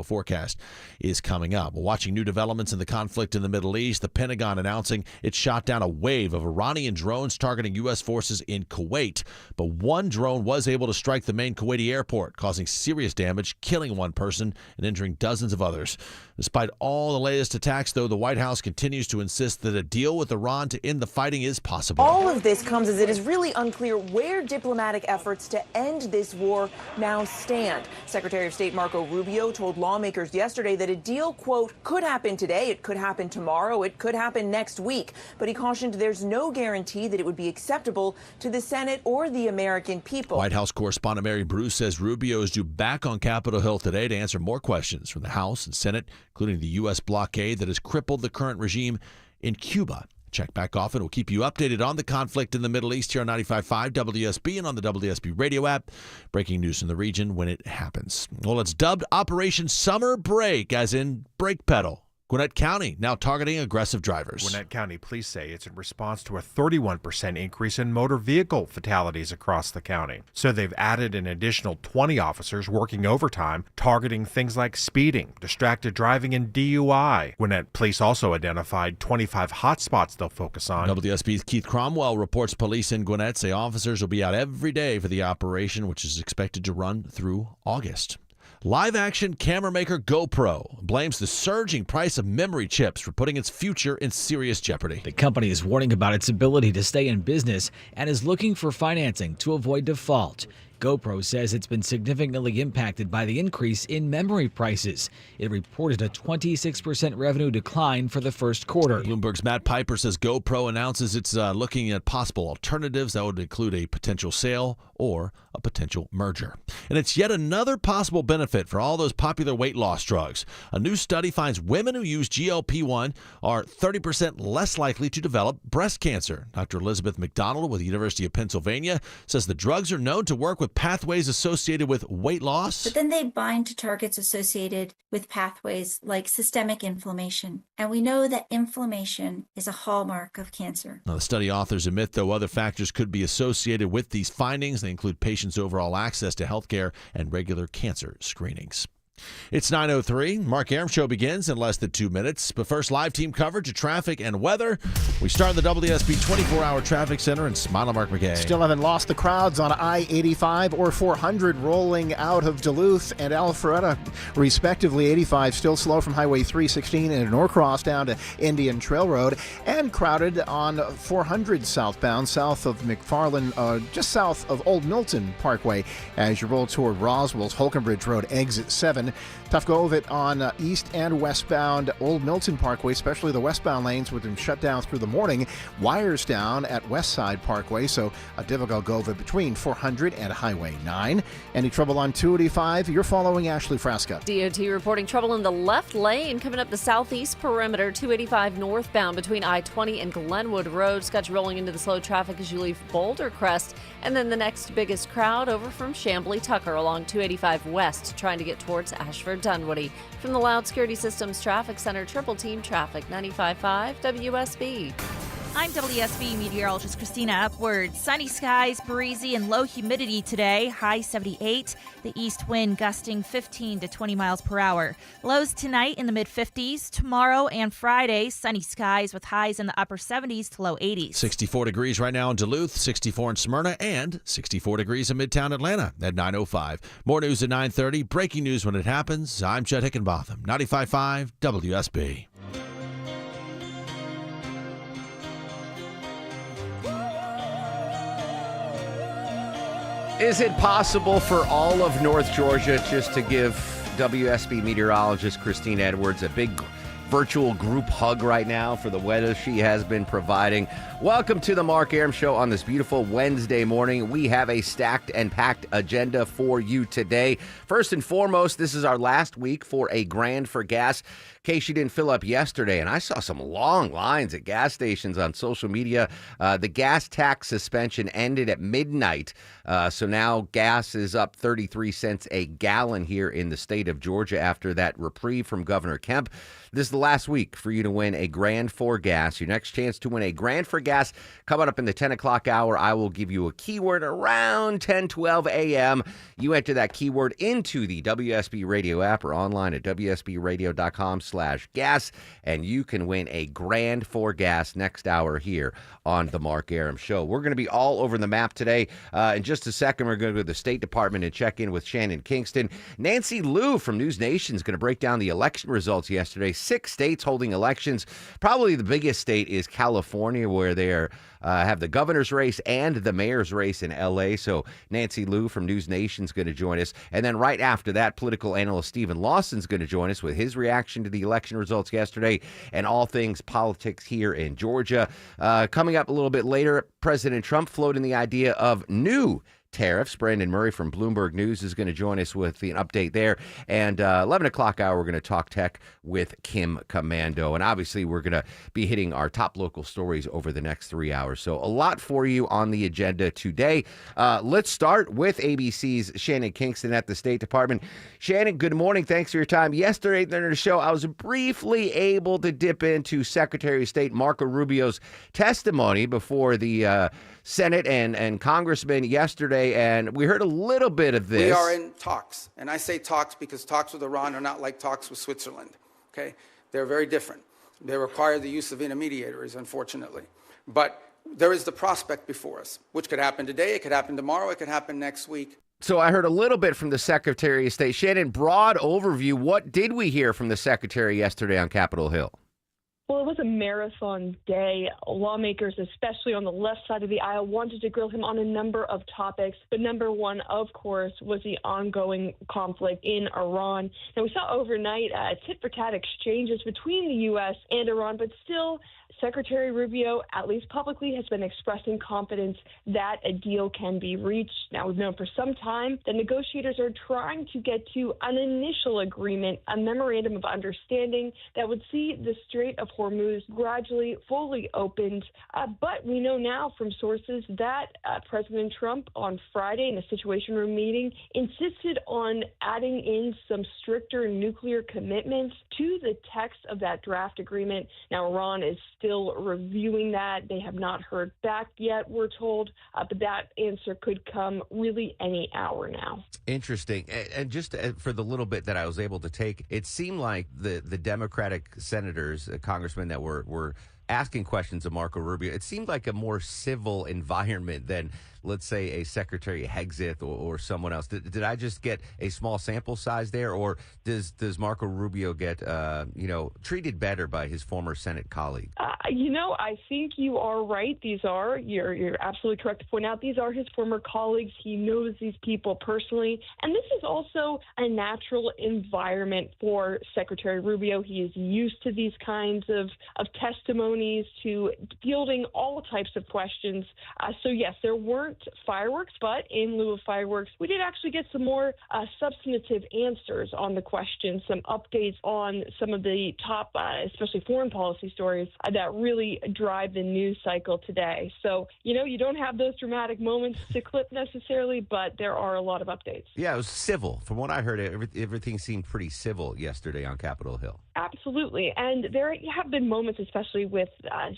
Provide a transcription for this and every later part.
forecast is coming up. We're watching new developments in the conflict in the Middle East. The Pentagon announcing it shot down a wave of Iranian drones targeting U.S. forces in Kuwait. But one drone was able to strike the main Kuwaiti airport, causing serious damage, killing one person and injuring dozens of others. Despite all the latest attacks, though, the White House continues to insist that a deal with Iran to end the fighting is possible. All of this comes as it is really unclear where diplomatic efforts to end this war now stand. Secretary of State Marco Rubio told lawmakers yesterday that a deal, quote, could happen today, it could happen tomorrow, it could happen next week. But he cautioned there's no guarantee that it would be acceptable to the Senate or the American people. White House correspondent Mary Bruce says Rubio is due back on Capitol Hill today to answer more questions from the House and Senate, including the U.S. blockade that has crippled the current regime in Cuba. Check back often. We'll keep you updated on the conflict in the Middle East here on 95.5 WSB and on the WSB radio app. Breaking news in the region when it happens. Well, it's dubbed Operation Summer Break, as in brake pedal. Gwinnett County now targeting aggressive drivers. Gwinnett County police say it's in response to a 31% increase in motor vehicle fatalities across the county. So they've added an additional 20 officers working overtime, targeting things like speeding, distracted driving, and DUI. Gwinnett police also identified 25 hotspots they'll focus on. WSB's Keith Cromwell reports police in Gwinnett say officers will be out every day for the operation, which is expected to run through August. Live-action camera maker GoPro blames the surging price of memory chips for putting its future in serious jeopardy. The company is warning about its ability to stay in business and is looking for financing to avoid default. GoPro says it's been significantly impacted by the increase in memory prices. It reported a 26% revenue decline for the first quarter. Bloomberg's Matt Piper says GoPro announces it's looking at possible alternatives that would include a potential sale or a potential merger. And it's yet another possible benefit for all those popular weight loss drugs. A new study finds women who use GLP-1 are 30% less likely to develop breast cancer. Dr. Elizabeth McDonald with the University of Pennsylvania says the drugs are known to work with pathways associated with weight loss. But then they bind to targets associated with pathways like systemic inflammation. And we know that inflammation is a hallmark of cancer. Now, the study authors admit, though, other factors could be associated with these findings. They include patients' overall access to health care and regular cancer screenings. It's 9:03. Mark Arum Show begins in less than 2 minutes. But first, live team coverage of traffic and weather. We start in the WSB 24-hour traffic center in Smile Mark McKay. Still haven't lost the crowds on I-85 or 400 rolling out of Duluth and Alpharetta, respectively. 85 still slow from Highway 316 and Norcross down to Indian Trail Road, and crowded on 400 southbound south of McFarland, just south of Old Milton Parkway as you roll toward Roswell's Holcomb Road exit 7. Tough go of it on east and westbound Old Milton Parkway, especially the westbound lanes with them shut down through the morning. Wires down at West Side Parkway, so a difficult go of it between 400 and Highway 9. Any trouble on 285? You're following Ashley Frasca. DOT reporting trouble in the left lane coming up the southeast perimeter, 285 northbound between I-20 and Glenwood Road. Got you rolling into the slow traffic as you leave Boulder Crest. And then the next biggest crowd over from Chamblee Tucker along 285 west, trying to get towards Ashford Dunwoody. From the Loud Security Systems Traffic Center, Triple Team Traffic, 95.5 WSB. I'm WSB meteorologist Christina Upward. Sunny skies, breezy, and low humidity today. High 78. The east wind gusting 15 to 20 miles per hour. Lows tonight in the mid-50s. Tomorrow and Friday, sunny skies with highs in the upper 70s to low 80s. 64 degrees right now in Duluth, 64 in Smyrna, and 64 degrees in Midtown Atlanta at 9:05. More news at 9:30. Breaking news when it happens. I'm Chet Hickenbotham, 95.5 WSB. Is it possible for all of North Georgia just to give WSB meteorologist Christine Edwards a big virtual group hug right now for the weather she has been providing? Welcome to the Mark Arum Show on this beautiful Wednesday morning. We have a stacked and packed agenda for you today. First and foremost, this is our last week for a grand for gas. In case you didn't fill up yesterday, and I saw some long lines at gas stations on social media. The gas tax suspension ended at midnight, so now gas is up 33 cents a gallon here in the state of Georgia after that reprieve from Governor Kemp. This the last week for you to win a grand for gas. Your next chance to win a grand for gas coming up in the 10 o'clock hour. I will give you a keyword around 10:12 a.m. You enter that keyword into the WSB Radio app or online at WSBradio.com/gas, and you can win a grand for gas next hour here on the Mark Arum Show. We're going to be all over the map today. In just a second, we're going to go to the State Department and check in with Shannon Kingston. Nancy Liu from News Nation is going to break down the election results yesterday. 6 states holding elections. Probably the biggest state is California, where they have the governor's race and the mayor's race in L.A. So Nancy Liu from News Nation is going to join us. And then right after that, political analyst Stephen Lawson is going to join us with his reaction to the election results yesterday and all things politics here in Georgia. Coming up a little bit later, President Trump floating the idea of new tariffs. Brandon Murray from Bloomberg News is going to join us with an update there. And 11 o'clock hour, we're going to talk tech with Kim Commando. And obviously, we're going to be hitting our top local stories over the next 3 hours. So a lot for you on the agenda today. Let's start with ABC's Shannon Kingston at the State Department. Shannon, good morning. Thanks for your time. Yesterday during the show, I was briefly able to dip into Secretary of State Marco Rubio's testimony before the Senate and Congressmen yesterday, and we heard a little bit of this. We are in talks, and I say talks because talks with Iran are not like talks with Switzerland, okay? They're very different. They require the use of intermediaries, unfortunately. But there is the prospect before us, which could happen today, it could happen tomorrow, it could happen next week. So I heard a little bit from the Secretary of State. Shannon, broad overview, what did we hear from the Secretary yesterday on Capitol Hill? Well, it was a marathon day. Lawmakers, especially on the left side of the aisle, wanted to grill him on a number of topics. But number one, of course, was the ongoing conflict in Iran. Now, we saw overnight tit-for-tat exchanges between the U.S. and Iran, but still, Secretary Rubio, at least publicly, has been expressing confidence that a deal can be reached. Now, we've known for some time that negotiators are trying to get to an initial agreement, a memorandum of understanding that would see the Strait of Hormuz gradually fully opened. But we know now from sources that President Trump on Friday in a Situation Room meeting insisted on adding in some stricter nuclear commitments to the text of that draft agreement. Now, Iran is still reviewing that. They have not heard back yet, we're told, but that answer could come really any hour now. Interesting. And just for the little bit that I was able to take, it seemed like the Democratic senators, congressmen that were asking questions of Marco Rubio, it seemed like a more civil environment than, let's say, a Secretary Hegseth or someone else. Did I just get a small sample size there, or does Marco Rubio get treated better by his former Senate colleague? I think you are right. You're absolutely correct to point out, these are his former colleagues. He knows these people personally. And this is also a natural environment for Secretary Rubio. He is used to these kinds of testimonies, to fielding all types of questions. So, yes, there weren't fireworks, but in lieu of fireworks, we did actually get some more substantive answers on the questions, some updates on some of the top, especially foreign policy stories that really drive the news cycle today. So, you don't have those dramatic moments to clip necessarily, but there are a lot of updates. Yeah, it was civil. From what I heard, everything seemed pretty civil yesterday on Capitol Hill. Absolutely. And there have been moments, especially with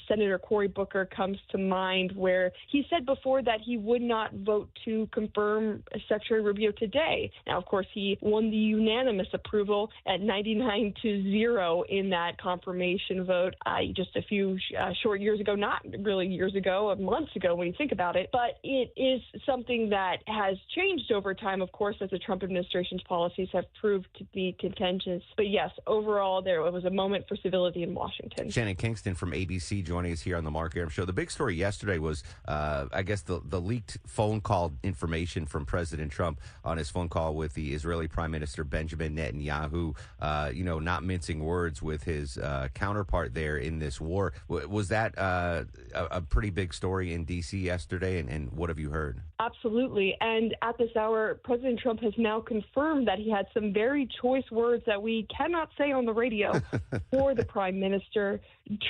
Senator Cory Booker comes to mind, where he said before that he would not vote to confirm Secretary Rubio today. Now, of course, he won the unanimous approval at 99-0 in that confirmation vote just a few short years ago, not really years ago, months ago when you think about it. But it is something that has changed over time, of course, as the Trump administration's policies have proved to be contentious. But yes, overall, there was a moment for civility in Washington. Shannon Kingston from ABC joining us here on the Mark Arum Show. The big story yesterday was, I guess, the leaked phone call information from President Trump on his phone call with the Israeli Prime Minister Benjamin Netanyahu, not mincing words with his counterpart there in this war. Was that a pretty big story in D.C. yesterday, and what have you heard? Absolutely. And at this hour, President Trump has now confirmed that he had some very choice words that we cannot say on the radio for the prime minister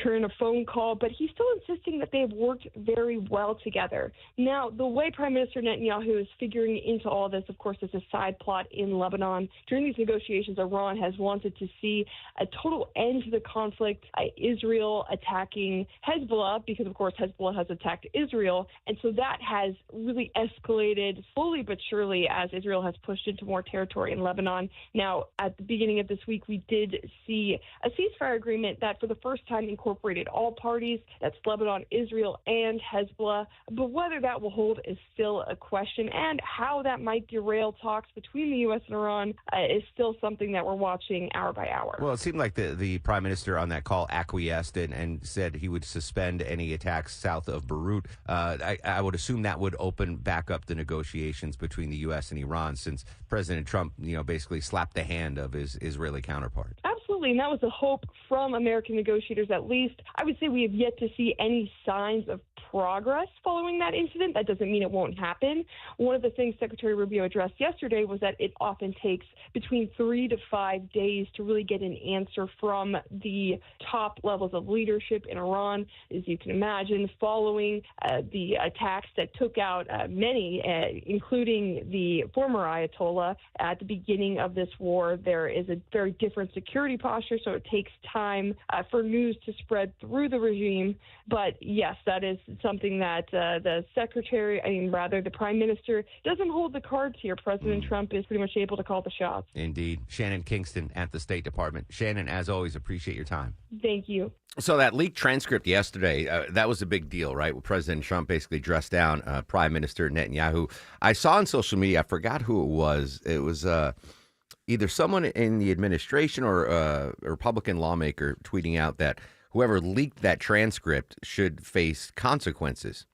during a phone call, but he's still insisting that they have worked very well together. Now, the way Prime Minister Netanyahu is figuring into all this, of course, is a side plot in Lebanon. During these negotiations, Iran has wanted to see a total end to the conflict, Israel attacking Hezbollah, because, of course, Hezbollah has attacked Israel. And so that has really escalated slowly but surely as Israel has pushed into more territory in Lebanon. Now, at the beginning of this week, we did see a ceasefire agreement that for the first time incorporated all parties. That's Lebanon, Israel, and Hezbollah. But whether that will hold is still a question, and how that might derail talks between the U.S. and Iran is still something that we're watching hour by hour. Well, it seemed like the prime minister on that call acquiesced and said he would suspend any attacks south of Beirut. I would assume that would open back up the negotiations between the U.S. and Iran, since President Trump, basically slapped the hand of his Israeli counterpart. Absolutely, and that was a hope from American negotiators at least. I would say we have yet to see any signs of progress following that incident. That doesn't mean it won't happen. One of the things Secretary Rubio addressed yesterday was that it often takes between 3 to 5 days to really get an answer from the top levels of leadership in Iran. As you can imagine, following the attacks that took out many, including the former Ayatollah at the beginning of this war, there is a very different security posture, so it takes time for news to spread through the regime. But yes, that is something that the prime minister doesn't hold the cards here. President Trump is pretty much able to call the shots. Indeed. Shannon Kingston at the State Department. Shannon, as always, appreciate your time. Thank you. So that leaked transcript yesterday, that was a big deal, right? With President Trump basically dressed down Prime Minister Netanyahu. I saw on social media, I forgot who it was. It was either someone in the administration or a Republican lawmaker tweeting out that whoever leaked that transcript should face consequences.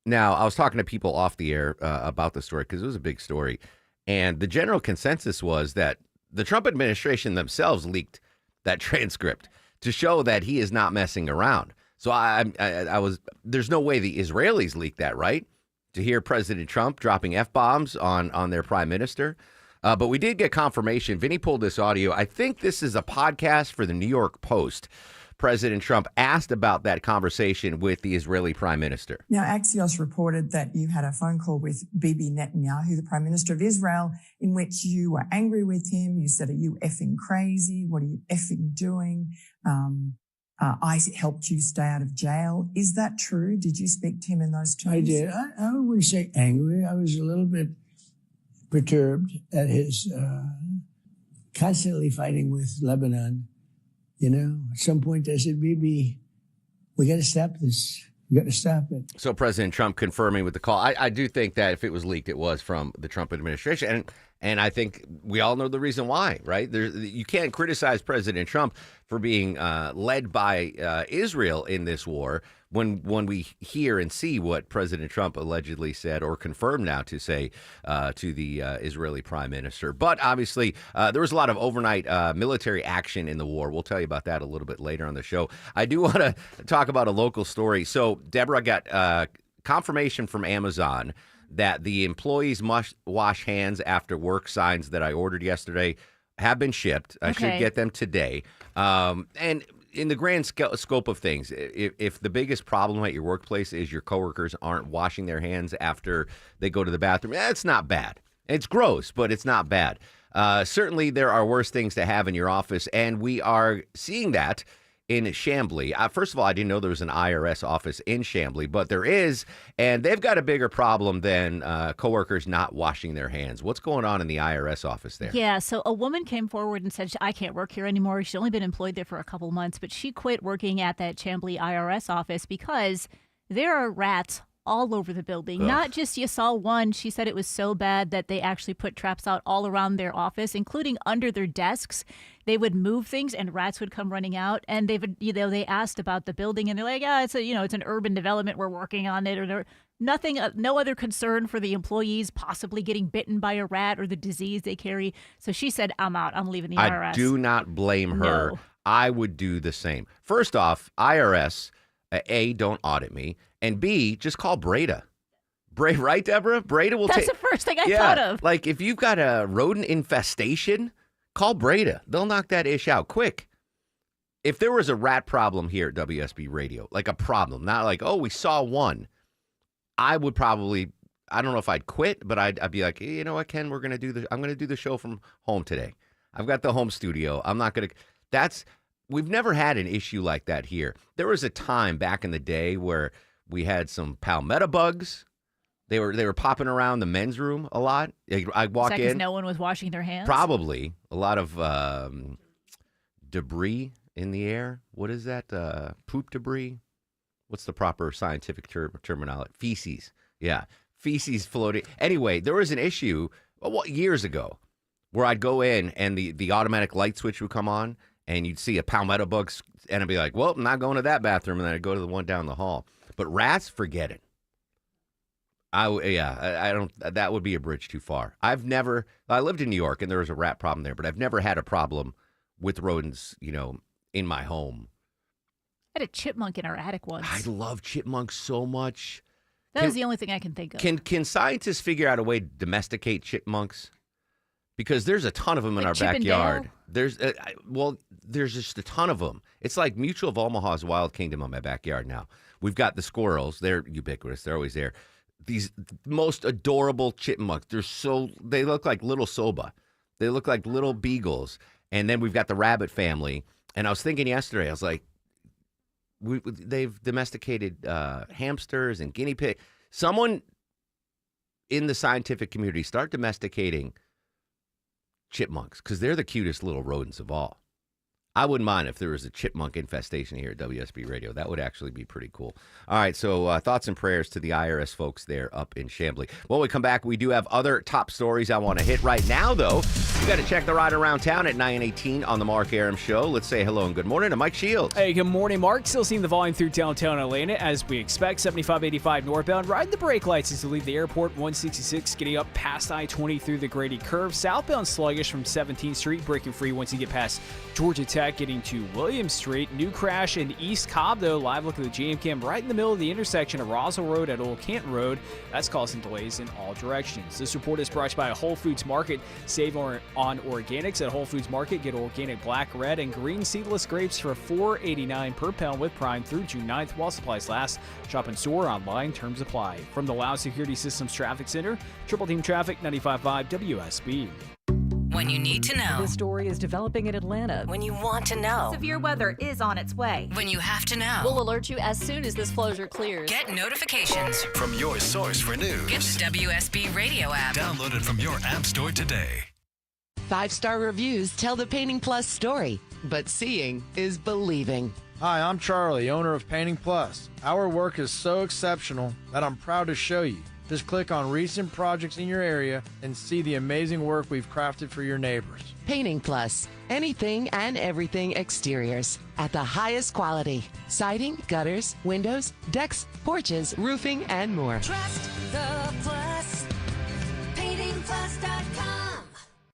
Now, I was talking to people off the air about the story because it was a big story. And the general consensus was that the Trump administration themselves leaked that transcript to show that he is not messing around. So there's no way the Israelis leaked that, right? To hear President Trump dropping F-bombs on their prime minister. But we did get confirmation. Vinny pulled this audio. I think this is a podcast for the New York Post. President Trump asked about that conversation with the Israeli prime minister. Now, Axios reported that you had a phone call with Bibi Netanyahu, the prime minister of Israel, in which you were angry with him. You said, "Are you effing crazy? What are you effing doing? I helped you stay out of jail." Is that true? Did you speak to him in those terms? I did. I wouldn't say angry. I was a little bit perturbed at his constantly fighting with Lebanon. At some point I said, Bibi, we got to stop this. We got to stop it. So President Trump confirming with the call. I do think that if it was leaked, it was from the Trump administration. And I think we all know the reason why, right? You can't criticize President Trump for being led by Israel in this war when we hear and see what President Trump allegedly said or confirmed now to say to the Israeli prime minister. But obviously, there was a lot of overnight military action in the war. We'll tell you about that a little bit later on the show. I do want to talk about a local story. So Deborah got confirmation from Amazon that the employees must wash hands after work signs that I ordered yesterday have been shipped. I should get them today. And in the grand scope of things, if the biggest problem at your workplace is your coworkers aren't washing their hands after they go to the bathroom, it's not bad. It's gross, but it's not bad. Certainly, there are worse things to have in your office, and we are seeing that in Chambly. First of all, I didn't know there was an IRS office in Chambly, but there is, and they've got a bigger problem than coworkers not washing their hands. What's going on in the IRS office there? Yeah, so a woman came forward and said, I can't work here anymore. She's only been employed there for a couple months, but she quit working at that Chambly IRS office because there are rats all over the building. Ugh. Not just you saw one. She said it was so bad that they actually put traps out all around their office, including under their desks. They would move things and rats would come running out. And they asked about the building and they're like, it's an urban development. We're working on it. Or nothing, no other concern for the employees possibly getting bitten by a rat or the disease they carry. So she said, I'm out. I'm leaving the IRS. I do not blame her. No. I would do the same. First off, IRS, A, don't audit me. And B, just call Breda. Right, Deborah? Breda will That's take. the first thing I thought of. Like if you've got a rodent infestation, call Breda. They'll knock that ish out quick. If there was a rat problem here at WSB Radio, like a problem, not like, oh, we saw one, I would probably, I don't know if I'd quit, but I'd be like, hey, you know what, Ken, I'm going to do the show from home today. I've got the home studio. I'm not going to, we've never had an issue like that here. There was a time back in the day where we had some palmetto bugs. They were popping around the men's room a lot. I walk in. Because no one was washing their hands? Probably. A lot of debris in the air. What is that? Poop debris? What's the proper scientific terminology? Feces. Yeah. Feces floating. Anyway, there was an issue years ago where I'd go in and the automatic light switch would come on and you'd see a palmetto bug and I'd be like, well, I'm not going to that bathroom. And then I'd go to the one down the hall. But rats, forget it. I don't. That would be a bridge too far. I lived in New York and there was a rat problem there, but I've never had a problem with rodents, in my home. I had a chipmunk in our attic once. I love chipmunks so much. That is the only thing I can think of. Can scientists figure out a way to domesticate chipmunks? Because there's a ton of them in our backyard. There's just a ton of them. It's like Mutual of Omaha's Wild Kingdom on my backyard now. We've got the squirrels. They're ubiquitous. They're always there. These most adorable chipmunks. They look like little soba. They look like little beagles. And then we've got the rabbit family. And I was thinking yesterday, I was like, they've domesticated hamsters and guinea pigs. Someone in the scientific community start domesticating chipmunks because they're the cutest little rodents of all. I wouldn't mind if there was a chipmunk infestation here at WSB Radio. That would actually be pretty cool. All right, so thoughts and prayers to the IRS folks there up in Chamblee. When we come back, we do have other top stories I want to hit right now, though. You got to check the ride around town at 9:18 on the Mark Arum Show. Let's say hello and good morning to Mike Shields. Hey, good morning, Mark. Still seeing the volume through downtown Atlanta as we expect. 75-85 northbound. Riding the brake lights as you leave the airport. 166 getting up past I-20 through the Grady Curve. Southbound sluggish from 17th Street, breaking free once you get past Georgia Tech. Getting to Williams Street. New crash in East Cobb, though. Live look at the jam cam right in the middle of the intersection of Roswell Road at Old Canton Road. That's causing delays in all directions. This report is brought to you by Whole Foods Market. Save on organics at Whole Foods Market. Get organic black, red, and green seedless grapes for $4.89 per pound with Prime through June 9th while supplies last. Shop in store, online, terms apply. From the Loud Security Systems Traffic Center, Triple Team Traffic, 95.5 WSB. When you need to know. This story is developing in Atlanta. When you want to know. Severe weather is on its way. When you have to know. We'll alert you as soon as this closure clears. Get notifications from your source for news. Get the WSB Radio app. Download it from your app store today. 5-star reviews tell the Painting Plus story, but seeing is believing. Hi, I'm Charlie, owner of Painting Plus. Our work is so exceptional that I'm proud to show you. Just click on recent projects in your area and see the amazing work we've crafted for your neighbors. Painting Plus. Anything and everything exteriors at the highest quality. Siding, gutters, windows, decks, porches, roofing, and more. Trust the Plus. PaintingPlus.com.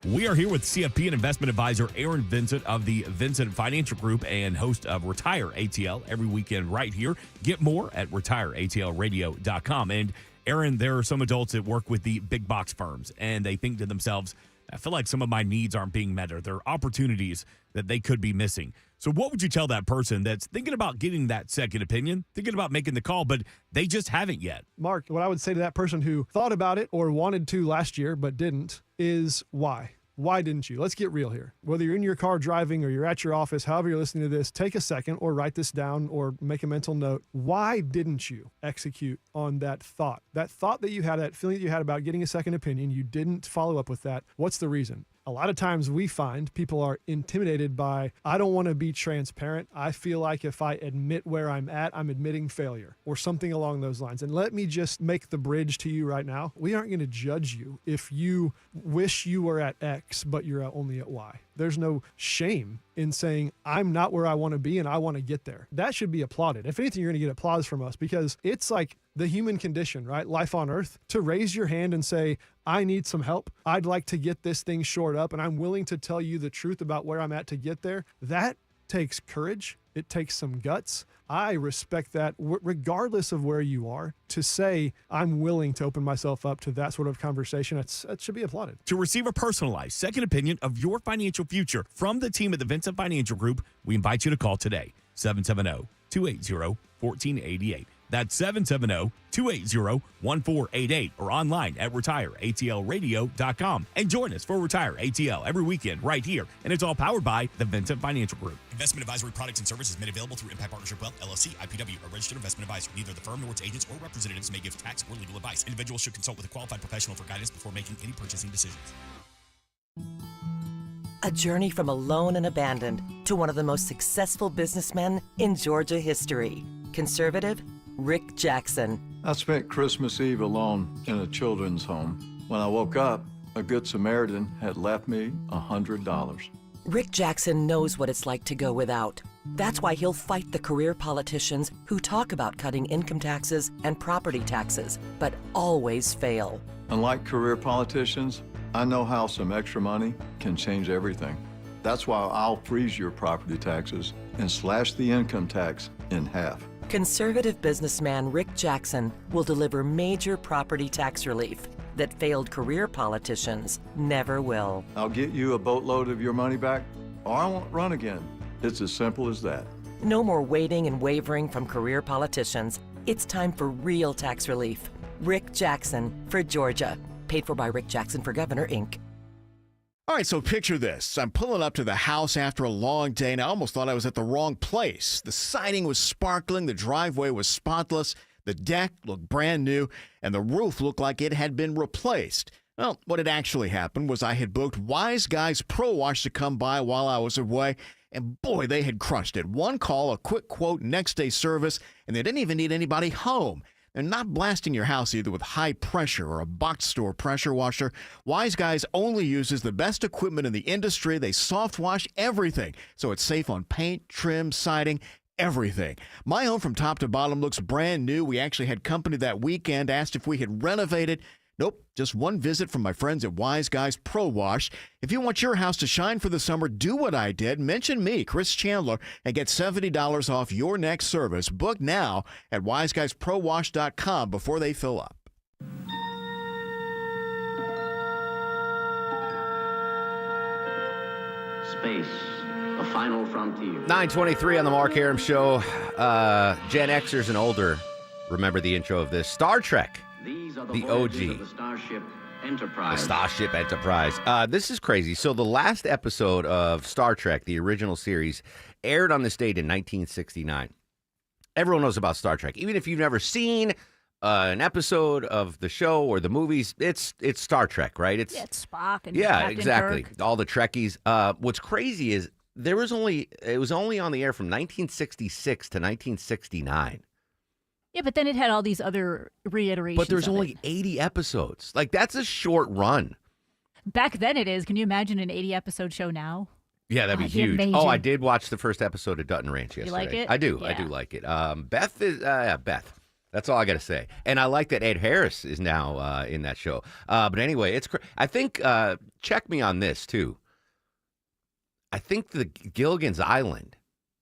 We are here with CFP and investment advisor Aaron Vincent of the Vincent Financial Group and host of Retire ATL every weekend right here. Get more at retireatlradio.com. And Aaron, there are some adults that work with the big box firms, and they think to themselves, I feel like some of my needs aren't being met, or there are opportunities that they could be missing. So what would you tell that person that's thinking about getting that second opinion, thinking about making the call, but they just haven't yet? Mark, what I would say to that person who thought about it or wanted to last year but didn't is why? Why didn't you? Let's get real here. Whether you're in your car driving or you're at your office, however you're listening to this, take a second or write this down or make a mental note. Why didn't you execute on that thought? That thought that you had, that feeling that you had about getting a second opinion, you didn't follow up with that. What's the reason? A lot of times we find people are intimidated by, I don't want to be transparent. I feel like if I admit where I'm at, I'm admitting failure or something along those lines. And let me just make the bridge to you right now. We aren't going to judge you if you wish you were at X, but you're only at Y. There's no shame in saying, I'm not where I want to be and I want to get there. That should be applauded. If anything, you're going to get applause from us because it's like the human condition, right? Life on earth, to raise your hand and say, I need some help. I'd like to get this thing shored up and I'm willing to tell you the truth about where I'm at to get there. That takes courage. It takes some guts. I respect that regardless of where you are. To say I'm willing to open myself up to that sort of conversation, that should be applauded. To receive a personalized second opinion of your financial future from the team at the Vincent Financial Group, we invite you to call today, 770-280-1488. That's 770-280-1488 or online at retireatlradio.com. And join us for Retire ATL every weekend right here. And it's all powered by the Vincent Financial Group. Investment advisory products and services made available through Impact Partnership Wealth, LLC, IPW, a registered investment advisor. Neither the firm nor its agents or representatives may give tax or legal advice. Individuals should consult with a qualified professional for guidance before making any purchasing decisions. A journey from alone and abandoned to one of the most successful businessmen in Georgia history. Conservative Rick Jackson. I spent Christmas Eve alone in a children's home. When I woke up, a Good Samaritan had left me $100. Rick Jackson knows what it's like to go without. That's why he'll fight the career politicians who talk about cutting income taxes and property taxes, but always fail. Unlike career politicians, I know how some extra money can change everything. That's why I'll freeze your property taxes and slash the income tax in half. Conservative businessman Rick Jackson will deliver major property tax relief that failed career politicians never will. I'll get you a boatload of your money back, or I won't run again. It's as simple as that. No more waiting and wavering from career politicians. It's time for real tax relief. Rick Jackson for Georgia. Paid for by Rick Jackson for Governor, Inc. All right, so picture this. I'm pulling up to the house after a long day, and I almost thought I was at the wrong place. The siding was sparkling, the driveway was spotless, the deck looked brand new, and the roof looked like it had been replaced. Well, what had actually happened was I had booked Wise Guys Pro Wash to come by while I was away, and boy, they had crushed it. One call, a quick quote, next day service, and they didn't even need anybody home. They're not blasting your house either with high pressure or a box store pressure washer. Wise Guys only uses the best equipment in the industry. They soft wash everything, so it's safe on paint, trim, siding, everything. My home from top to bottom looks brand new. We actually had company that weekend, asked if we had renovated. Nope, just one visit from my friends at Wise Guys Pro Wash. If you want your house to shine for the summer, do what I did. Mention me, Chris Chandler, and get $70 off your next service. Book now at wiseguysprowash.com before they fill up. Space, the final frontier. 9:23 on the Mark Arum Show. Gen Xers and older remember the intro of this. Star Trek. The OG. The Starship Enterprise. This is crazy. So the last episode of Star Trek, the original series, aired on this date in 1969. Everyone knows about Star Trek. Even if you've never seen an episode of the show or the movies, it's Star Trek, right? It's Spock and Captain exactly. Kirk. All the Trekkies. What's crazy is it was only on the air from 1966 to 1969. Yeah, but then it had all these other reiterations. But there's only 80 episodes. Like, that's a short run. Back then it is. Can you imagine an 80-episode show now? Yeah, that'd be huge. amazing. Oh, I did watch the first episode of Dutton Ranch yesterday. You like it? I do. Yeah. I do like it. Beth is Beth. That's all I got to say. And I like that Ed Harris is now in that show. But anyway, I think, check me on this, too. I think the Gilligan's Island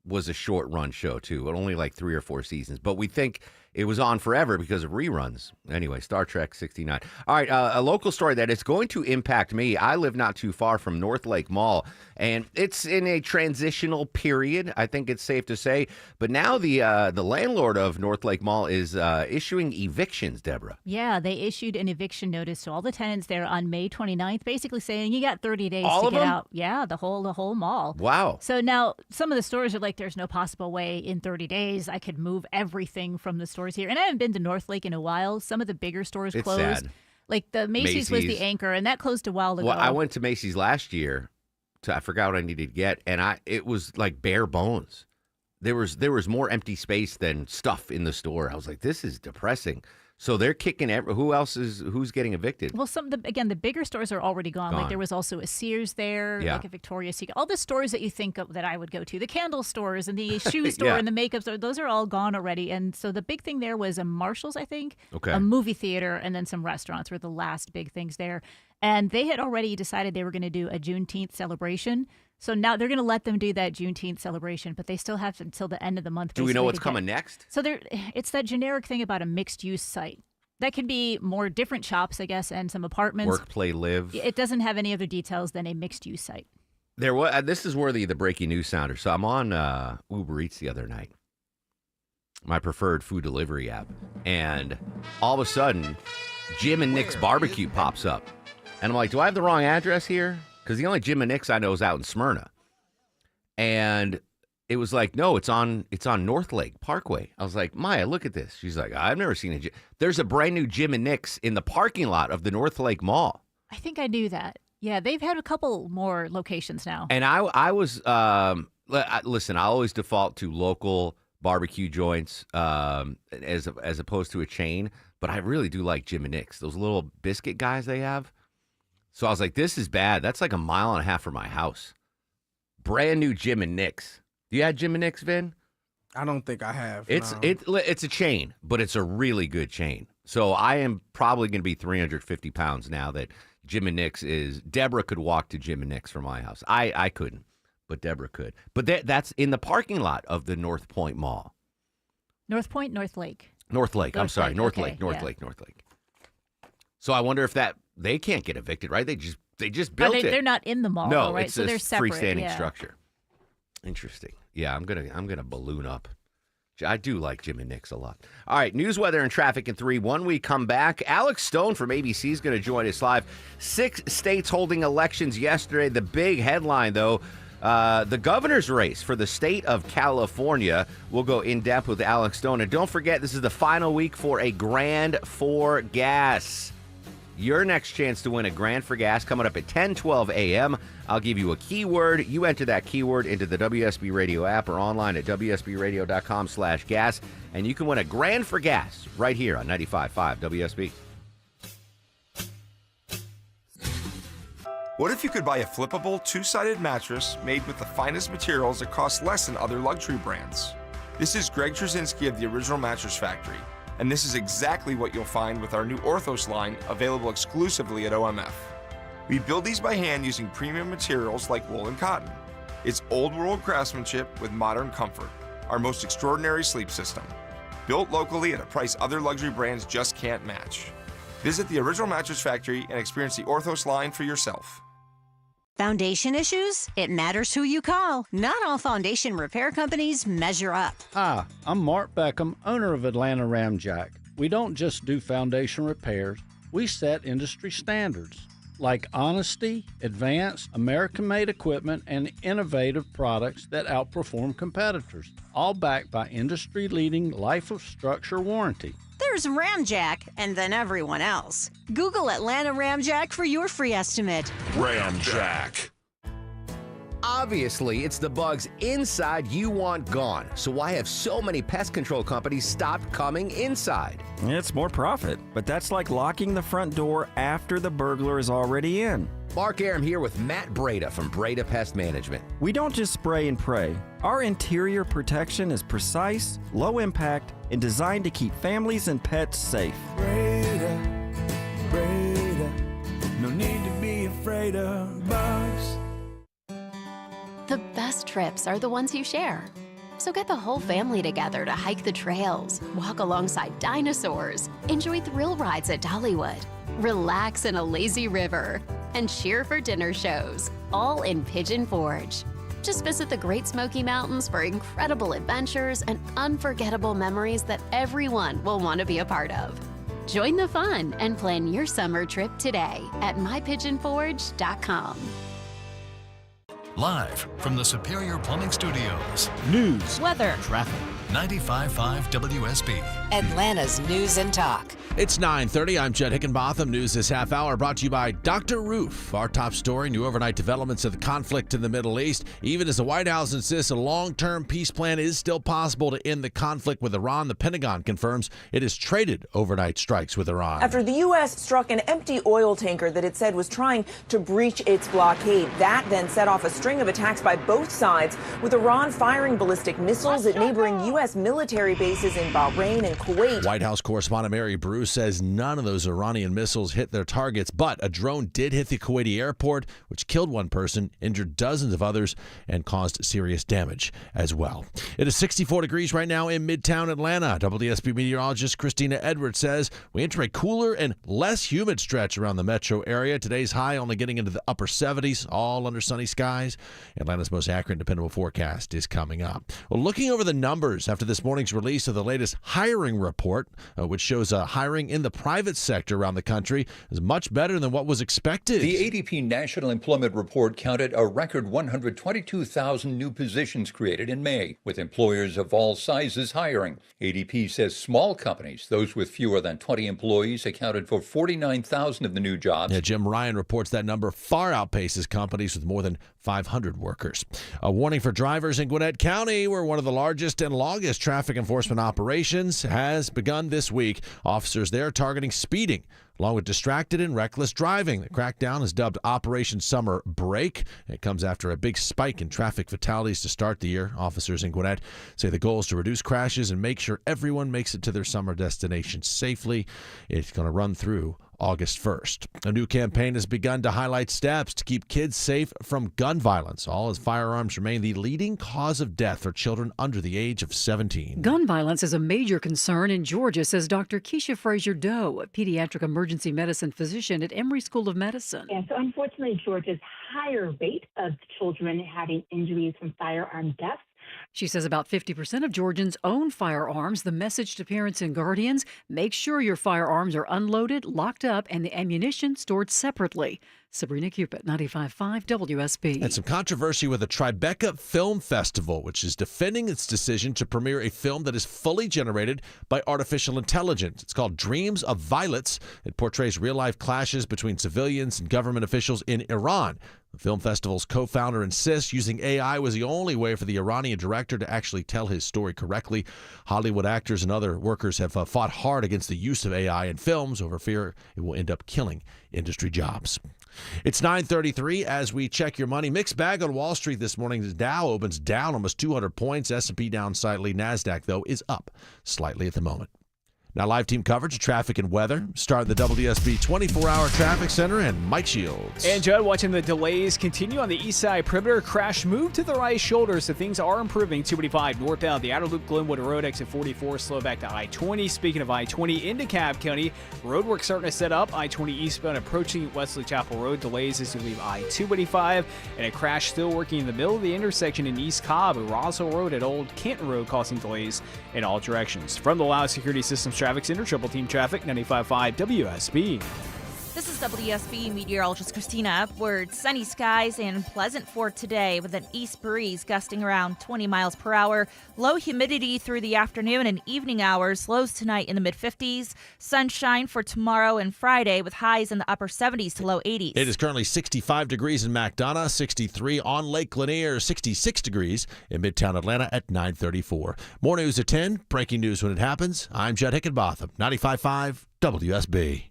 was a short-run show, too, but only like 3 or 4 seasons. But we think it was on forever because of reruns. Anyway, Star Trek 69. All right, a local story that is going to impact me. I live not too far from North Lake Mall, and it's in a transitional period, I think it's safe to say. But now the landlord of North Lake Mall is issuing evictions, Deborah. Yeah, they issued an eviction notice to all the tenants there on May 29th, basically saying you got 30 days All to of get them? out. Yeah, the whole mall. Wow. So now some of the stores are like, there's no possible way in 30 days I could move everything from the stores here. And I haven't been to North Lake in a while. Some of the bigger stores It's closed. sad. Like the Macy's was the Macy's. anchor, and that closed a while ago. Well, I went to Macy's last year. I forgot what I needed to get, and it was like bare bones. There was more empty space than stuff in the store. I was like, this is depressing. So they're kicking who's getting evicted? Well, the bigger stores are already gone. Like there was also a Sears there, Yeah. like a Victoria's Secret. All the stores that you think of that I would go to, the candle stores and the shoe store Yeah. and the makeup store, those are all gone already. And so the big thing there was a Marshall's, I think, Okay. a movie theater, and then some restaurants were the last big things there. And they had already decided they were going to do a Juneteenth celebration. So now they're going to let them do that Juneteenth celebration, but they still have until the end of the month. Do we know basically what's to coming next? So it's that generic thing about a mixed-use site. That could be more different shops, I guess, and some apartments. Work, play, live. It doesn't have any other details than a mixed-use site. This is worthy of the breaking news sounder. So I'm on Uber Eats the other night, my preferred food delivery app, and all of a sudden, Jim and Nick's Barbecue pops up. And I'm like, do I have the wrong address here? Because the only Jim and Nick's I know is out in Smyrna. And it was like, no, it's on North Lake Parkway. I was like, Maya, look at this. She's like, I've never seen a Jim. There's a brand new Jim and Nick's in the parking lot of the North Lake Mall. I think I knew that. Yeah, they've had a couple more locations now. And I was, listen, I always default to local barbecue joints as opposed to a chain. But I really do like Jim and Nick's, those little biscuit guys they have. So I was like, this is bad. That's like a mile and a half from my house. Brand new Jim and Nick's. You had Jim and Nick's, Vin? I don't think I have. It's a chain, but it's a really good chain. So I am probably going to be 350 pounds now that Jim and Nick's is. Deborah could walk to Jim and Nick's from my house. I couldn't, but Deborah could. But that's in the parking lot of the North Point Mall. North Point, North Lake. North Lake. I'm sorry. North okay, Lake. North yeah. Lake. North Lake. So I wonder if they can't get evicted, right? They just built it. They're not in the mall, no, though, right? It's So a they're separate. freestanding structure. Interesting. Yeah, I'm gonna balloon up. I do like Jim and Nick's a lot. All right, news, weather, and traffic in 3. When we come back, Alex Stone from ABC is going to join us live. 6 states holding elections yesterday. The big headline, though, the governor's race for the state of California. We'll go in depth with Alex Stone. And don't forget, this is the final week for a Grand for Gas. Your next chance to win a Grand for Gas coming up at 10:12 a.m. I'll give you a keyword. You enter that keyword into the WSB Radio app or online at WSBRadio.com/gas, and you can win a Grand for Gas right here on 95.5 WSB. What if you could buy a flippable, two-sided mattress made with the finest materials that cost less than other luxury brands? This is Greg Trzynski of the Original Mattress Factory, and this is exactly what you'll find with our new Orthos line, available exclusively at OMF. We build these by hand using premium materials like wool and cotton. It's old-world craftsmanship with modern comfort, our most extraordinary sleep system. Built locally at a price other luxury brands just can't match. Visit the Original Mattress Factory and experience the Orthos line for yourself. Foundation issues? It matters who you call. Not all foundation repair companies measure up. Hi, I'm Mark Beckham, owner of Atlanta Ramjack. We don't just do foundation repairs, we set industry standards like honesty, advanced, American-made equipment, and innovative products that outperform competitors, all backed by industry-leading life of structure warranty. There's Ramjack, and then everyone else. Google Atlanta Ramjack for your free estimate. Ramjack. Obviously, it's the bugs inside you want gone. So why have so many pest control companies stopped coming inside? It's more profit, but that's like locking the front door after the burglar is already in. Mark Arum here with Matt Breda from Breda Pest Management. We don't just spray and pray. Our interior protection is precise, low impact, and designed to keep families and pets safe. Breda, Breda, no need to be afraid of bugs. The best trips are the ones you share. So get the whole family together to hike the trails, walk alongside dinosaurs, enjoy thrill rides at Dollywood, relax in a lazy river, and cheer for dinner shows, all in Pigeon Forge. Just visit the Great Smoky Mountains for incredible adventures and unforgettable memories that everyone will want to be a part of. Join the fun and plan your summer trip today at mypigeonforge.com. Live from the Superior Plumbing Studios. News, weather, traffic. 95.5 WSB. Atlanta's News and Talk. It's 9:30. I'm Jed Hickenbotham. News this half hour brought to you by Dr. Roof. Our top story, new overnight developments of the conflict in the Middle East. Even as the White House insists a long-term peace plan is still possible to end the conflict with Iran, the Pentagon confirms it has traded overnight strikes with Iran. After the U.S. struck an empty oil tanker that it said was trying to breach its blockade. That then set off a string of attacks by both sides, with Iran firing ballistic missiles at neighboring U.S. U.S. military bases in Bahrain and Kuwait. White House correspondent Mary Bruce says none of those Iranian missiles hit their targets, but a drone did hit the Kuwaiti airport, which killed one person, injured dozens of others, and caused serious damage as well. It is 64 degrees right now in Midtown Atlanta. WSB meteorologist Christina Edwards says we enter a cooler and less humid stretch around the metro area. Today's high only getting into the upper 70s, all under sunny skies. Atlanta's most accurate and dependable forecast is coming up. Well, looking over the numbers after this morning's release of the latest hiring report, which shows hiring in the private sector around the country is much better than what was expected. The ADP National Employment Report counted a record 122,000 new positions created in May, with employers of all sizes hiring. ADP says small companies, those with fewer than 20 employees, accounted for 49,000 of the new jobs. Yeah, Jim Ryan reports that number far outpaces companies with more than 500 workers. A warning for drivers in Gwinnett County, where one of the largest and longest traffic enforcement operations has begun this week. Officers there targeting speeding, along with distracted and reckless driving. The crackdown is dubbed Operation Summer Break. It comes after a big spike in traffic fatalities to start the year. Officers in Gwinnett say the goal is to reduce crashes and make sure everyone makes it to their summer destination safely. It's going to run through August 1st. A new campaign has begun to highlight steps to keep kids safe from gun violence, all as firearms remain the leading cause of death for children under the age of 17. Gun violence is a major concern in Georgia, says Dr. Keisha Frazier-Doe, a pediatric emergency medicine physician at Emory School of Medicine. And so unfortunately, Georgia's higher rate of children having injuries from firearm deaths. She says about 50% of Georgians own firearms. The message to parents and guardians: make sure your firearms are unloaded, locked up, and the ammunition stored separately. Sabrina Cupid, 95.5 WSB. And some controversy with the Tribeca Film Festival, which is defending its decision to premiere a film that is fully generated by artificial intelligence. It's called Dreams of Violets. It portrays real-life clashes between civilians and government officials in Iran. The film festival's co-founder insists using AI was the only way for the Iranian director to actually tell his story correctly. Hollywood actors and other workers have fought hard against the use of AI in films over fear it will end up killing industry jobs. It's 9:33 as we check your money. Mixed bag on Wall Street this morning. The Dow opens down almost 200 points. S&P down slightly. NASDAQ, though, is up slightly at the moment. Now, live team coverage of traffic and weather. Start the WSB 24-hour traffic center and Mike Shields. And Judd, watching the delays continue on the east side perimeter. Crash moved to the right shoulder, so things are improving. 285 northbound, the outer loop Glenwood Road, exit 44, slow back to I-20. Speaking of I-20 into Cobb County, roadwork starting to set up. I-20 eastbound approaching Wesley Chapel Road. Delays as you leave I-285, and a crash still working in the middle of the intersection in East Cobb. Roswell Road at Old Kenton Road causing delays in all directions. From the Loud Security Systems Traffic Center, Triple Team Traffic, 95.5 WSB. This is WSB meteorologist Christina Upward. Sunny skies and pleasant for today with an east breeze gusting around 20 miles per hour. Low humidity through the afternoon and evening hours. Lows tonight in the mid-50s. Sunshine for tomorrow and Friday with highs in the upper 70s to low 80s. It is currently 65 degrees in McDonough, 63 on Lake Lanier, 66 degrees in Midtown Atlanta at 9:34. More news at 10. Breaking news when it happens. I'm Judd Hickenbotham, 95.5 WSB.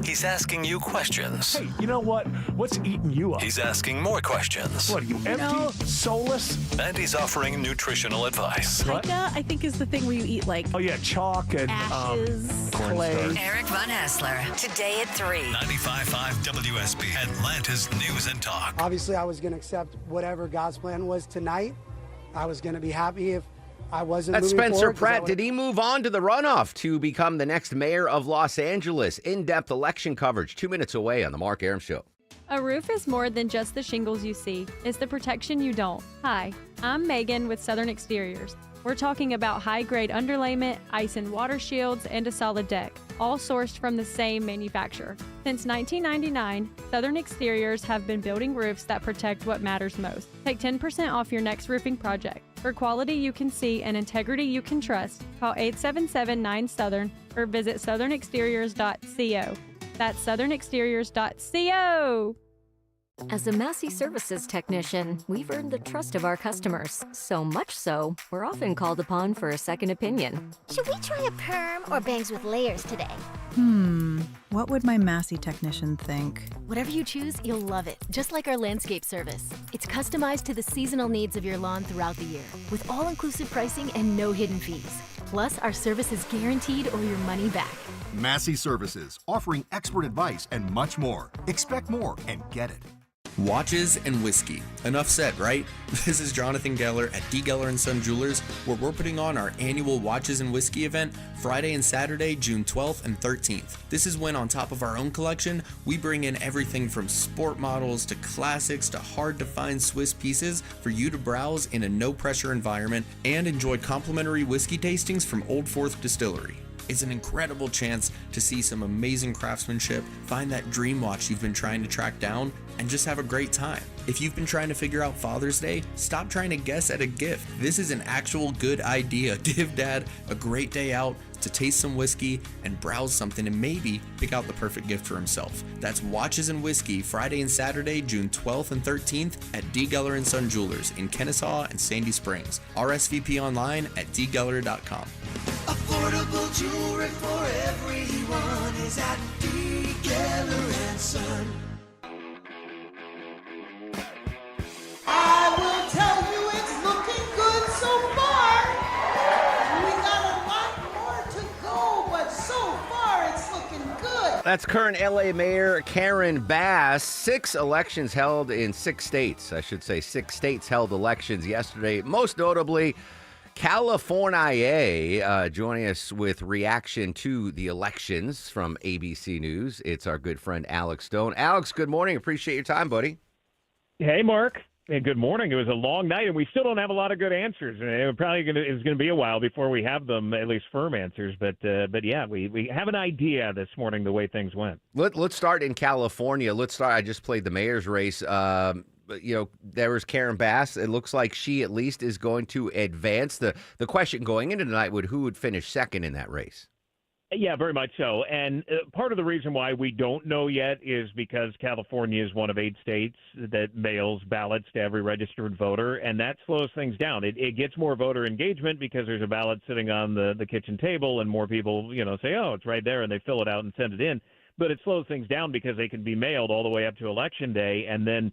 He's asking you questions. Hey, you know what? What's eating you up? He's asking more questions. What are you, empty? Soulless? And he's offering nutritional advice. Pica, I think, is the thing where you eat like... Oh, yeah, chalk and ashes, clay. Eric Von Hassler, today at 3. 95.5 WSB, Atlanta's News and Talk. Obviously, I was going to accept whatever God's plan was tonight. I was going to be happy if I wasn't That's moving Spencer forward, Pratt. Did he move on to the runoff to become the next mayor of Los Angeles? In-depth election coverage 2 minutes away on the Mark Arum Show. A roof is more than just the shingles you see. It's the protection you don't. Hi, I'm Megan with Southern Exteriors. We're talking about high-grade underlayment, ice and water shields, and a solid deck, all sourced from the same manufacturer. Since 1999, Southern Exteriors have been building roofs that protect what matters most. Take 10% off your next roofing project. For quality you can see and integrity you can trust, call 877-9-SOUTHERN or visit southernexteriors.co. That's southernexteriors.co. As a Massey Services technician, we've earned the trust of our customers. So much so, we're often called upon for a second opinion. Should we try a perm or bangs with layers today? What would my Massey technician think? Whatever you choose, you'll love it. Just like our landscape service. It's customized to the seasonal needs of your lawn throughout the year, with all-inclusive pricing and no hidden fees. Plus, our service is guaranteed or your money back. Massey Services, offering expert advice and much more. Expect more and get it. Watches and whiskey. Enough said, right? This is Jonathan Geller at D. Geller & Son Jewelers, where we're putting on our annual Watches and Whiskey event Friday and Saturday, June 12th and 13th. This is when, on top of our own collection, we bring in everything from sport models to classics to hard-to-find Swiss pieces for you to browse in a no-pressure environment and enjoy complimentary whiskey tastings from Old Forth Distillery. It's an incredible chance to see some amazing craftsmanship, find that dream watch you've been trying to track down, and just have a great time. If you've been trying to figure out Father's Day, stop trying to guess at a gift. This is an actual good idea. Give Dad a great day out to taste some whiskey and browse something and maybe pick out the perfect gift for himself. That's Watches and Whiskey, Friday and Saturday, June 12th and 13th at D. Geller & Son Jewelers in Kennesaw and Sandy Springs. RSVP online at dgeller.com. Affordable jewelry for everyone is at D. Geller & Son. I will tell you it's looking good so far. We got a lot more to go, but so far it's looking good. That's current LA Mayor Karen Bass. 6 elections held in 6 states. I should say 6 states held elections yesterday. Most notably, California. Joining us with reaction to the elections from ABC News. It's our good friend Alex Stone. Alex, good morning. Appreciate your time, buddy. Hey, Mark. And good morning. It was a long night, and we still don't have a lot of good answers. And it's going to be a while before we have them, at least firm answers. But yeah, we have an idea this morning the way things went. Let's start in California. I just played the mayor's race. There was Karen Bass. It looks like she at least is going to advance. The question going into tonight who would finish second in that race? Yeah, very much so. And part of the reason why we don't know yet is because California is one of 8 states that mails ballots to every registered voter, and that slows things down. It gets more voter engagement because there's a ballot sitting on the kitchen table, and more people, say, oh, it's right there, and they fill it out and send it in. But it slows things down because they can be mailed all the way up to Election Day, and then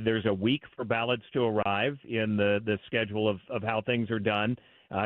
there's a week for ballots to arrive in the schedule of how things are done.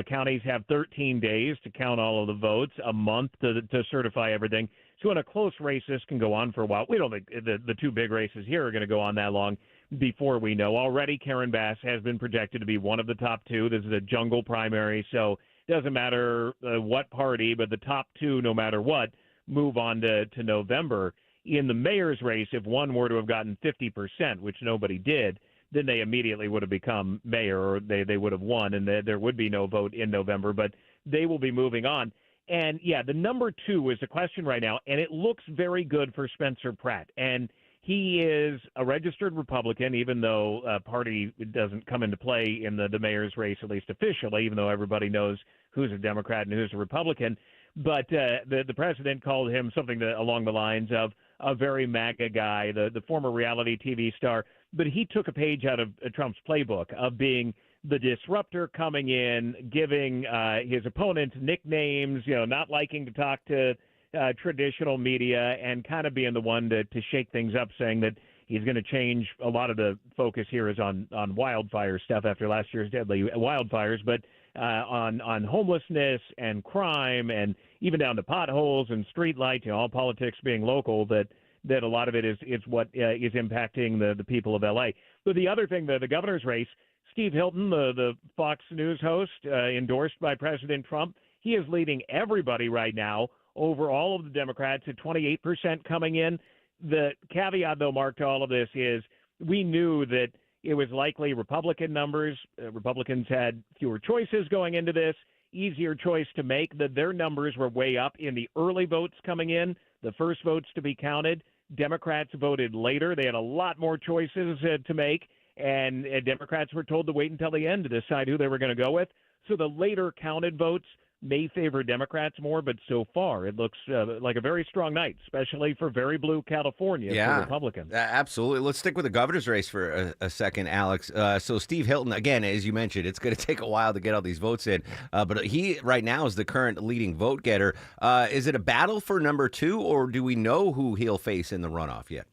Counties have 13 days to count all of the votes, a month to certify everything. So in a close race, this can go on for a while. We don't think the 2 big races here are going to go on that long before we know. Already, Karen Bass has been projected to be one of the top 2. This is a jungle primary, so it doesn't matter what party, but the top 2, no matter what, move on to November. In the mayor's race, if one were to have gotten 50%, which nobody did, then they immediately would have become mayor, or they would have won, and there would be no vote in November, but they will be moving on. And, yeah, the number 2 is the question right now, and it looks very good for Spencer Pratt. And he is a registered Republican, even though party doesn't come into play in the mayor's race, at least officially, even though everybody knows who's a Democrat and who's a Republican. But the president called him something along the lines of a very MAGA guy, the former reality TV star. But he took a page out of Trump's playbook of being the disruptor, coming in, giving his opponents nicknames, not liking to talk to traditional media, and kind of being the one to shake things up, saying that he's going to change. A lot of the focus here is on wildfire stuff after last year's deadly wildfires, but on homelessness and crime, and even down to potholes and streetlights, all politics being local, that a lot of it is what is impacting the people of L.A. But the other thing, the governor's race, Steve Hilton, the Fox News host, endorsed by President Trump, he is leading everybody right now over all of the Democrats at 28% coming in. The caveat, though, Mark, to all of this is we knew that it was likely Republican numbers. Republicans had fewer choices going into this, easier choice to make, that their numbers were way up in the early votes coming in, the first votes to be counted. Democrats voted later. They had a lot more choices to make, and Democrats were told to wait until the end to decide who they were going to go with. So the later counted votes may favor Democrats more, but so far it looks like a very strong night, especially for very blue California for Republicans. Absolutely. Let's stick with the governor's race for a second, Alex. So Steve Hilton, again, as you mentioned, it's going to take a while to get all these votes in, but he right now is the current leading vote getter. Is it a battle for number 2, or do we know who he'll face in the runoff yet?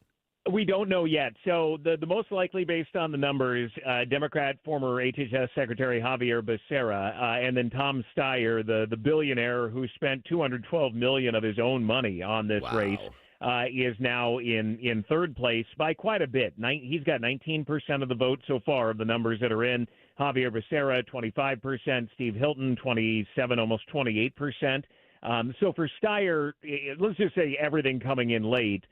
We don't know yet. So the most likely, based on the numbers, Democrat former HHS Secretary Javier Becerra, and then Tom Steyer, the billionaire who spent $212 million of his own money on this race, is now in third place by quite a bit. He's got 19% of the vote so far of the numbers that are in. Javier Becerra, 25%. Steve Hilton, 27, almost 28%. So for Steyer, let's just say everything coming in late.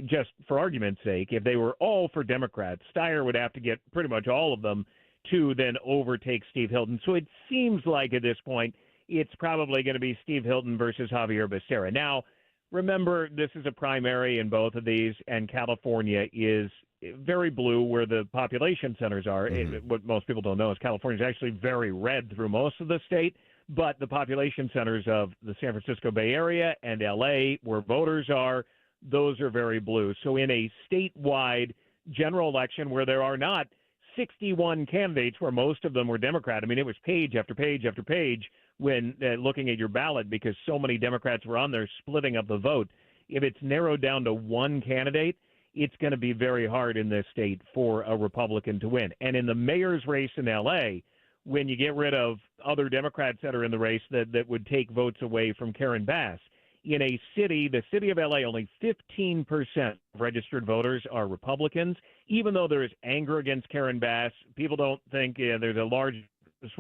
Just for argument's sake, if they were all for Democrats, Steyer would have to get pretty much all of them to then overtake Steve Hilton. So it seems like at this point it's probably going to be Steve Hilton versus Javier Becerra. Now, remember, this is a primary in both of these, and California is very blue where the population centers are. What most people don't know is California is actually very red through most of the state, but the population centers of the San Francisco Bay Area and L.A., where voters are, those are very blue. So in a statewide general election where there are not 61 candidates, where most of them were Democrat, I mean, it was page after page after page when looking at your ballot because so many Democrats were on there splitting up the vote. If it's narrowed down to one candidate, it's going to be very hard in this state for a Republican to win. And in the mayor's race in L.A., when you get rid of other Democrats that are in the race that would take votes away from Karen Bass, in a city, the city of L.A., only 15% of registered voters are Republicans. Even though there is anger against Karen Bass, people don't think there's a large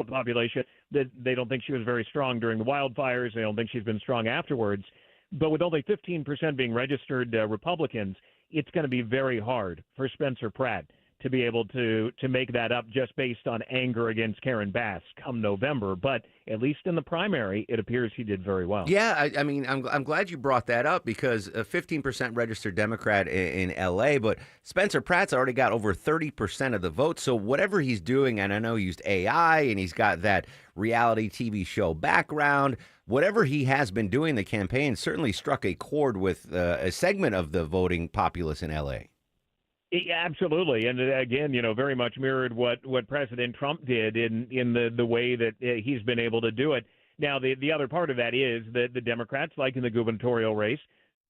population that they don't think she was very strong during the wildfires. They don't think she's been strong afterwards. But with only 15% being registered Republicans, it's going to be very hard for Spencer Pratt to be able to make that up just based on anger against Karen Bass come November. But at least in the primary, it appears he did very well. Yeah, I mean, I'm glad you brought that up because a 15% registered Democrat in L.A., but Spencer Pratt's already got over 30% of the vote. So whatever he's doing, and I know he used AI and he's got that reality TV show background, whatever he has been doing in the campaign certainly struck a chord with a segment of the voting populace in L.A. Yeah, absolutely, and again, very much mirrored what President Trump did in the way that he's been able to do it. Now, the other part of that is that the Democrats, like in the gubernatorial race,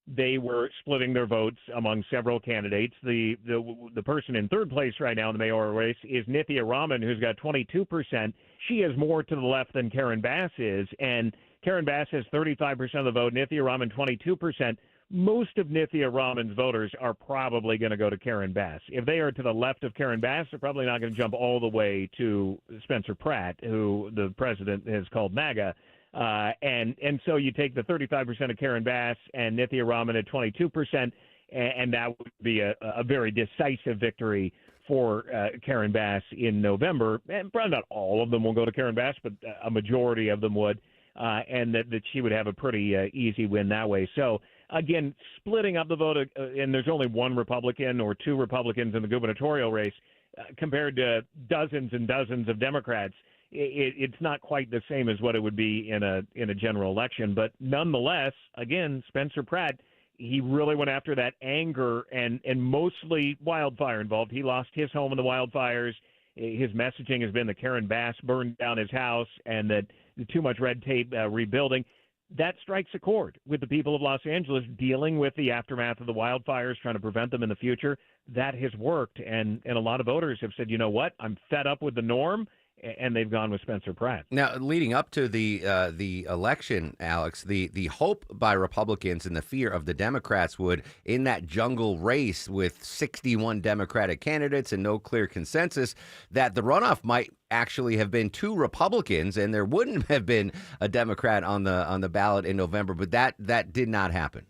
they were splitting their votes among several candidates. The person in third place right now in the mayoral race is Nithya Raman, who's got 22%. She is more to the left than Karen Bass is, and Karen Bass has 35% of the vote. Nithya Raman 22%. Most of Nithya Raman's voters are probably going to go to Karen Bass. If they are to the left of Karen Bass, they're probably not going to jump all the way to Spencer Pratt, who the president has called MAGA. And so you take the 35% of Karen Bass and Nithya Raman at 22%, and that would be a very decisive victory for Karen Bass in November. And probably not all of them will go to Karen Bass, but a majority of them would, and that she would have a pretty easy win that way. So, again, splitting up the vote, and there's only one Republican or two Republicans in the gubernatorial race compared to dozens and dozens of Democrats. It's not quite the same as what it would be in a general election. But nonetheless, again, Spencer Pratt, he really went after that anger and mostly wildfire involved. He lost his home in the wildfires. His messaging has been that Karen Bass burned down his house and that too much red tape rebuilding. That strikes a chord with the people of Los Angeles dealing with the aftermath of the wildfires, trying to prevent them in the future. That has worked, and a lot of voters have said, you know what, I'm fed up with the norm, and they've gone with Spencer Pratt. Now, leading up to the election, Alex, the hope by Republicans and the fear of the Democrats would, in that jungle race with 61 Democratic candidates and no clear consensus, that the runoff might actually have been two Republicans and there wouldn't have been a Democrat on the ballot in November. But that did not happen.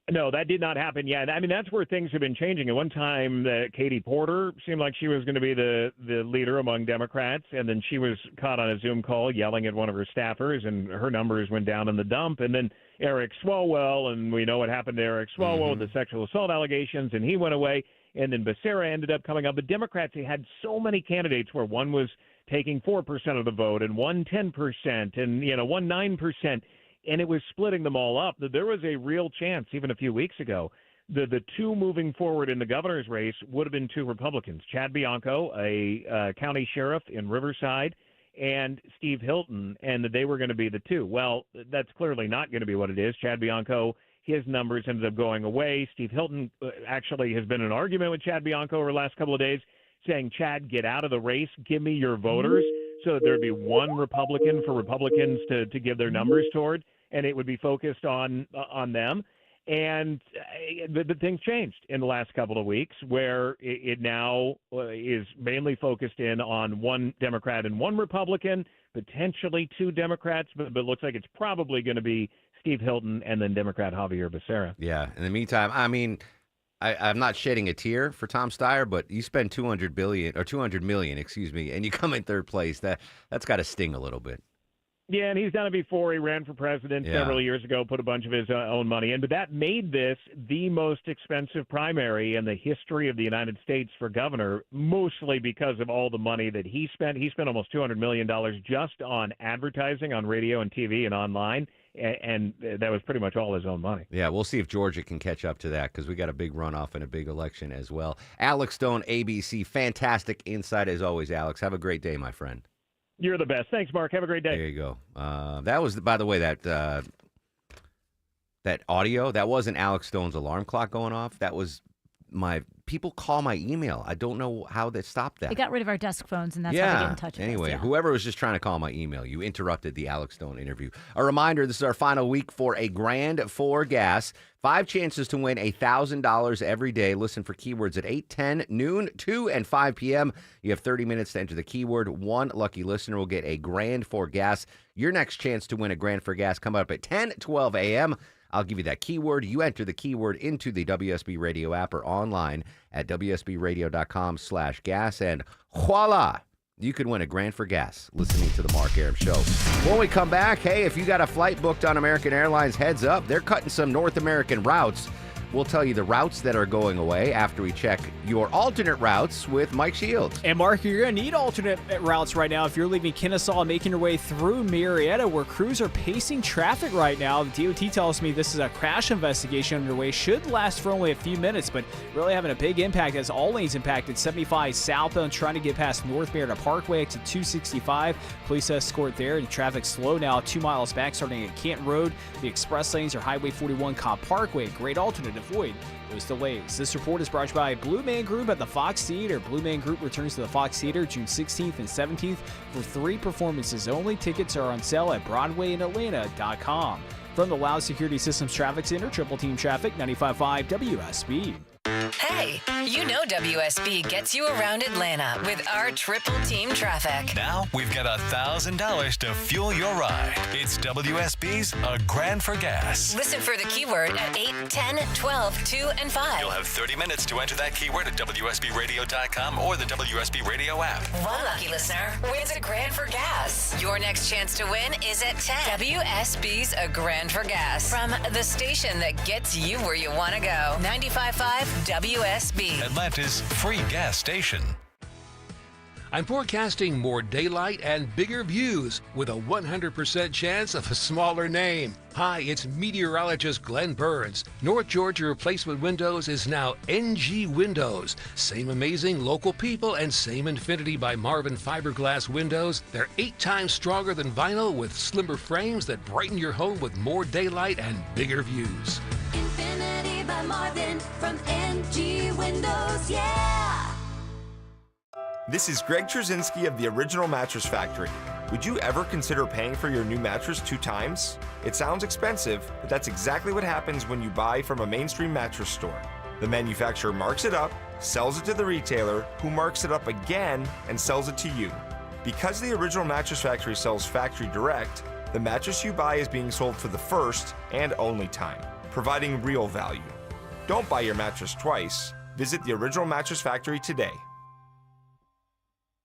No, that did not happen yet. I mean, that's where things have been changing. At one time, Katie Porter seemed like she was going to be the leader among Democrats, and then she was caught on a Zoom call yelling at one of her staffers, and her numbers went down in the dump. And then Eric Swalwell, and we know what happened to Eric Swalwell with the sexual assault allegations, and he went away. And then Becerra ended up coming up. But Democrats, they had so many candidates where one was taking 4% of the vote and one 10% and, one 9%. And it was splitting them all up. There was a real chance, even a few weeks ago, the two moving forward in the governor's race would have been two Republicans, Chad Bianco, a county sheriff in Riverside, and Steve Hilton, and that they were going to be the two. Well, that's clearly not going to be what it is. Chad Bianco, his numbers ended up going away. Steve Hilton actually has been in an argument with Chad Bianco over the last couple of days, saying, Chad, get out of the race, give me your voters, so that there'd be one Republican for Republicans to give their numbers toward, and it would be focused on them. And the things changed in the last couple of weeks, where it now is mainly focused in on one Democrat and one Republican, potentially two Democrats, but it looks like it's probably going to be Steve Hilton and then Democrat Javier Becerra. Yeah. In the meantime, I mean, I'm not shedding a tear for Tom Steyer, but you spend $200 million, and you come in third place. That's got to sting a little bit. Yeah, and he's done it before. He ran for president several years ago, put a bunch of his own money in. But that made this the most expensive primary in the history of the United States for governor, mostly because of all the money that he spent. He spent almost $200 million just on advertising on radio and TV and online, and that was pretty much all his own money. Yeah, we'll see if Georgia can catch up to that, because we got a big runoff and a big election as well. Alex Stone, ABC, fantastic insight as always, Alex. Have a great day, my friend. You're the best. Thanks, Mark. Have a great day. There you go. That was, by the way, that audio. That wasn't Alex Stone's alarm clock going off. That was people call my email. I don't know how they stopped that. They got rid of our desk phones, and that's how they get in touch with us. Anyway, Yeah. Whoever was just trying to call my email, you interrupted the Alex Stone interview. A reminder, this is our final week for a grand for gas. 5 chances to win $1,000 every day. Listen for keywords at 8, 10, noon, 2, and 5 p.m. You have 30 minutes to enter the keyword. One lucky listener will get a grand for gas. Your next chance to win a grand for gas come up at 10, 12 a.m. I'll give you that keyword. You enter the keyword into the WSB Radio app or online at WSBradio.com/gas, and voila, you could win a grand for gas listening to the Mark Arum Show. When we come back, hey, if you got a flight booked on American Airlines, heads up, they're cutting some North American routes. We'll tell you the routes that are going away after we check your alternate routes with Mike Shields. And Mark, you're going to need alternate routes right now if you're leaving Kennesaw and making your way through Marietta, where crews are pacing traffic right now. The DOT tells me this is a crash investigation underway. Should last for only a few minutes, but really having a big impact as all lanes impacted. 75 southbound trying to get past North Marietta Parkway to 265. Police escort there, and traffic slow now 2 miles back starting at Canton Road. The express lanes are Highway 41 Cobb Parkway. Great alternative. Avoid those delays. This report is brought to you by Blue Man Group at the Fox Theater. Blue Man Group returns to the Fox Theater June 16th and 17th for 3 performances only. Tickets are on sale at BroadwayInAtlanta.com. From the Loud Security Systems Traffic Center, Triple Team Traffic, 95.5 WSB. Hey, you know WSB gets you around Atlanta with our Triple Team Traffic. Now we've got $1,000 to fuel your ride. It's WSB's A Grand for Gas. Listen for the keyword at 8, 10, 12, 2, and 5. You'll have 30 minutes to enter that keyword at WSBRadio.com or the WSB Radio app. One lucky listener wins a grand for gas. Your next chance to win is at 10. WSB's A Grand for Gas. From the station that gets you where you want to go. 95.5 WSB. Atlanta's free gas station. I'm forecasting more daylight and bigger views with a 100% chance of a smaller name. Hi, it's meteorologist Glenn Burns. North Georgia Replacement Windows is now NG Windows. Same amazing local people and same Infinity by Marvin fiberglass windows. They're 8 times stronger than vinyl with slimmer frames that brighten your home with more daylight and bigger views. Infinity by Marvin from NG Windows, yeah! This is Greg Trzynski of the Original Mattress Factory. Would you ever consider paying for your new mattress 2 times? It sounds expensive, but that's exactly what happens when you buy from a mainstream mattress store. The manufacturer marks it up, sells it to the retailer, who marks it up again and sells it to you. Because the Original Mattress Factory sells factory direct, the mattress you buy is being sold for the first and only time, providing real value. Don't buy your mattress twice. Visit the Original Mattress Factory today.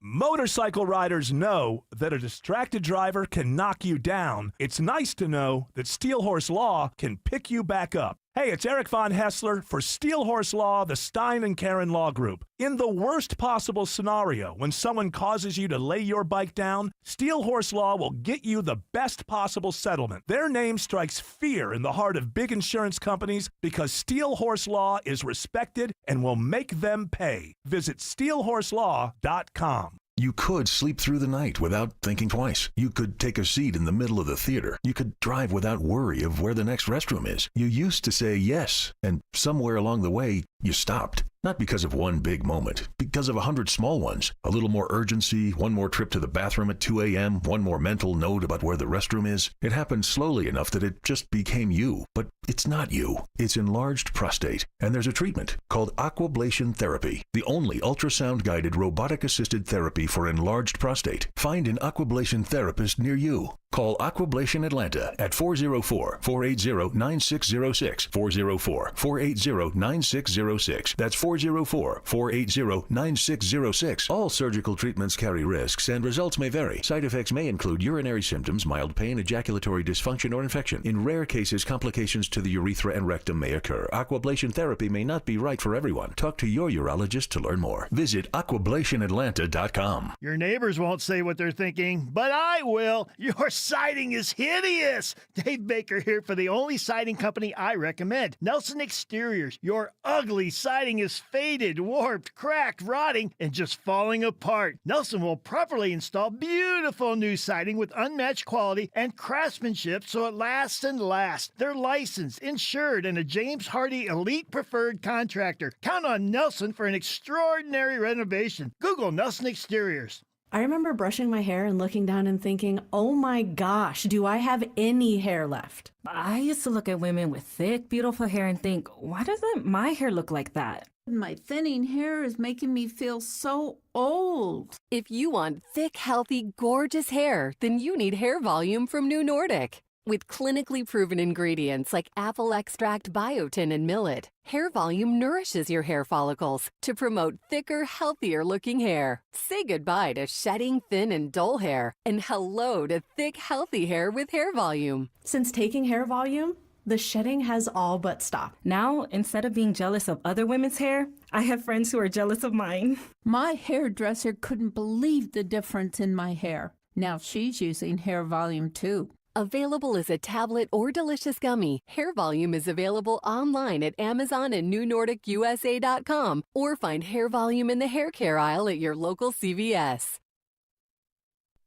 Motorcycle riders know that a distracted driver can knock you down. It's nice to know that Steel Horse Law can pick you back up. Hey, it's Eric Von Hessler for Steel Horse Law, the Stein and Karen Law Group. In the worst possible scenario, when someone causes you to lay your bike down, Steel Horse Law will get you the best possible settlement. Their name strikes fear in the heart of big insurance companies because Steel Horse Law is respected and will make them pay. Visit steelhorselaw.com. You could sleep through the night without thinking twice. You could take a seat in the middle of the theater. You could drive without worry of where the next restroom is. You used to say yes, and somewhere along the way, you stopped. Not because of one big moment, because of 100 small ones. A little more urgency, one more trip to the bathroom at 2 a.m., one more mental note about where the restroom is. It happened slowly enough that it just became you. But it's not you. It's enlarged prostate. And there's a treatment called aquablation therapy, the only ultrasound-guided robotic-assisted therapy for enlarged prostate. Find an aquablation therapist near you. Call Aquablation Atlanta at 404-480-9606. 404-480-9606. That's 404-480-9606. All surgical treatments carry risks and results may vary. Side effects may include urinary symptoms, mild pain, ejaculatory dysfunction, or infection. In rare cases, complications to the urethra and rectum may occur. Aquablation therapy may not be right for everyone. Talk to your urologist to learn more. Visit aquablationatlanta.com. Your neighbors won't say what they're thinking, but I will. Your siding is hideous. Dave Baker here for the only siding company I recommend, Nelson Exteriors. Your ugly siding is faded, warped, cracked, rotting, and just falling apart. Nelson will properly install beautiful new siding with unmatched quality and craftsmanship so it lasts and lasts. They're licensed, insured, and a James Hardy Elite Preferred Contractor. Count on Nelson for an extraordinary renovation. Google Nelson Exteriors. I remember brushing my hair and looking down and thinking, oh my gosh, do I have any hair left? I used to look at women with thick, beautiful hair and think, why doesn't my hair look like that? My thinning hair is making me feel so old. If you want thick, healthy, gorgeous hair, then you need hair volume from New Nordic. With clinically proven ingredients like apple extract, biotin, and millet, Hair Volume nourishes your hair follicles to promote thicker, healthier-looking hair. Say goodbye to shedding, thin, and dull hair, and hello to thick, healthy hair with Hair Volume. Since taking Hair Volume, the shedding has all but stopped. Now, instead of being jealous of other women's hair, I have friends who are jealous of mine. My hairdresser couldn't believe the difference in my hair. Now she's using Hair Volume too. Available as a tablet or delicious gummy, Hair Volume is available online at Amazon and NewNordicUSA.com, or find Hair Volume in the hair care aisle at your local CVS.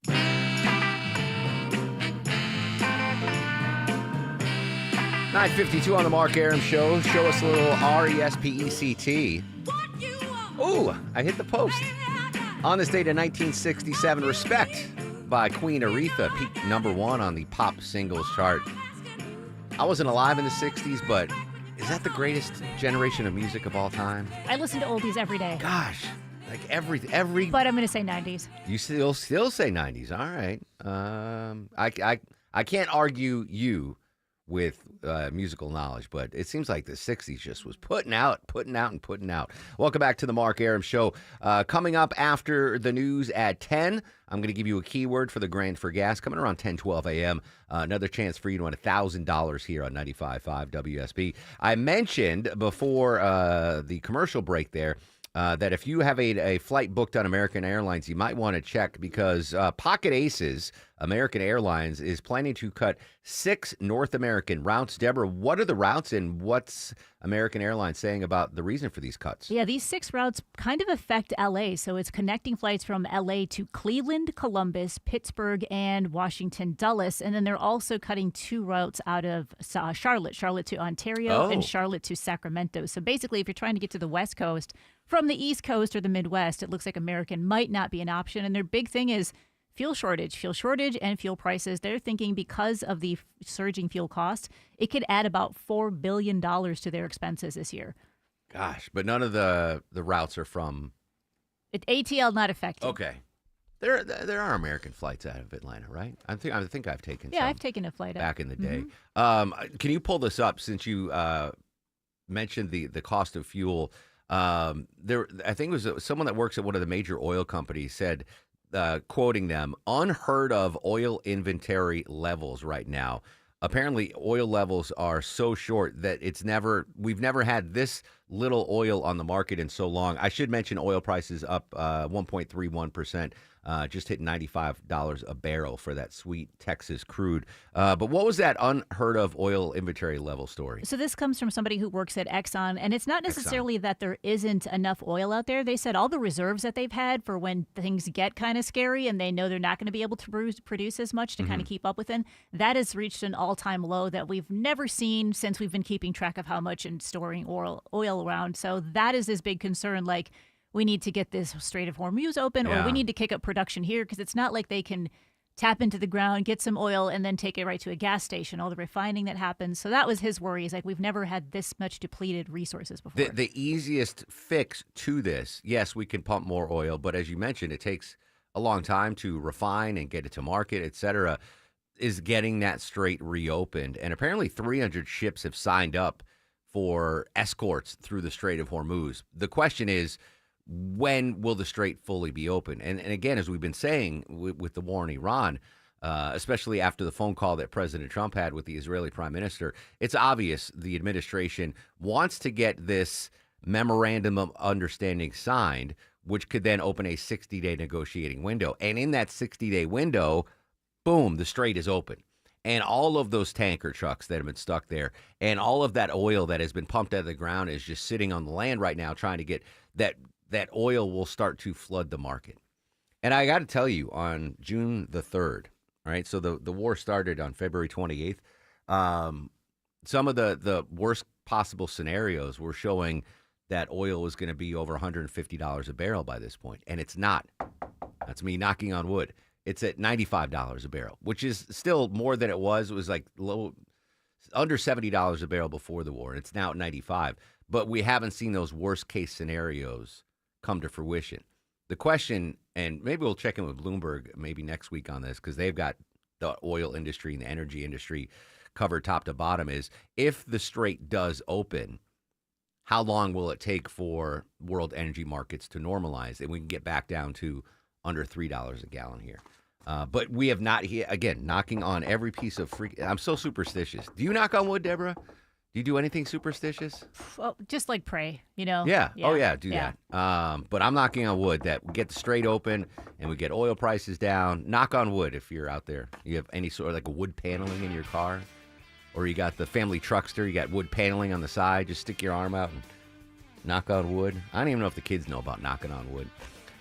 9:52 on the Mark Arum Show. Show us a little RESPECT. Ooh, I hit the post. On this date in 1967, Respect by Queen Aretha peaked #1 on the pop singles chart. I wasn't alive in the 60s, but is that the greatest generation of music of all time? I listen to oldies every day. Gosh, like every. But I'm going to say 90s. You still say 90s. All right. I can't argue you with musical knowledge, but it seems like the 60s just was putting out. Welcome back to the Mark Arum Show. Coming up after the news at 10, I'm going to give you a keyword for the Grand for Gas coming around 10:12 a.m. Another chance for you to win $1,000 here on 95.5 WSB. I mentioned before the commercial break there that if you have a flight booked on American Airlines, you might want to check because Pocket Aces, American Airlines, is planning to cut 6 North American routes. Deborah, what are the routes and what's American Airlines saying about the reason for these cuts? Yeah, these 6 routes kind of affect L.A., so it's connecting flights from L.A. to Cleveland, Columbus, Pittsburgh, and Washington, Dulles. And then they're also cutting 2 routes out of Charlotte to Ontario and Charlotte to Sacramento. So basically, if you're trying to get to the West Coast from the East Coast or the Midwest, it looks like American might not be an option. And their big thing is fuel shortage and fuel prices. They're thinking because of the surging fuel costs, it could add about $4 billion to their expenses this year. Gosh, but none of the routes are from... ATL not affected. Okay. There are American flights out of Atlanta, right? I think I've taken some. Yeah, I've taken a flight out. Back in the day. Can you pull this up since you mentioned the cost of fuel? I think it was someone that works at one of the major oil companies said, quoting them, unheard of oil inventory levels right now. apparently oil levels are so short that we've never had this little oil on the market in so long. I should mention oil prices up 1.31%. Just hit $95 a barrel for that sweet Texas crude. But what was that unheard of oil inventory level story? So this comes from somebody who works at Exxon, and it's not necessarily that there isn't enough oil out there. They said all the reserves that they've had for when things get kind of scary and they know they're not going to be able to produce as much to kind of keep up with them, that has reached an all-time low that we've never seen since we've been keeping track of how much and storing oil around. So that is his big concern, like, we need to get this Strait of Hormuz open, or we need to kick up production here, because it's not like they can tap into the ground, get some oil, and then take it right to a gas station, all the refining that happens. So that was his worry. Is like, we've never had this much depleted resources before. The easiest fix to this, yes, we can pump more oil, but as you mentioned, it takes a long time to refine and get it to market, et cetera, is getting that strait reopened. And apparently 300 ships have signed up for escorts through the Strait of Hormuz. The question is, when will the strait fully be open? And again, as we've been saying with the war in Iran, especially after the phone call that President Trump had with the Israeli prime minister, it's obvious the administration wants to get this memorandum of understanding signed, which could then open a 60-day negotiating window. And in that 60-day window, boom, the strait is open. And all of those tanker trucks that have been stuck there and all of that oil that has been pumped out of the ground is just sitting on the land right now trying to get that oil will start to flood the market. And I got to tell you, on June the 3rd, all right, so the war started on February 28th. Some of the worst possible scenarios were showing that oil was going to be over $150 a barrel by this point, and it's not. That's me knocking on wood. It's at $95 a barrel, which is still more than it was. It was like under $70 a barrel before the war, and it's now at $95. But we haven't seen those worst case scenarios come to fruition. The question, and maybe we'll check in with Bloomberg maybe next week on this, because they've got the oil industry and the energy industry covered top to bottom, is if the strait does open, how long will it take for world energy markets to normalize and we can get back down to under $3 a gallon here? But we have not, again, knocking on every piece of I'm so superstitious. Do you knock on wood, Deborah? Do you do anything superstitious? Well, just like pray, you know? Yeah. Oh, yeah, do that. But I'm knocking on wood that we get the strait open and we get oil prices down. Knock on wood if you're out there. You have any sort of like wood paneling in your car, or you got the family truckster, you got wood paneling on the side. Just stick your arm out and knock on wood. I don't even know if the kids know about knocking on wood.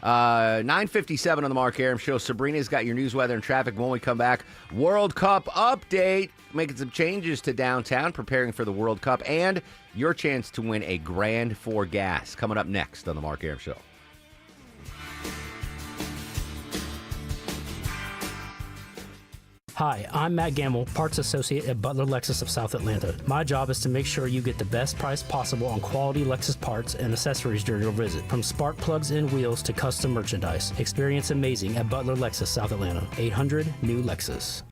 9:57 on the Mark Arum Show. Sabrina's got your news, weather, and traffic when we come back. World Cup update. Making some changes to downtown, preparing for the World Cup, and your chance to win a grand for gas. Coming up next on the Mark Arum Show. Hi, I'm Matt Gamble, parts associate at Butler Lexus of South Atlanta. My job is to make sure you get the best price possible on quality Lexus parts and accessories during your visit. From spark plugs and wheels to custom merchandise. Experience amazing at Butler Lexus South Atlanta. 800 New Lexus.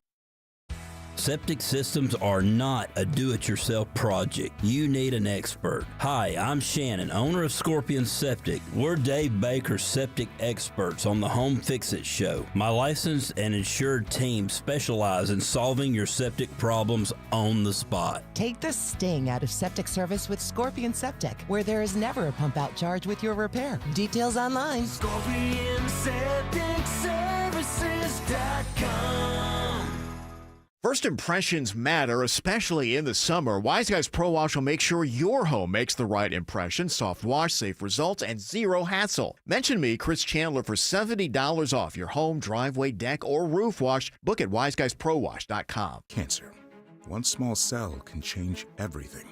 Septic systems are not a do-it-yourself project. You need an expert. Hi, I'm Shannon, owner of Scorpion Septic. We're Dave Baker's septic experts on the Home Fix-It Show. My licensed and insured team specialize in solving your septic problems on the spot. Take the sting out of septic service with Scorpion Septic, where there is never a pump-out charge with your repair. Details online. ScorpionSepticServices.com. First impressions matter, especially in the summer. Wise Guys Pro Wash will make sure your home makes the right impression. Soft wash, safe results, and zero hassle. Mention me, Chris Chandler, for $70 off your home, driveway, deck, or roof wash. Book at wiseguysprowash.com. Cancer. One small cell can change everything.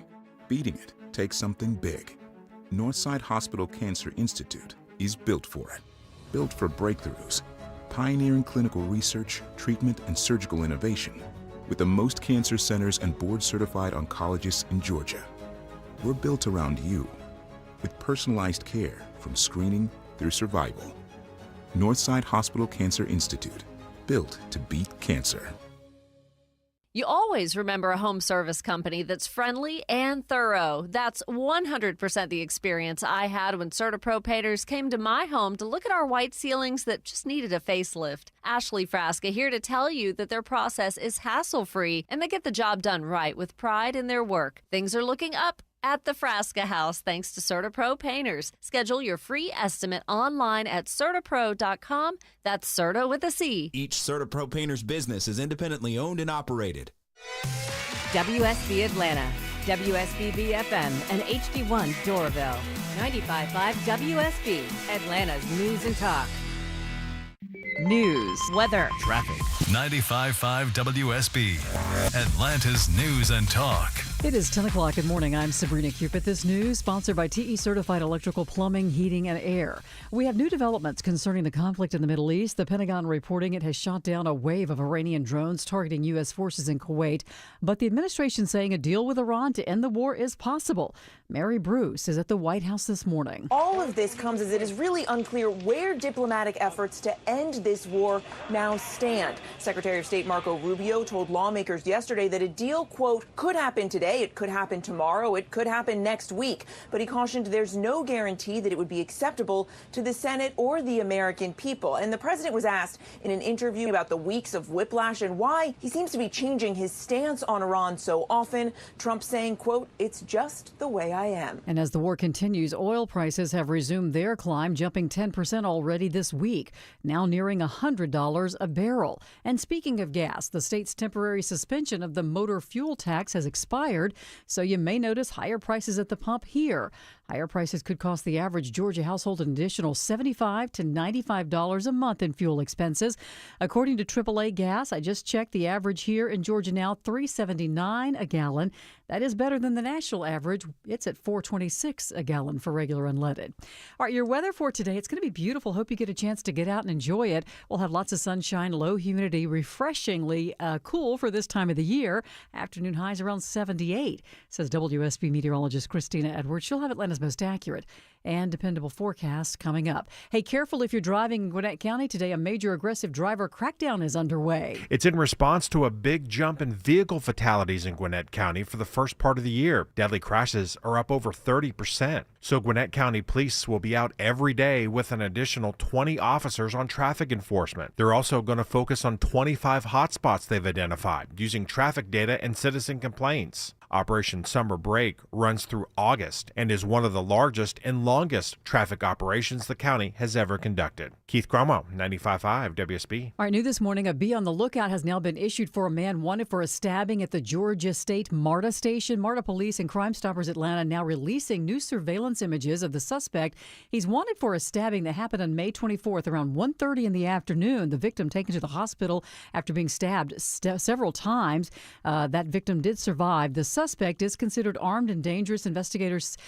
Beating it takes something big. Northside Hospital Cancer Institute is built for it. Built for breakthroughs. Pioneering clinical research, treatment, and surgical innovation. With the most cancer centers and board-certified oncologists in Georgia. We're built around you, with personalized care from screening through survival. Northside Hospital Cancer Institute, built to beat cancer. You always remember a home service company that's friendly and thorough. That's 100% the experience I had when CertaPro painters came to my home to look at our white ceilings that just needed a facelift. Ashley Frasca here to tell you that their process is hassle-free and they get the job done right with pride in their work. Things are looking up at the Frasca House thanks to CertaPro painters. Schedule your free estimate online at CertaPro.com. That's Certa with a C. Each CertaPro painter's business is independently owned and operated. WSB Atlanta, WSBB FM, and HD1 Doraville. 95.5 WSB, Atlanta's news and talk. News, weather, Traffic. 95.5 WSB, Atlanta's news and talk. It is 10 o'clock. Good morning. I'm Sabrina Cupid. This news sponsored by TE Certified Electrical Plumbing, Heating, and Air. We have new developments concerning the conflict in the Middle East. The Pentagon reporting it has shot down a wave of Iranian drones targeting U.S. forces in Kuwait. But the administration saying a deal with Iran to end the war is possible. Mary Bruce is at the White House this morning. All of this comes as it is really unclear where diplomatic efforts to end this war now stand. Secretary of State Marco Rubio told lawmakers yesterday that a deal, quote, could happen today, it could happen tomorrow, it could happen next week. But he cautioned there's no guarantee that it would be acceptable to the Senate or the American people. And the president was asked in an interview about the weeks of whiplash and why he seems to be changing his stance on Iran so often. Trump saying, quote, it's just the way I am. And as the war continues, oil prices have resumed their climb, jumping 10% already this week, now nearing $100 a barrel. And speaking of gas, the state's temporary suspension of the motor fuel tax has expired, so you may notice higher prices at the pump here. Higher prices could cost the average Georgia household an additional $75 to $95 a month in fuel expenses. According to AAA Gas, I just checked the average here in Georgia now, $3.79 a gallon. That is better than the national average. It's at $4.26 a gallon for regular unleaded. All right, your weather for today, it's going to be beautiful. Hope you get a chance to get out and enjoy it. We'll have lots of sunshine, low humidity, refreshingly cool for this time of the year. Afternoon highs around 78, says WSB meteorologist Christina Edwards. She'll have Atlanta's most accurate and dependable forecast coming up. Hey, careful if you're driving in Gwinnett County today. A major aggressive driver crackdown is underway. It's in response to a big jump in vehicle fatalities in Gwinnett County for the first part of the year. Deadly crashes are up over 30%. So Gwinnett County Police will be out every day with an additional 20 officers on traffic enforcement. They're also going to focus on 25 hotspots they've identified using traffic data and citizen complaints. Operation Summer Break runs through August and is one of the largest and longest traffic operations the county has ever conducted. Keith Cromwell, 95.5 WSB. All right, new this morning, a Be on the Lookout has now been issued for a man wanted for a stabbing at the Georgia State MARTA station. MARTA Police and Crime Stoppers Atlanta now releasing new surveillance images of the suspect. He's wanted for a stabbing that happened on May 24th around 1:30 in the afternoon. The victim taken to the hospital after being stabbed several times. That victim did survive. The suspect is considered armed and dangerous. Investigators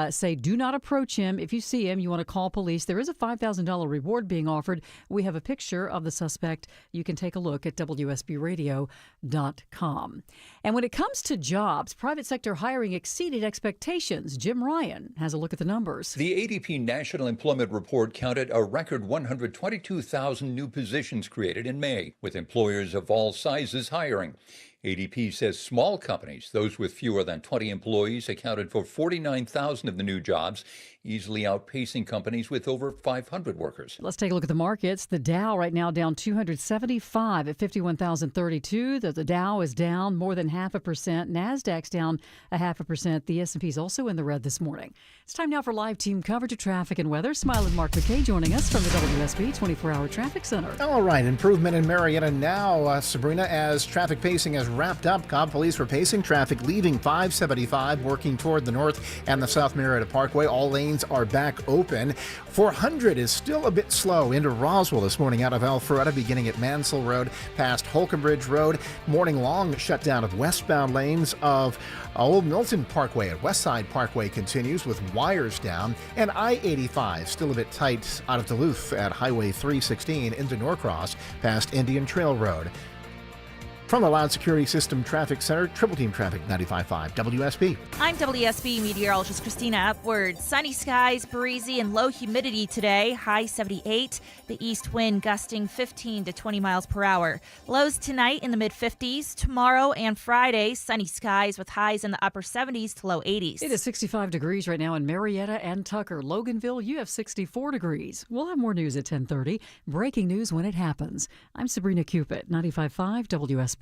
say do not approach him. If you see him, you want to call police. There is a $5,000 reward being offered. We have a picture of the suspect. You can take a look at WSBradio.com. And when it comes to jobs, private sector hiring exceeded expectations. Jim Ryan has a look at the numbers. The ADP National Employment Report counted a record 122,000 new positions created in May, with employers of all sizes hiring. ADP says small companies, those with fewer than 20 employees, accounted for 49,000 of the new jobs, easily outpacing companies with over 500 workers. Let's take a look at the markets. The Dow right now down 275 at 51,032. The Dow is down more than 0.5%. NASDAQ's down 0.5%. The S&P is also in the red this morning. It's time now for live team coverage of traffic and weather. Smile and Mark McKay joining us from the WSB 24-hour Traffic Center. All right, improvement in Marietta now, Sabrina, as traffic pacing has wrapped up. Cobb Police were pacing traffic leaving 575, working toward the north and the South Marietta Parkway. All lanes are back open. 400 is still a bit slow into Roswell this morning out of Alpharetta, beginning at Mansell Road past Holcomb Road. Morning long shutdown of westbound lanes of Old Milton Parkway at Westside Parkway continues with wires down, and I-85 still a bit tight out of Duluth at Highway 316 into Norcross past Indian Trail Road. From the Loud Security System Traffic Center, Triple Team Traffic 95.5 WSB. I'm WSB meteorologist Christina Upward. Sunny skies, breezy, and low humidity today. High 78. The east wind gusting 15 to 20 miles per hour. Lows tonight in the mid-50s. Tomorrow and Friday, sunny skies with highs in the upper 70s to low 80s. It is 65 degrees right now in Marietta and Tucker. Loganville, you have 64 degrees. We'll have more news at 10:30. Breaking news when it happens. I'm Sabrina Cupid, 95.5 WSB.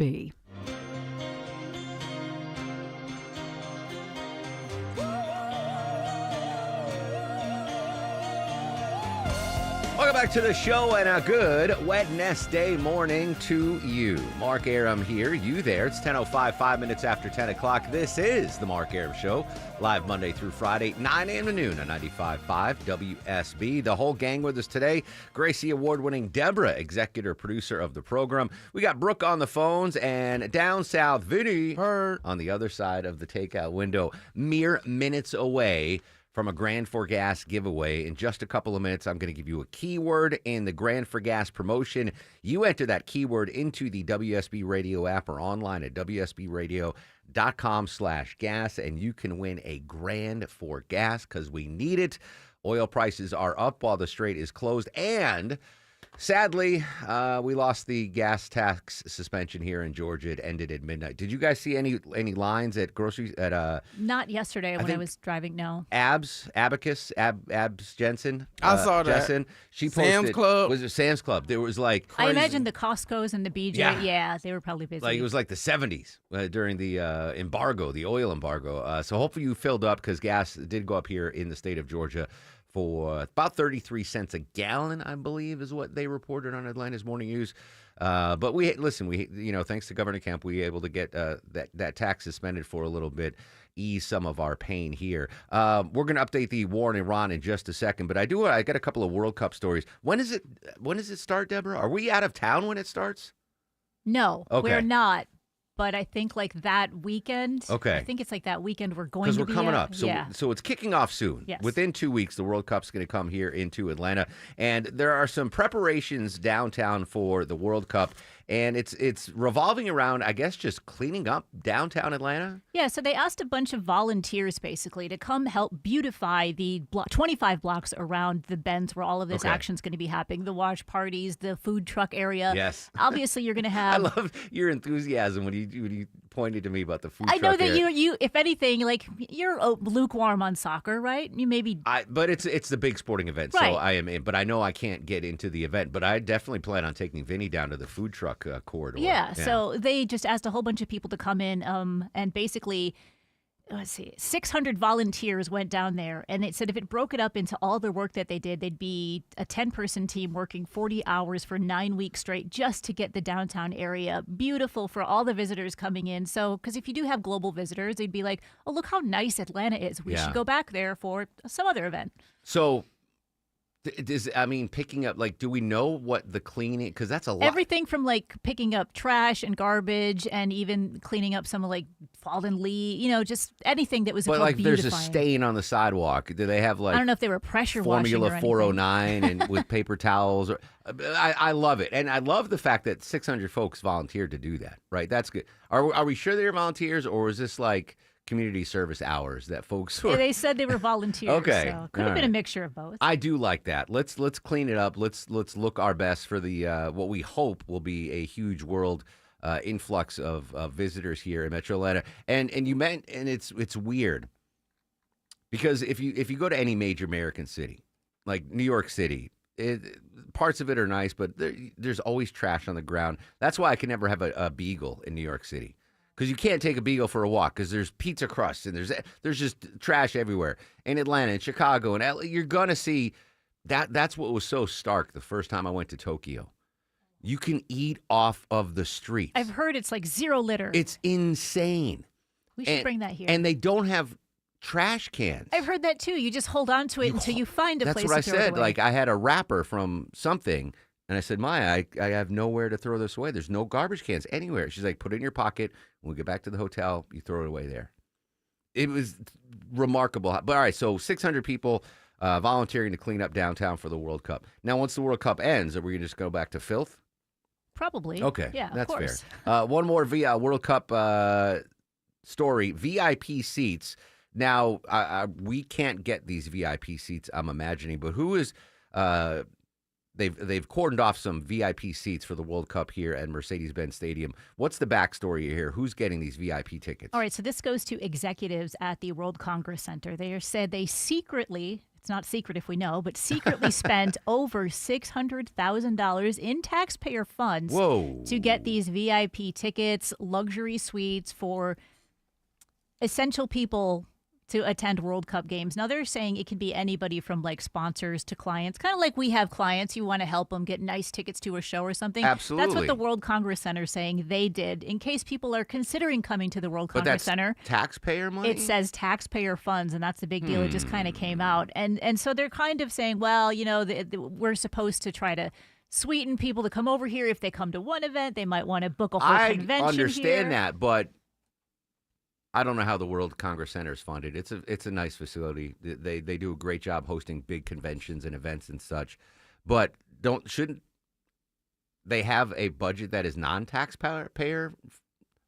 Welcome back to the show and a good Wednesday morning to you. Mark Arum here, you there. It's 10:05, 5 minutes after 10 o'clock. This is the Mark Arum Show, live Monday through Friday, 9 a.m. to noon on 95.5 WSB. The whole gang with us today. Gracie Award-winning Deborah, executive producer of the program. We got Brooke on the phones and down south, Vinny on the other side of the takeout window, mere minutes away from a Grand for Gas giveaway. In just a couple of minutes, I'm going to give you a keyword in the Grand for Gas promotion. You enter that keyword into the WSB Radio app or online at WSBradio.com/gas, and you can win a Grand for Gas because we need it. Oil prices are up while the strait is closed, and sadly, we lost the gas tax suspension here in Georgia. It ended at midnight. Did you guys see any lines at groceries at Not yesterday when I was driving, no. Abs Jensen? I saw that. Jensen, she posted, Sam's Club. Was it Sam's Club? There was like I crazy, imagine the Costco's and the BJ, yeah they were probably busy. like it was like the 70s during the embargo, the oil embargo. So hopefully you filled up because gas did go up here in the state of Georgia for about 33 cents a gallon, I believe, is what they reported on Atlanta's Morning News. But we thanks to Governor Kemp, we were able to get that tax suspended for a little bit, ease some of our pain here. We're going to update the war in Iran in just a second, but I got a couple of World Cup stories. When does it start, Deborah? Are we out of town when it starts? No, Okay. we're not. But I think like that weekend. Okay. I think it's like that weekend we're going to Because be we're coming at. up. So it's kicking off soon. Yes. Within 2 weeks, the World Cup's going to come here into Atlanta. And there are some preparations downtown for the World Cup. And it's revolving around, I guess, just cleaning up downtown Atlanta. Yeah, so they asked a bunch of volunteers basically to come help beautify the 25 blocks around the bends where all of this action's going to be happening. The watch parties, the food truck area. Yes. Obviously, you're going to have. I love your enthusiasm when you pointed to me about the food I truck know that area. you, if anything, like you're lukewarm on soccer, right? You maybe. But it's the big sporting event, Right. so I am in. But I know I can't get into the event. But I definitely plan on taking Vinny down to the food truck corridor. Yeah, so they just asked a whole bunch of people to come in, and basically, let's see, 600 volunteers went down there, and it said if it broke it up into all the work that they did, they'd be a 10-person team working 40 hours for 9 weeks straight just to get the downtown area beautiful for all the visitors coming in. So, because if you do have global visitors, they'd be like, oh, look how nice Atlanta is. We should go back there for some other event. So, picking up, like, do we know what the cleaning, because that's a lot. Everything from like picking up trash and garbage and even cleaning up some of like fallen leaves, just anything that was But, called like, there's a beautifying. stain on the sidewalk. Do they have, like, I don't know if they were pressure washing or Formula anything. 409 and with paper towels? I love it. And I love the fact that 600 folks volunteered to do that, right? That's good. Are we sure they're volunteers, or is this like community service hours that folks were? Yeah, they said they were volunteers. Okay. So could have All been a right. mixture of both. I do like that. Let's clean it up. Let's look our best for the what we hope will be a huge world influx of visitors here in Metro Atlanta. And it's weird because if you go to any major American city, like New York City, parts of it are nice, but there's always trash on the ground. That's why I can never have a beagle in New York City. Because you can't take a beagle for a walk because there's pizza crusts and there's just trash everywhere. In Atlanta, in Chicago, and LA, you're going to see that. That's what was so stark the first time I went to Tokyo. You can eat off of the streets. I've heard it's like zero litter. It's insane. We should bring that here. And they don't have trash cans. I've heard that too. You just hold on to it until you find a That's place what I to throw it said. away. Like, I had a wrapper from something, and I said, Maya, I have nowhere to throw this away. There's no garbage cans anywhere. She's like, put it in your pocket. When we get back to the hotel, you throw it away there. It was remarkable. But all right, so 600 people volunteering to clean up downtown for the World Cup. Now, once the World Cup ends, are we going to just go back to filth? Probably. Okay, Yeah, that's of course. fair. One more World Cup story, VIP seats. Now, we can't get these VIP seats, I'm imagining, but who is they've cordoned off some VIP seats for the World Cup here at Mercedes-Benz Stadium. What's the backstory here? Who's getting these VIP tickets? All right, so this goes to executives at the World Congress Center. They said they secretly, it's not secret if we know, but secretly spent over $600,000 in taxpayer funds to get these VIP tickets, luxury suites for essential people to attend World Cup games. Now, they're saying it can be anybody from like sponsors to clients, kind of like we have clients. You want to help them get nice tickets to a show or something. Absolutely. That's what the World Congress Center is saying they did. In case people are considering coming to the World Congress Center. Taxpayer money? It says taxpayer funds, and that's the big deal. It just kind of came out. And so they're kind of saying, well, you know, we're supposed to try to sweeten people to come over here. If they come to one event, they might want to book a whole convention I understand here. that, but I don't know how the World Congress Center is funded. It's a nice facility. They do a great job hosting big conventions and events and such. But shouldn't they have a budget that is non-taxpayer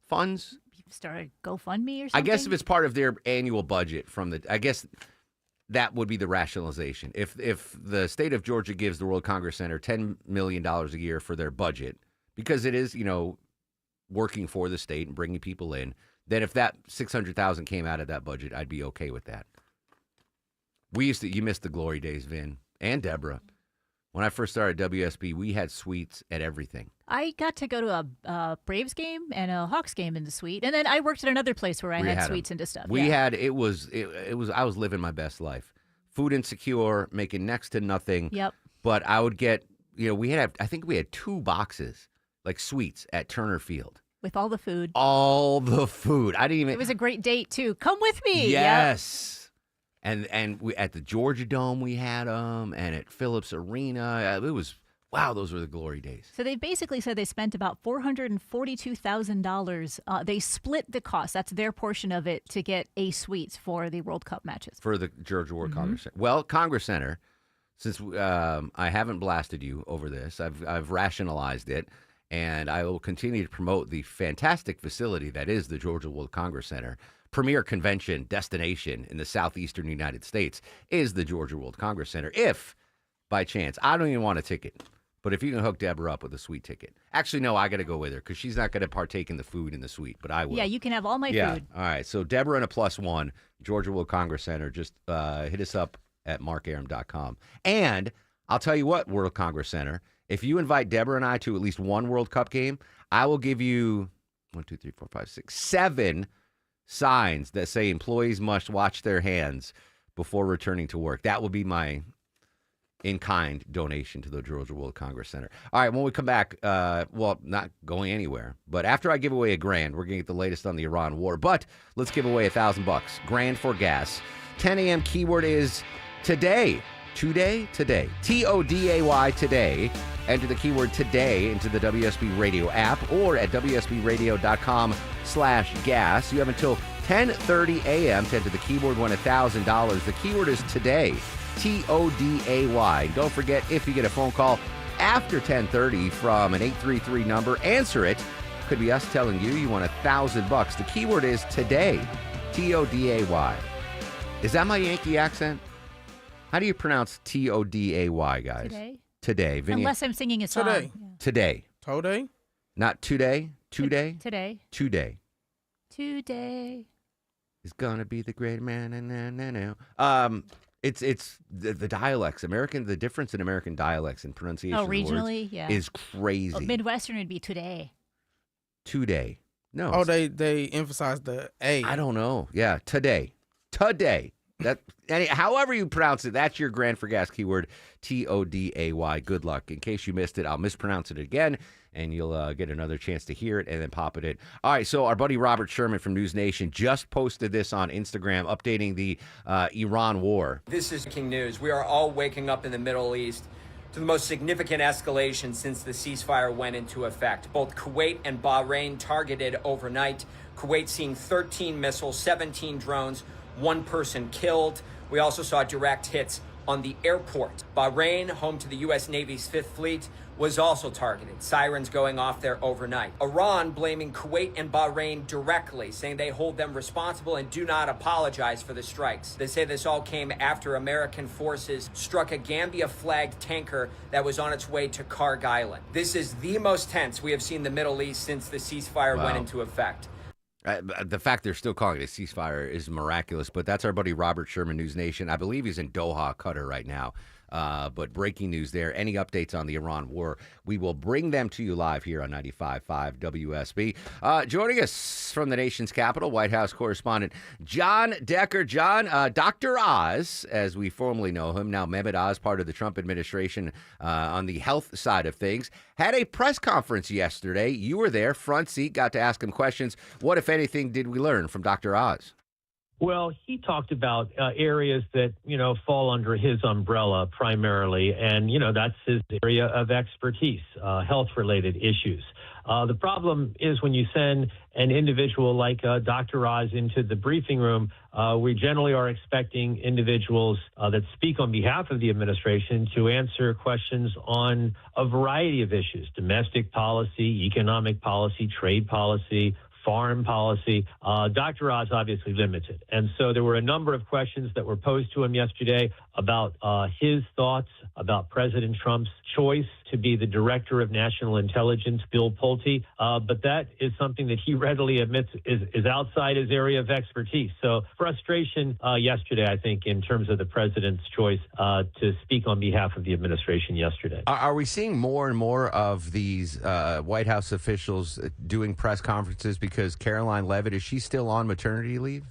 funds? Start a GoFundMe or something? I guess if it's part of their annual budget I guess that would be the rationalization. If the state of Georgia gives the World Congress Center $10 million a year for their budget, because it is, working for the state and bringing people in, then if that $600,000 came out of that budget, I'd be okay with that. You missed the glory days, Vin and Deborah. When I first started at WSB, we had suites at everything. I got to go to a Braves game and a Hawks game in the suite, and then I worked at another place where I had suites into stuff. It was I was living my best life. Food insecure, making next to nothing. Yep. But I would get, I think we had 2 boxes, like suites at Turner Field. With all the food. All the food. I didn't even. It was a great date too. Come with me. Yes. Yep. And we at the Georgia Dome we had them, and at Phillips Arena. It was those were the glory days. So they basically said they spent about $442,000. They split the cost. That's their portion of it to get A suites for the World Cup matches. For the Georgia World Congress Center. Well, Congress Center, since I haven't blasted you over this, I've rationalized it. And I will continue to promote the fantastic facility that is the Georgia World Congress Center. Premier convention destination in the southeastern United States is the Georgia World Congress Center. If, by chance, I don't even want a ticket, but if you can hook Deborah up with a suite ticket. Actually, no, I got to go with her because she's not going to partake in the food in the suite, but I will. Yeah, you can have all my food. All right, so Deborah and a +1, Georgia World Congress Center. Just hit us up at markarum.com. And I'll tell you what, World Congress Center, if you invite Deborah and I to at least one World Cup game, I will give you 7 signs that say employees must wash their hands before returning to work. That will be my in-kind donation to the Georgia World Congress Center. All right, when we come back, not going anywhere, but after I give away $1,000, we're going to get the latest on the Iran war. But let's give away $1,000. $1,000 for gas. 10 a.m. keyword is today. Today. Today. Today. Enter the keyword today into the WSB Radio app or at WSBradio.com/gas. You have until 10:30 a.m. to enter the keyword, win $1,000. The keyword is today. Today. Don't forget, if you get a phone call after 10:30 from an 833 number, answer it. Could be us telling you won $1,000. The keyword is today. Today. Is that my Yankee accent? How do you pronounce Today, guys? Today. Vinny? Unless I'm singing a song. Today. Yeah. Today. Today? Not today. Today. Today. Today. Today. Is gonna be the great man. It's the dialects. The difference in American dialects and pronunciation. Oh, regionally, yeah, is crazy. Oh, Midwestern would be today. Today. No. Oh, they emphasize the A. I don't know. Yeah, today. However you pronounce it, that's your Grand for Gas keyword, Today. Good luck. In case you missed it, I'll mispronounce it again, and you'll get another chance to hear it and then pop it in. All right, so our buddy Robert Sherman from News Nation just posted this on Instagram, updating the Iran war. This is breaking news. We are all waking up in the Middle East to the most significant escalation since the ceasefire went into effect. Both Kuwait and Bahrain targeted overnight. Kuwait seeing 13 missiles, 17 drones, 1 person killed. We also saw direct hits on the airport. Bahrain, home to the U.S. Navy's 5th Fleet, was also targeted. Sirens going off there overnight. Iran blaming Kuwait and Bahrain directly, saying they hold them responsible and do not apologize for the strikes. They say this all came after American forces struck a Gambia-flagged tanker that was on its way to Karg Island. This is the most tense we have seen the Middle East since the ceasefire went into effect. The fact they're still calling it a ceasefire is miraculous, but that's our buddy Robert Sherman, News Nation. I believe he's in Doha, Qatar right now. But breaking news there. Any updates on the Iran war, we will bring them to you live here on 95.5 WSB. Joining us from the nation's capital, White House correspondent John Decker. John, Dr. Oz, as we formerly know him, now Mehmet Oz, part of the Trump administration on the health side of things, had a press conference yesterday. You were there, front seat, got to ask him questions. What, if anything, did we learn from Dr. Oz? Well, he talked about areas that, fall under his umbrella primarily, and, that's his area of expertise, health-related issues. The problem is when you send an individual like Dr. Oz into the briefing room, we generally are expecting individuals that speak on behalf of the administration to answer questions on a variety of issues: domestic policy, economic policy, trade policy, foreign policy. Dr. Oz obviously limited. And so there were a number of questions that were posed to him yesterday about his thoughts about President Trump's choice to be the director of national intelligence, Bill Pulte. But that is something that he readily admits is outside his area of expertise. So frustration yesterday, I think, in terms of the president's choice to speak on behalf of the administration yesterday. Are we seeing more and more of these White House officials doing press conferences because Caroline Leavitt, is she still on maternity leave?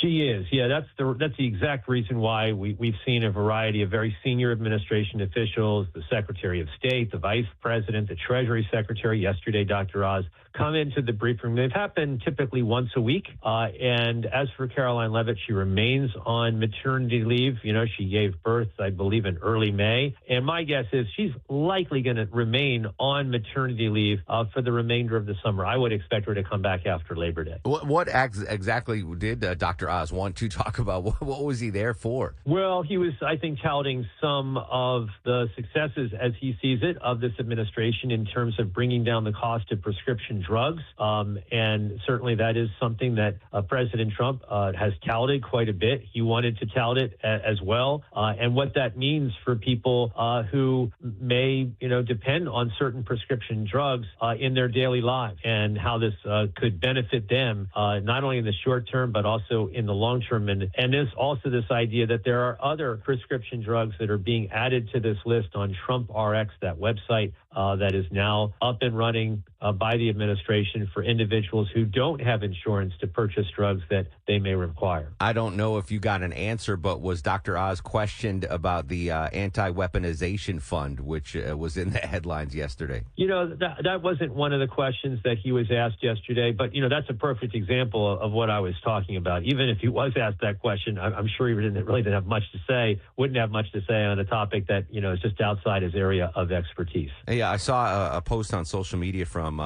She is. Yeah, that's the exact reason why we've seen a variety of very senior administration officials, the Secretary of State, the Vice President, the Treasury Secretary, yesterday, Dr. Oz, come into the briefing room. They've happened typically once a week. And as for Caroline Leavitt, she remains on maternity leave. She gave birth, I believe, in early May. And my guess is she's likely going to remain on maternity leave for the remainder of the summer. I would expect her to come back after Labor Day. What exactly did Dr. Oz want to talk about? What was he there for? Well, he was, I think, touting some of the successes, as he sees it, of this administration in terms of bringing down the cost of prescription drugs. And certainly that is something that President Trump has touted quite a bit. He wanted to tout it as well. And what that means for people who may, depend on certain prescription drugs in their daily lives, and how this could benefit them, not only in the short term, but also in the long term. And there's also this idea that there are other prescription drugs that are being added to this list on Trump RX, that website that is now up and running by the administration for individuals who don't have insurance to purchase drugs that they may require. I don't know if you got an answer, but was Dr. Oz questioned about the anti-weaponization fund, which was in the headlines yesterday? That wasn't one of the questions that he was asked yesterday, but, that's a perfect example of what I was talking about. Even if he was asked that question, I'm sure he really didn't have much to say, wouldn't have much to say on a topic that, is just outside his area of expertise. Yeah, I saw a post on social media from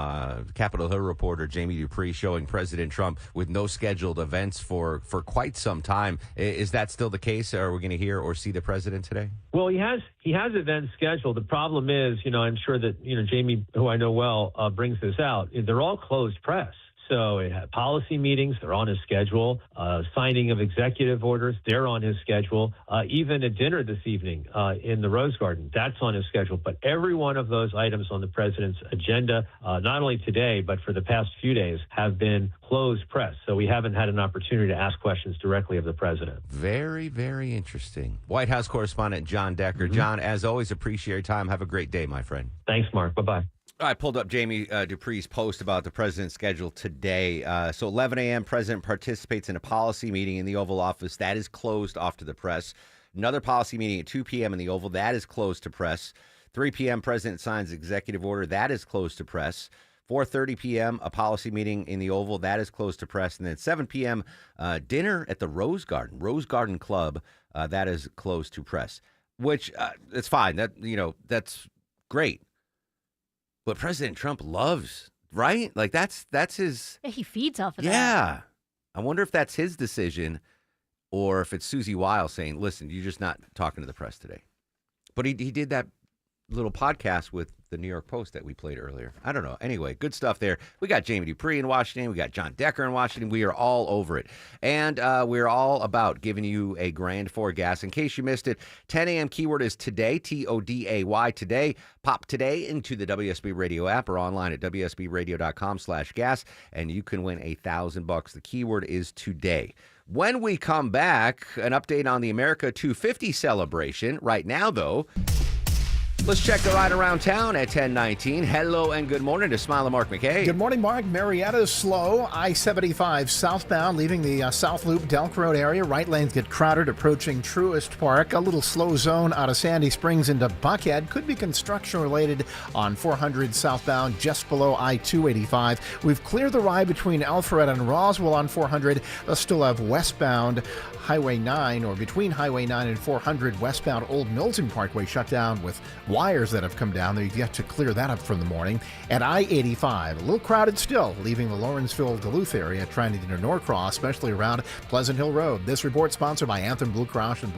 Capitol Hill reporter Jamie Dupree showing President Trump with no scheduled events for quite some time. Is that still the case? Are we going to hear or see the president today? Well, he has events scheduled. The problem is, I'm sure that, Jamie, who I know well, brings this out. They're all closed press. So it had policy meetings, they're on his schedule. Signing of executive orders, they're on his schedule. Even a dinner this evening in the Rose Garden, that's on his schedule. But every one of those items on the president's agenda, not only today, but for the past few days, have been closed press. So we haven't had an opportunity to ask questions directly of the president. Very, very interesting. White House correspondent John Decker. John, as always, appreciate your time. Have a great day, my friend. Thanks, Mark. Bye-bye. I pulled up Jamie Dupree's post about the president's schedule today. So 11 a.m., president participates in a policy meeting in the Oval Office. That is closed off to the press. Another policy meeting at 2 p.m. in the Oval. That is closed to press. 3 p.m., president signs executive order. That is closed to press. 4:30 p.m., a policy meeting in the Oval. That is closed to press. And then 7 p.m., dinner at the Rose Garden Club. That is closed to press, which it's fine. That's great. But President Trump loves, right? Like that's his. Yeah, he feeds off of that. Yeah. I wonder if that's his decision or if it's Susie Wiles saying, listen, you're just not talking to the press today. But he did that little podcast with the New York Post that we played earlier. I don't know. Anyway, good stuff there. We got Jamie Dupree in Washington. We got John Decker in Washington. We are all over it. And we're all about giving you a grand for gas. In case you missed it, 10 a.m. keyword is today, Today, today. Pop today into the WSB Radio app or online at WSBradio.com/gas, and you can win $1,000. The keyword is today. When we come back, an update on the America 250 celebration. Right now, though, let's check the ride around town at 10:19. Hello and good morning to Smile and Mark McKay. Good morning, Mark. Marietta's slow. I-75 southbound, leaving the South Loop, Delk Road area. Right lanes get crowded approaching Truist Park. A little slow zone out of Sandy Springs into Buckhead. Could be construction-related on 400 southbound, just below I-285. We've cleared the ride between Alpharetta and Roswell on 400. They'll still have westbound Highway 9, or between Highway 9 and 400 westbound Old Milton Parkway shut down with wires that have come down. They've yet to clear that up from the morning. At I-85, a little crowded still, leaving the Lawrenceville-Duluth area, trying to get to Norcross, especially around Pleasant Hill Road. This report sponsored by Anthem Blue Cross and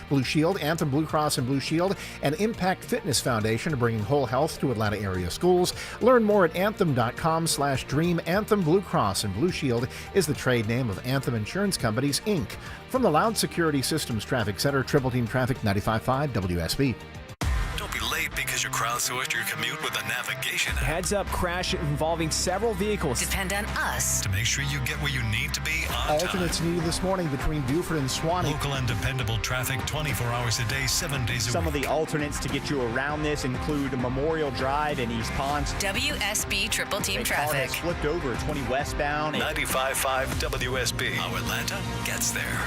Blue Shield. Anthem Blue Cross and Blue Shield and Impact Fitness Foundation, bringing whole health to Atlanta area schools. Learn more at anthem.com/dream. Anthem Blue Cross and Blue Shield is the trade name of Anthem Insurance Companies, Inc. From the Loud Security Systems Traffic Center, Triple Team Traffic 95.5 WSB. Don't be late because you crowdsourced your commute with a navigation app. Heads up crash involving several vehicles. Depend on us to make sure you get where you need to be on Alternates time. needed this morning between Buford and Swanee. Local and dependable traffic 24 hours a day, 7 days a week. Some of the alternates to get you around this include Memorial Drive and East Ponce. WSB Triple Team A Traffic. car has flipped over at 20 westbound. 95.5 WSB. How Atlanta gets there.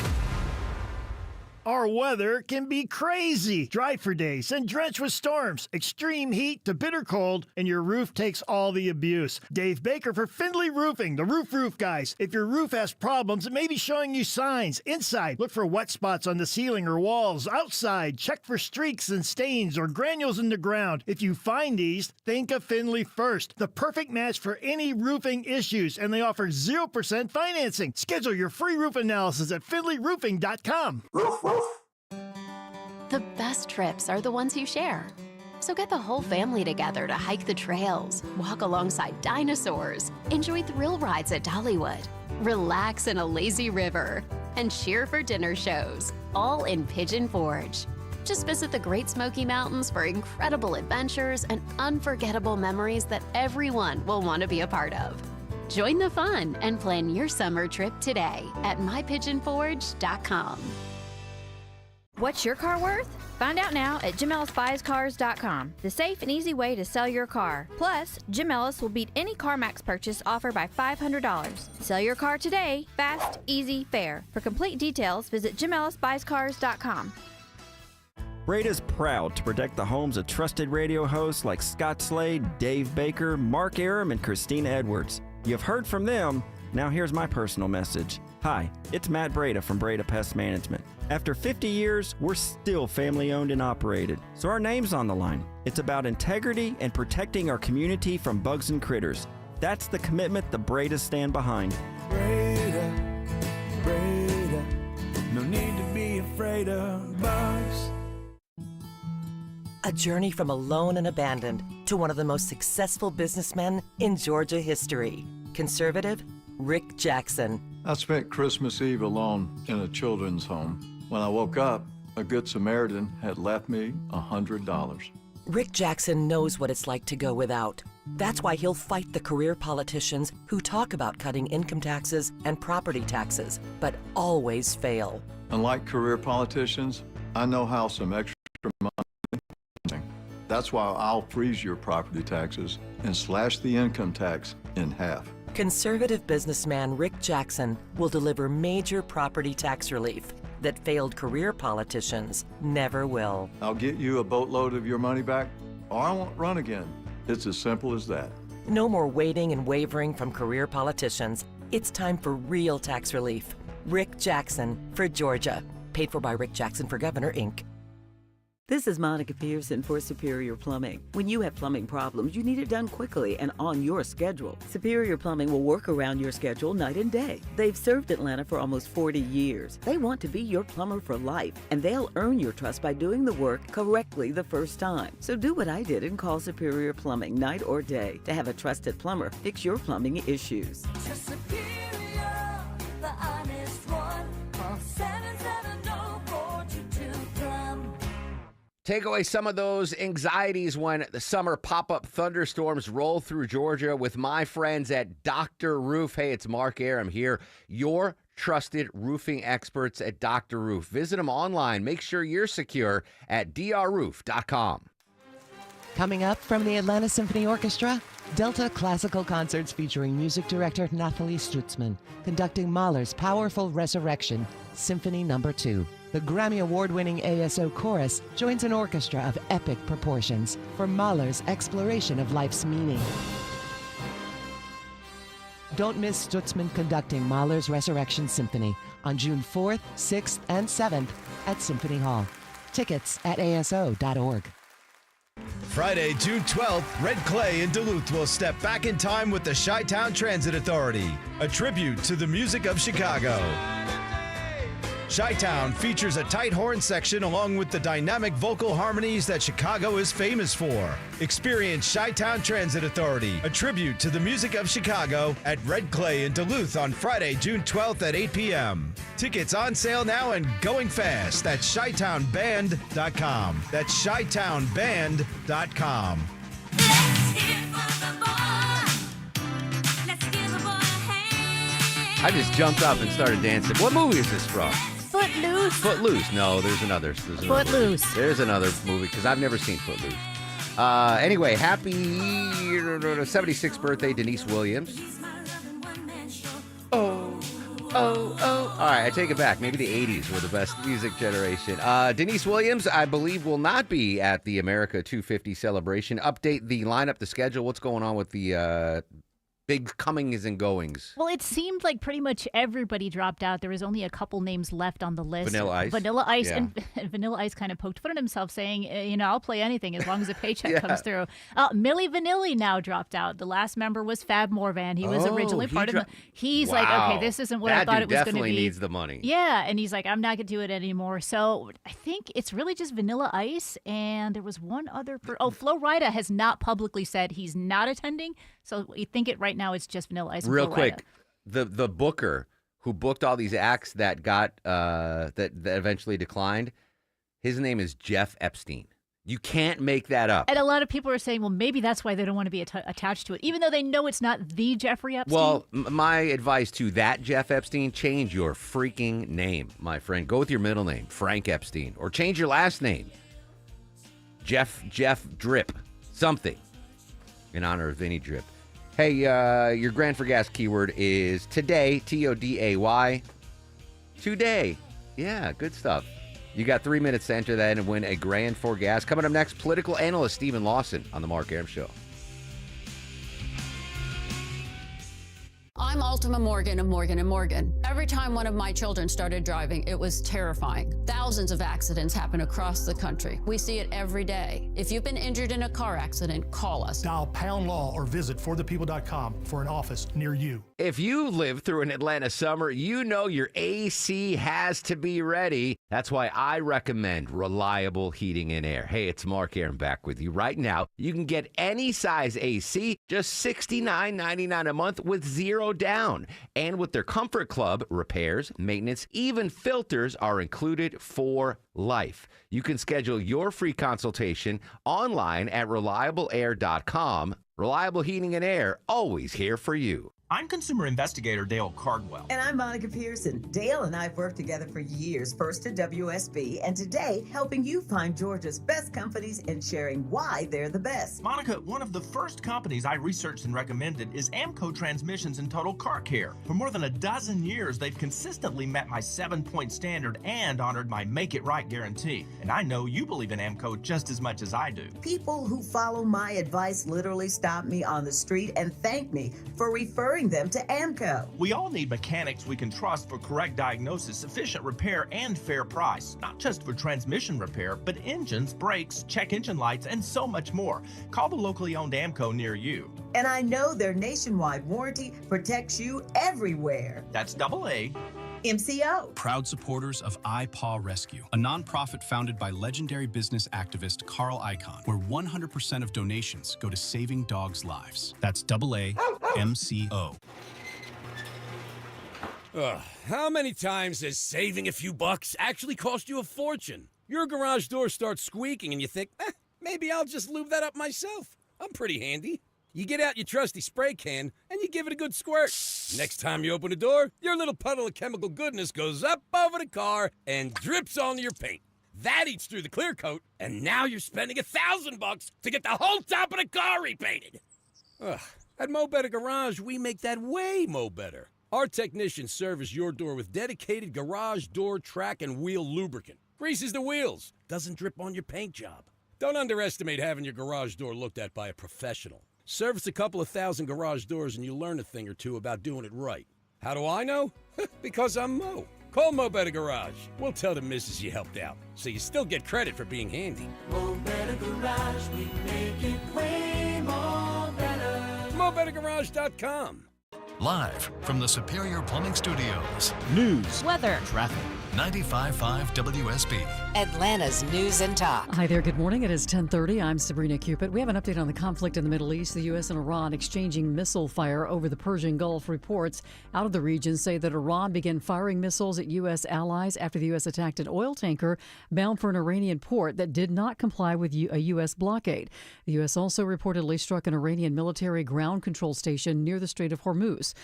Our weather can be crazy. Dry for days and drenched with storms, extreme heat to bitter cold, and your roof takes all the abuse. Dave Baker for Findlay Roofing, the roof guys. If your roof has problems, it may be showing you signs. Inside, look for wet spots on the ceiling or walls. Outside, check for streaks and stains or granules in the ground. If you find these, think of Findlay first. The perfect match for any roofing issues, and they offer 0% financing. Schedule your free roof analysis at findlayroofing.com. The best trips are the ones you share. So get the whole family together to hike the trails, walk alongside dinosaurs, enjoy thrill rides at Dollywood, relax in a lazy river, and cheer for dinner shows, all in Pigeon Forge. Just visit the Great Smoky Mountains for incredible adventures and unforgettable memories that everyone will want to be a part of. Join the fun and plan your summer trip today at mypigeonforge.com. What's your car worth? Find out now at JimEllisBuysCars.com, the safe and easy way to sell your car. Plus, Jim Ellis will beat any CarMax purchase offer by $500. Sell your car today, fast, easy, fair. For complete details, visit JimEllisBuysCars.com. Breda's proud to protect the homes of trusted radio hosts like Scott Slade, Dave Baker, Mark Arum, and Christina Edwards. You've heard from them. Now here's my personal message. Hi, it's Matt Breda from Breda Pest Management. After 50 years, we're still family-owned and operated, so our name's on the line. It's about integrity and protecting our community from bugs and critters. That's the commitment the Bredas stand behind. Breda, no need to be afraid of bugs. A journey from alone and abandoned to one of the most successful businessmen in Georgia history. Conservative Rick Jackson. I spent Christmas Eve alone in a children's home. When I woke up, a Good Samaritan had left me $100. Rick Jackson knows what it's like to go without. That's why he'll fight the career politicians who talk about cutting income taxes and property taxes, but always fail. Unlike career politicians, I know how some extra money. That's why I'll freeze your property taxes and slash the income tax in half. Conservative businessman Rick Jackson will deliver major property tax relief that failed career politicians never will. I'll get you a boatload of your money back, or I won't run again. It's as simple as that. No more waiting and wavering from career politicians. It's time for real tax relief. Rick Jackson for Georgia. Paid for by Rick Jackson for Governor, Inc. This is Monica Pearson for Superior Plumbing. When you have plumbing problems, you need it done quickly and on your schedule. Superior Plumbing will work around your schedule night and day. They've served Atlanta for almost 40 years. They want to be your plumber for life, and they'll earn your trust by doing the work correctly the first time. So do what I did and call Superior Plumbing night or day to have a trusted plumber fix your plumbing issues. Superior, the honest one. Call 770-422-PLUM. Take away some of those anxieties when the summer pop-up thunderstorms roll through Georgia with my friends at Dr. Roof. Hey, it's Mark Arum here, your trusted roofing experts at Dr. Roof. Visit them online. Make sure you're secure at drroof.com. Coming up from the Atlanta Symphony Orchestra, Delta Classical Concerts featuring music director Nathalie Stutzman, conducting Mahler's powerful Resurrection, Symphony No. 2. The Grammy Award-winning ASO Chorus joins an orchestra of epic proportions for Mahler's exploration of life's meaning. Don't miss Stutzman conducting Mahler's Resurrection Symphony on June 4th, 6th, and 7th at Symphony Hall. Tickets at aso.org. Friday, June 12th, Red Clay in Duluth will step back in time with the Chi-Town Transit Authority, a tribute to the music of Chicago. Chi-Town features a tight horn section along with the dynamic vocal harmonies that Chicago is famous for. Experience Chi-Town Transit Authority, a tribute to the music of Chicago at Red Clay in Duluth on Friday, June 12th at 8 p.m. Tickets on sale now and going fast at ChiTownBand.com. That's ChiTownBand.com. I just jumped up and started dancing. What movie is this from? Footloose. Footloose. No, there's another. Footloose. There's another movie because I've never seen Footloose. Anyway, happy 76th birthday, Denise Williams. Oh. All right, I take it back. Maybe the 80s were the best music generation. Denise Williams, I believe, will not be at the America 250 celebration. Update the lineup, the schedule. What's going on with the big comings and goings? Well, it seemed like pretty much everybody dropped out. There was only a couple names left on the list. Vanilla Ice. Yeah. And Vanilla Ice kind of poked fun at himself, saying, I'll play anything as long as a paycheck comes through. Milli Vanilli now dropped out. The last member was Fab Morvan. He was originally part of the... He's like, okay, this isn't what I thought it was going to be. That definitely needs the money. Yeah, and he's like, I'm not going to do it anymore. So I think it's really just Vanilla Ice, and there was one other... Flo Rida has not publicly said he's not attending, so we think it right now it's just Vanilla Ice. Real quick, the booker who booked all these acts that got that eventually declined, his name is Jeff Epstein. You can't make that up. And a lot of people are saying, well, maybe that's why they don't want to be attached to it, even though they know it's not the Jeffrey Epstein. Well, my advice to that Jeff Epstein, change your freaking name, my friend. Go with your middle name, Frank Epstein, or change your last name, Jeff Drip, something, in honor of Vinny Drip. Hey, your Grand for Gas keyword is today, Today. Today. Yeah, good stuff. You got 3 minutes to enter that and win a Grand for Gas. Coming up next, political analyst Stephen Lawson on The Mark Arum Show. I'm Ultima Morgan of Morgan & Morgan. Every time one of my children started driving, it was terrifying. Thousands of accidents happen across the country. We see it every day. If you've been injured in a car accident, call us. Dial #law or visit forthepeople.com for an office near you. If you live through an Atlanta summer, you know your AC has to be ready. That's why I recommend Reliable Heating and Air. Hey, it's Mark Arum back with you right now. You can get any size AC, just $69.99 a month with $0 down. And with their Comfort Club, repairs, maintenance, even filters are included for life. You can schedule your free consultation online at reliableair.com. Reliable Heating and Air, always here for you. I'm consumer investigator Dale Cardwell. And I'm Monica Pearson. Dale and I have worked together for years, first at WSB, and today helping you find Georgia's best companies and sharing why they're the best. Monica, one of the first companies I researched and recommended is Amco Transmissions and Total Car Care. For more than a dozen years, they've consistently met my 7-point standard and honored my Make It Right guarantee. And I know you believe in Amco just as much as I do. People who follow my advice literally stop me on the street and thank me for referring referring them to AMCO. We all need mechanics we can trust for correct diagnosis, efficient repair, and fair price. Not just for transmission repair, but engines, brakes, check engine lights, and so much more. Call the locally owned AMCO near you. And I know their nationwide warranty protects you everywhere. That's AA. MCO. Proud supporters of iPaw Rescue, a nonprofit founded by legendary business activist Carl Icahn, where 100% of donations go to saving dogs' lives. That's AA MCO. How many times has saving a few bucks actually cost you a fortune? Your garage door starts squeaking and you think, maybe I'll just lube that up myself. I'm pretty handy. You get out your trusty spray can and you give it a good squirt. Next time you open the door, your little puddle of chemical goodness goes up over the car and drips onto your paint. That eats through the clear coat, and now you're spending $1,000 to get the whole top of the car repainted. At Mo Better Garage, we make that way mo better. Our technicians service your door with dedicated garage door track and wheel lubricant. Greases the wheels, doesn't drip on your paint job. Don't underestimate having your garage door looked at by a professional. Service a couple of thousand garage doors and you'll learn a thing or two about doing it right. How do I know? Because I'm Mo. Call Mo Better Garage. We'll tell the missus you helped out, so you still get credit for being handy. Mo Better Garage, we make it way more better. MoBetterGarage.com. Live from the Superior Plumbing Studios. News, weather, traffic. 95.5 WSB. Atlanta's News and Talk. Hi there. Good morning. It is 10:30. I'm Sabrina Cupid. We have an update on the conflict in the Middle East. The U.S. and Iran exchanging missile fire over the Persian Gulf. Reports out of the region say that Iran began firing missiles at U.S. allies after the U.S. attacked an oil tanker bound for an Iranian port that did not comply with a U.S. blockade. The U.S. also reportedly struck an Iranian military ground control station near the Strait of Hormuz.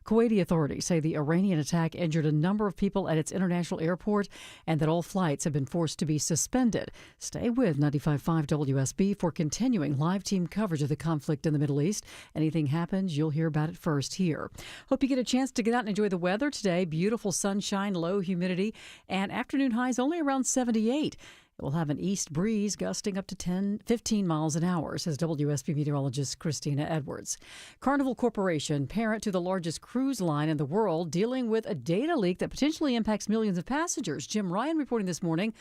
Kuwaiti authorities say the Iranian attack injured a number of people at its international airport and that all flights have been forced to be suspended. Stay with 95.5 WSB for continuing live team coverage of the conflict in the Middle East. Anything happens, you'll hear about it first here. Hope you get a chance to get out and enjoy the weather today. Beautiful sunshine, low humidity, and afternoon highs only around 78. We'll have an east breeze gusting up to 15 miles an hour, says WSB meteorologist Christina Edwards. Carnival Corporation, parent to the largest cruise line in the world, dealing with a data leak that potentially impacts millions of passengers. Jim Ryan reporting this morning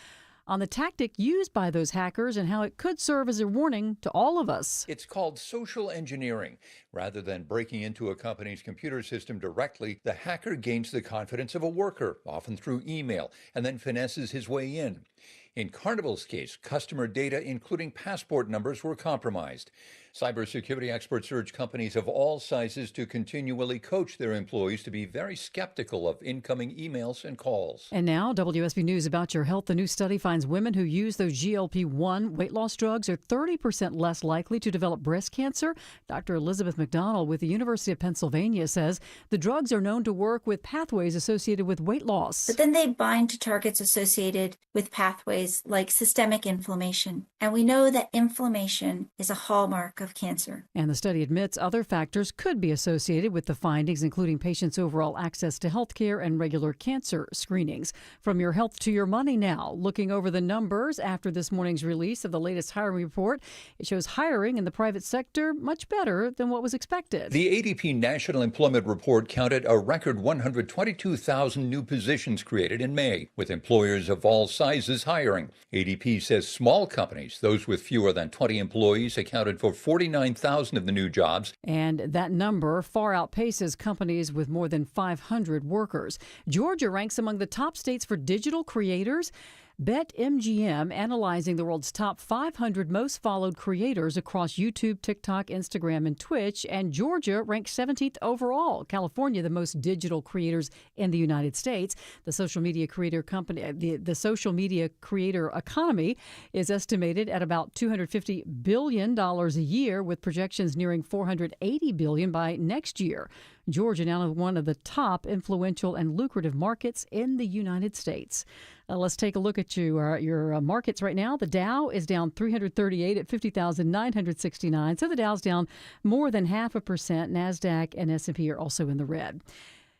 on the tactic used by those hackers and how it could serve as a warning to all of us. It's called social engineering. Rather than breaking into a company's computer system directly, the hacker gains the confidence of a worker, often through email, and then finesses his way in. In Carnival's case, customer data, including passport numbers, were compromised. Cybersecurity experts urge companies of all sizes to continually coach their employees to be very skeptical of incoming emails and calls. And now, WSB News about your health. The new study finds women who use those GLP-1 weight loss drugs are 30% less likely to develop breast cancer. Dr. Elizabeth McDonald with the University of Pennsylvania says the drugs are known to work with pathways associated with weight loss. But then they bind to targets associated with pathways like systemic inflammation. And we know that inflammation is a hallmark of cancer. And the study admits other factors could be associated with the findings, including patients' overall access to health care and regular cancer screenings. From your health to your money now, looking over the numbers after this morning's release of the latest hiring report. It shows hiring in the private sector much better than what was expected. The ADP National Employment Report counted a record 122,000 new positions created in May, with employers of all sizes hiring. ADP says small companies, those with fewer than 20 employees, accounted for 49,000 of the new jobs. And that number far outpaces companies with more than 500 workers. Georgia ranks among the top states for digital creators. BetMGM analyzing the world's top 500 most followed creators across YouTube, TikTok, Instagram, and Twitch. And Georgia ranks 17th overall. California, the most digital creators in the United States. The social media creator company, the social media creator economy is estimated at about $250 billion a year, with projections nearing $480 billion by next year. Georgia now one of the top influential and lucrative markets in the United States. Let's take a look at your markets right now. The Dow is down 338 at 50,969. So the Dow's down more than 0.5%. NASDAQ and S&P are also in the red.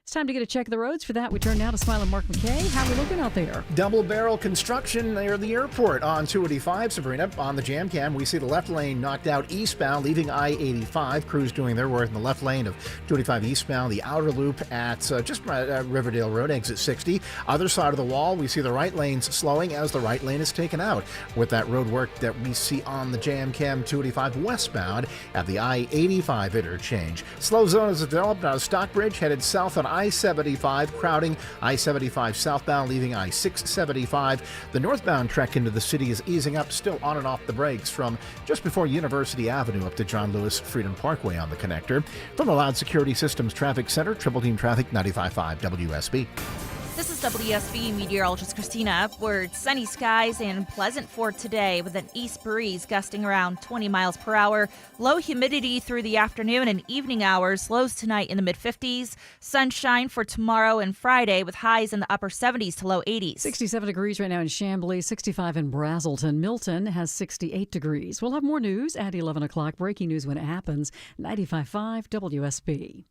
It's time to get a check of the roads. For that, we turn now to Smile and Mark McKay. How are we looking out there? Double barrel construction near the airport on 285, Sabrina. On the jam cam, we see the left lane knocked out eastbound, leaving I-85. Crews doing their work in the left lane of 285 eastbound, the outer loop at just Riverdale Road, exit 60. Other side of the wall, we see the right lanes slowing as the right lane is taken out with that road work that we see on the jam cam 285 westbound at the I-85 interchange. Slow zone is developed out of Stockbridge, headed south on I-75, crowding I-75 southbound, leaving I-675. The northbound trek into the city is easing up, still on and off the brakes from just before University Avenue up to John Lewis Freedom Parkway on the connector. From the Loud Security Systems Traffic Center, Triple Team Traffic 95.5 WSB. This is WSB meteorologist Christina Upward. Sunny skies and pleasant for today with an east breeze gusting around 20 miles per hour. Low humidity through the afternoon and evening hours. Lows tonight in the mid-50s. Sunshine for tomorrow and Friday with highs in the upper 70s to low 80s. 67 degrees right now in Chambly, 65 in Brazelton. Milton has 68 degrees. We'll have more news at 11 o'clock. Breaking news when it happens. 95.5 WSB.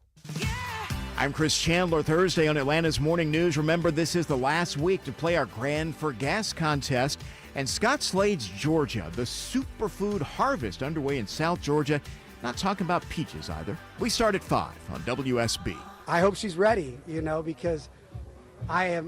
I'm Chris Chandler. Thursday on Atlanta's Morning News. Remember, this is the last week to play our Grand for Gas contest. And Scott Slade's Georgia, the superfood harvest underway in South Georgia. Not talking about peaches either. We start at 5 on WSB. I hope she's ready, because I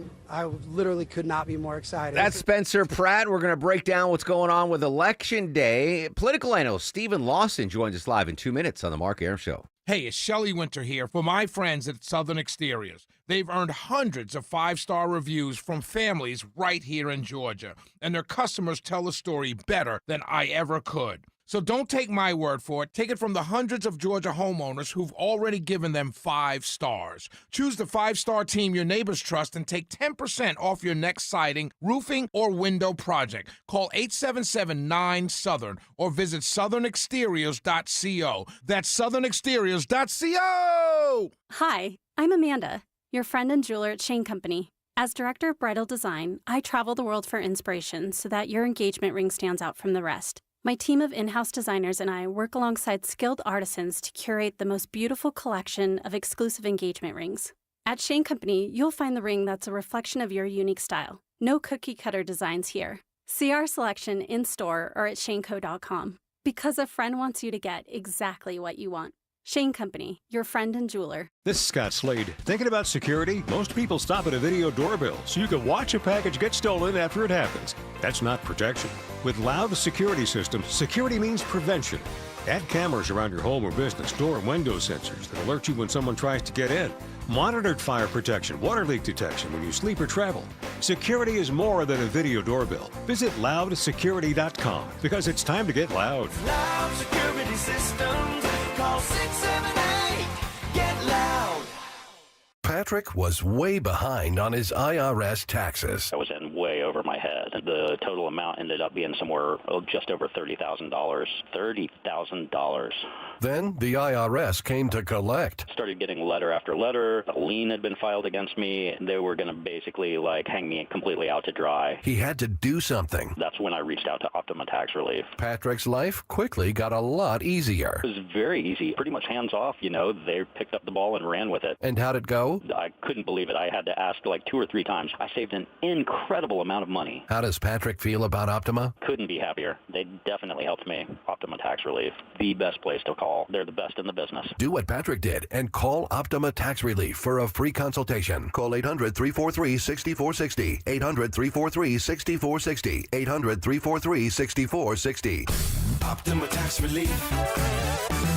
literally could not be more excited. That's Spencer Pratt. We're going to break down what's going on with Election Day. Political analyst Stephen Lawson joins us live in 2 minutes on the Mark Arum Show. Hey, it's Shelley Winter here for my friends at Southern Exteriors. They've earned hundreds of five-star reviews from families right here in Georgia, and their customers tell the story better than I ever could. So don't take my word for it. Take it from the hundreds of Georgia homeowners who've already given them 5 stars. Choose the 5-star team your neighbors trust and take 10% off your next siding, roofing, or window project. Call 877-9-SOUTHERN or visit southernexteriors.co. That's southernexteriors.co! Hi, I'm Amanda, your friend and jeweler at Shane Company. As director of bridal design, I travel the world for inspiration so that your engagement ring stands out from the rest. My team of in-house designers and I work alongside skilled artisans to curate the most beautiful collection of exclusive engagement rings. At Shane Company, you'll find the ring that's a reflection of your unique style. No cookie-cutter designs here. See our selection in-store or at shaneco.com. Because a friend wants you to get exactly what you want. Shane Company, your friend and jeweler. This is Scott Slade. Thinking about security? Most people stop at a video doorbell so you can watch a package get stolen after it happens. That's not protection. With Loud Security Systems, security means prevention. Add cameras around your home or business, door and window sensors that alert you when someone tries to get in. Monitored fire protection, water leak detection when you sleep or travel. Security is more than a video doorbell. Visit loudsecurity.com because it's time to get loud. Loud Security Systems. Call 678. Get loud. Patrick was way behind on his IRS taxes. I was in way over my head. The total amount ended up being somewhere just over $30,000. $30,000. Then the IRS came to collect. Started getting letter after letter. A lien had been filed against me. They were going to basically hang me completely out to dry. He had to do something. That's when I reached out to Optima Tax Relief. Patrick's life quickly got a lot easier. It was very easy. Pretty much hands off, They picked up the ball and ran with it. And how'd it go? I couldn't believe it. I had to ask 2 or 3 times. I saved an incredible amount of money. How does Patrick feel about Optima? Couldn't be happier. They definitely helped me. Optima Tax Relief, the best place to call. They're the best in the business. Do what Patrick did and call Optima Tax Relief for a free consultation. Call 800-343-6460. 800-343-6460. 800-343-6460. Optima Tax Relief.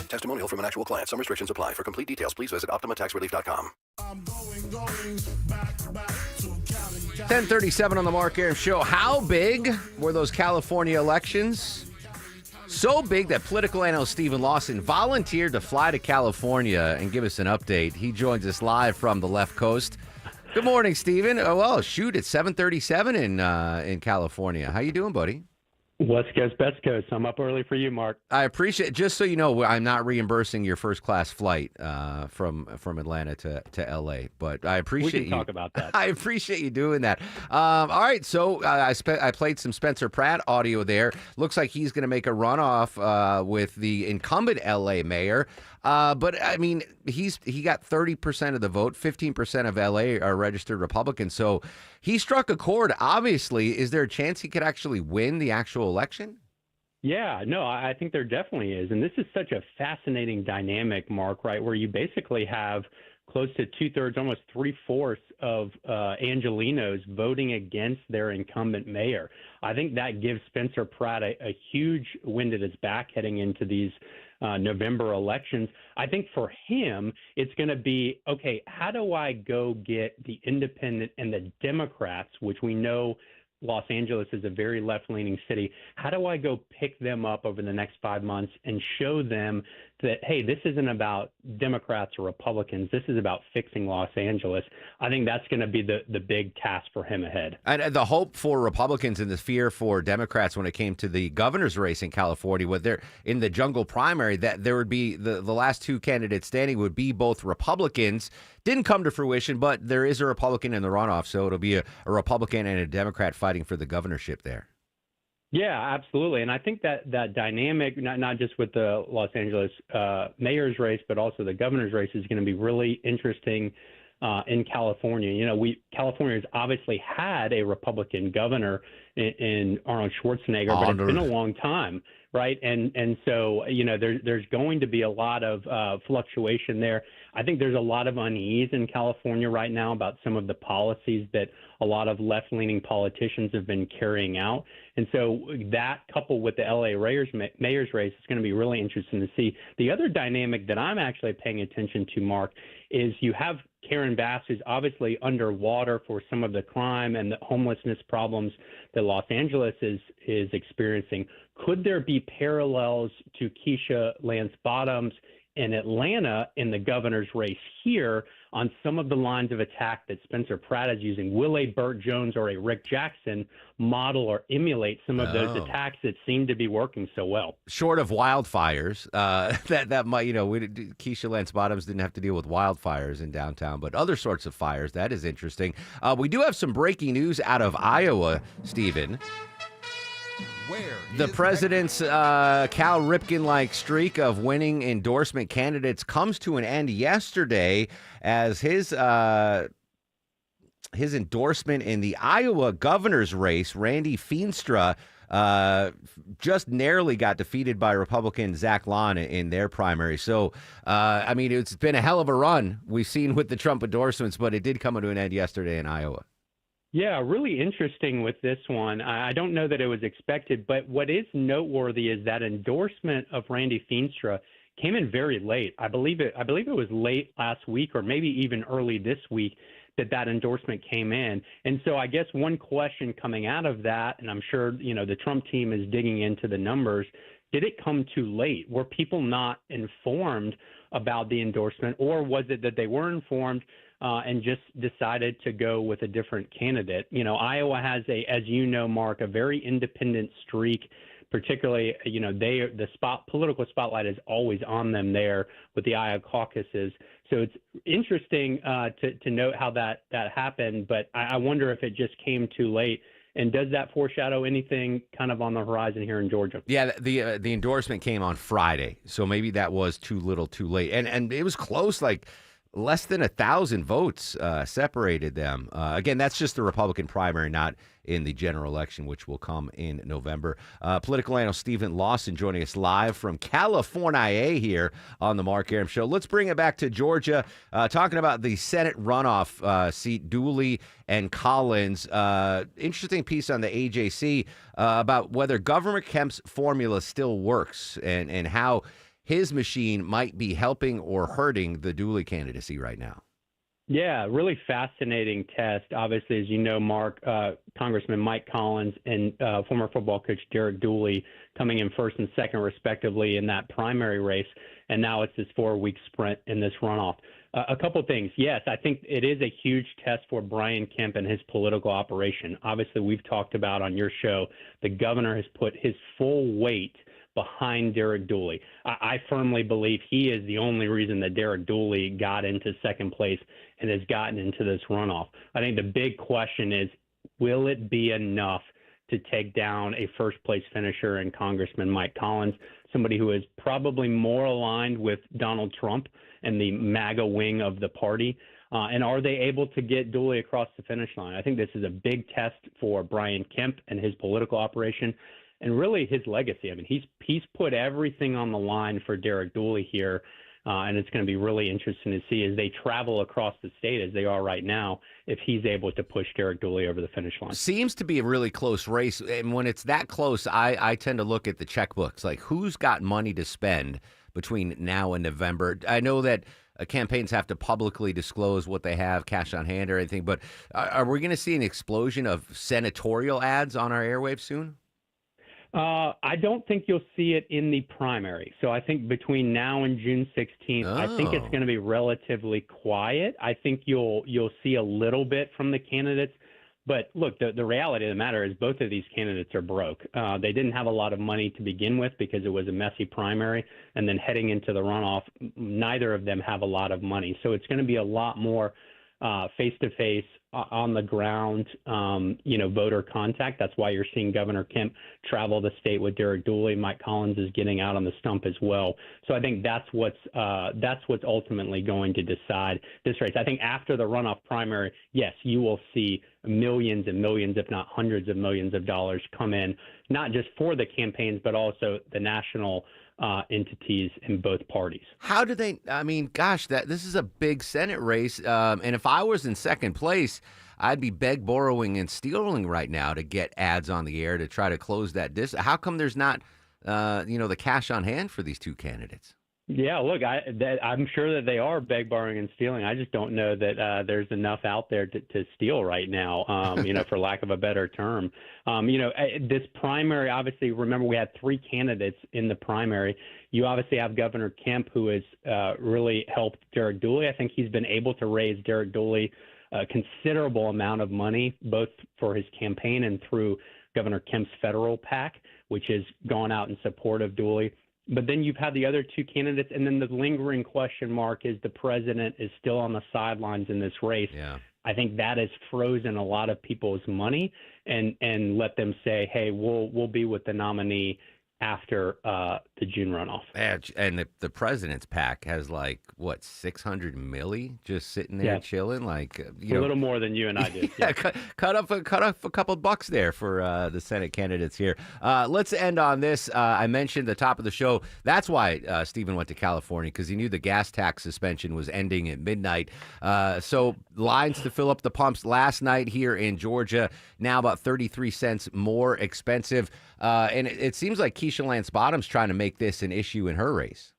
Testimonial from an actual client. Some restrictions apply. For complete details, please visit OptimaTaxRelief.com. 10:37 on the Mark Arum Show. How big were those California elections? So big that political analyst Stephen Lawson volunteered to fly to California and give us an update. He joins us live from the left coast. Good morning, Stephen. Oh, well, shoot, it's 7:37 in California. How you doing, buddy? West Coast, best coast. I'm up early for you, Mark. I appreciate. Just so you know, I'm not reimbursing your first class flight from Atlanta to L.A. But I appreciate we can talk about that. I appreciate you doing that. All right, so I played some Spencer Pratt audio there. Looks like he's going to make a runoff with the incumbent L.A. mayor. But I mean, he got 30% of the vote. 15% of L.A. are registered Republicans. So he struck a chord. Obviously, is there a chance he could actually win the actual election? Yeah, no, I think there definitely is. And this is such a fascinating dynamic, Mark, right, where you basically have close to 2/3, almost 3/4 of Angelenos voting against their incumbent mayor. I think that gives Spencer Pratt a huge wind at his back heading into these November elections. I think for him, it's going to be, okay, how do I go get the independent and the Democrats, which we know Los Angeles is a very left-leaning city. How do I go pick them up over the next 5 months and show them that, hey, this isn't about Democrats or Republicans. This is about fixing Los Angeles. I think that's going to be the big task for him ahead. And the hope for Republicans and the fear for Democrats when it came to the governor's race in California, where they're in the jungle primary, that there would be the last two candidates standing would be both Republicans. Didn't come to fruition, but there is a Republican in the runoff, so it'll be a Republican and a Democrat fighting for the governorship there. Yeah, absolutely. And I think that dynamic, not just with the Los Angeles mayor's race, but also the governor's race is going to be really interesting in California. You know, California has obviously had a Republican governor in Arnold Schwarzenegger, but it's been a long time, right? And so, you know, there's going to be a lot of fluctuation there. I think there's a lot of unease in California right now about some of the policies that a lot of left-leaning politicians have been carrying out. And so that, coupled with the L.A. mayor's race, is going to be really interesting to see. The other dynamic that I'm actually paying attention to, Mark, is you have Karen Bass, who's obviously underwater for some of the crime and the homelessness problems that Los Angeles is experiencing. Could there be parallels to Keisha Lance Bottoms in Atlanta in the governor's race here on some of the lines of attack that Spencer Pratt is using? Will a Burt Jones or a Rick Jackson model or emulate some of those attacks that seem to be working so well? Short of wildfires, that might, you know, Keisha Lance Bottoms didn't have to deal with wildfires in downtown, but other sorts of fires. That is interesting. We do have some breaking news out of Iowa, Stephen. The president's Cal Ripken-like streak of winning endorsement candidates comes to an end yesterday as his endorsement in the Iowa governor's race, Randy Feenstra, just narrowly got defeated by Republican Zach Lahn in their primary. So, I mean, it's been a hell of a run we've seen with the Trump endorsements, but it did come to an end yesterday in Iowa. Yeah, really interesting with this one. I don't know that it was expected, but what is noteworthy is that endorsement of Randy Feenstra came in very late. I believe it was late last week or maybe even early this week that endorsement came in. And so I guess one question coming out of that, and I'm sure, you know, the Trump team is digging into the numbers, did it come too late? Were people not informed about the endorsement, or was it that they were informed and just decided to go with a different candidate? You know, Iowa has as you know, Mark, a very independent streak. Particularly, you know, political spotlight is always on them there with the Iowa caucuses. So it's interesting to note how that happened. But I wonder if it just came too late. And does that foreshadow anything kind of on the horizon here in Georgia? Yeah, the endorsement came on Friday, so maybe that was too little, too late, and it was close, like less than 1,000 votes separated them. Again, that's just the Republican primary, not in the general election, which will come in November. Political analyst Stephen Lawson joining us live from California here on the Mark Arum Show. Let's bring it back to Georgia, talking about the Senate runoff seat, Dooley and Collins. Interesting piece on the AJC about whether Governor Kemp's formula still works and how his machine might be helping or hurting the Dooley candidacy right now. Yeah, really fascinating test. Obviously, as you know, Mark, Congressman Mike Collins and former football coach Derek Dooley coming in first and second, respectively, in that primary race. And now it's this 4-week sprint in this runoff. A couple things. Yes, I think it is a huge test for Brian Kemp and his political operation. Obviously, we've talked about on your show, the governor has put his full weight behind Derek Dooley. I firmly believe he is the only reason that Derek Dooley got into second place and has gotten into this runoff. I think the big question is, will it be enough to take down a first-place finisher in Congressman Mike Collins, somebody who is probably more aligned with Donald Trump and the MAGA wing of the party? And are they able to get Dooley across the finish line? I think this is a big test for Brian Kemp and his political operation, and really his legacy. I mean, he's put everything on the line for Derek Dooley here, and it's going to be really interesting to see as they travel across the state as they are right now, if he's able to push Derek Dooley over the finish line. Seems to be a really close race, and when it's that close, I tend to look at the checkbooks, like who's got money to spend between now and November. I know that campaigns have to publicly disclose what they have, cash on hand or anything, but are we going to see an explosion of senatorial ads on our airwaves soon? I don't think you'll see it in the primary. So I think between now and June 16th, I think it's going to be relatively quiet. I think you'll see a little bit from the candidates. But look, the reality of the matter is both of these candidates are broke. They didn't have a lot of money to begin with because it was a messy primary. And then heading into the runoff, neither of them have a lot of money. So it's going to be a lot more face-to-face, on the ground, voter contact. That's why you're seeing Governor Kemp travel the state with Derek Dooley. Mike Collins is getting out on the stump as well. So I think that's what's ultimately going to decide this race. I think after the runoff primary, yes, you will see millions and millions, if not hundreds of millions of dollars come in, not just for the campaigns, but also the national entities in both parties. How do they? I mean, gosh, this is a big Senate race, and if I was in second place, I'd be borrowing, and stealing right now to get ads on the air to try to close that distance. How come there's not, the cash on hand for these two candidates? Yeah, look, I'm sure that they are borrowing, and stealing. I just don't know that there's enough out there to steal right now, for lack of a better term. This primary, obviously, remember we had 3 candidates in the primary. You obviously have Governor Kemp, who has really helped Derek Dooley. I think he's been able to raise Derek Dooley a considerable amount of money, both for his campaign and through Governor Kemp's federal PAC, which has gone out in support of Dooley. But then you've had the other 2 candidates, and then the lingering question mark is the president is still on the sidelines in this race. Yeah. I think that has frozen a lot of people's money and let them say, hey, we'll be with the nominee after the June runoff. And the president's PAC has 600 milli just sitting there chilling, a little more than you and I did. Yeah, cut off a couple bucks there for the Senate candidates here. Let's end on this. I mentioned at the top of the show. That's why Stephen went to California, because he knew the gas tax suspension was ending at midnight. So lines to fill up the pumps last night here in Georgia, now about 33 cents more expensive. And it seems like Keisha Lance Bottoms trying to make this an issue in her race.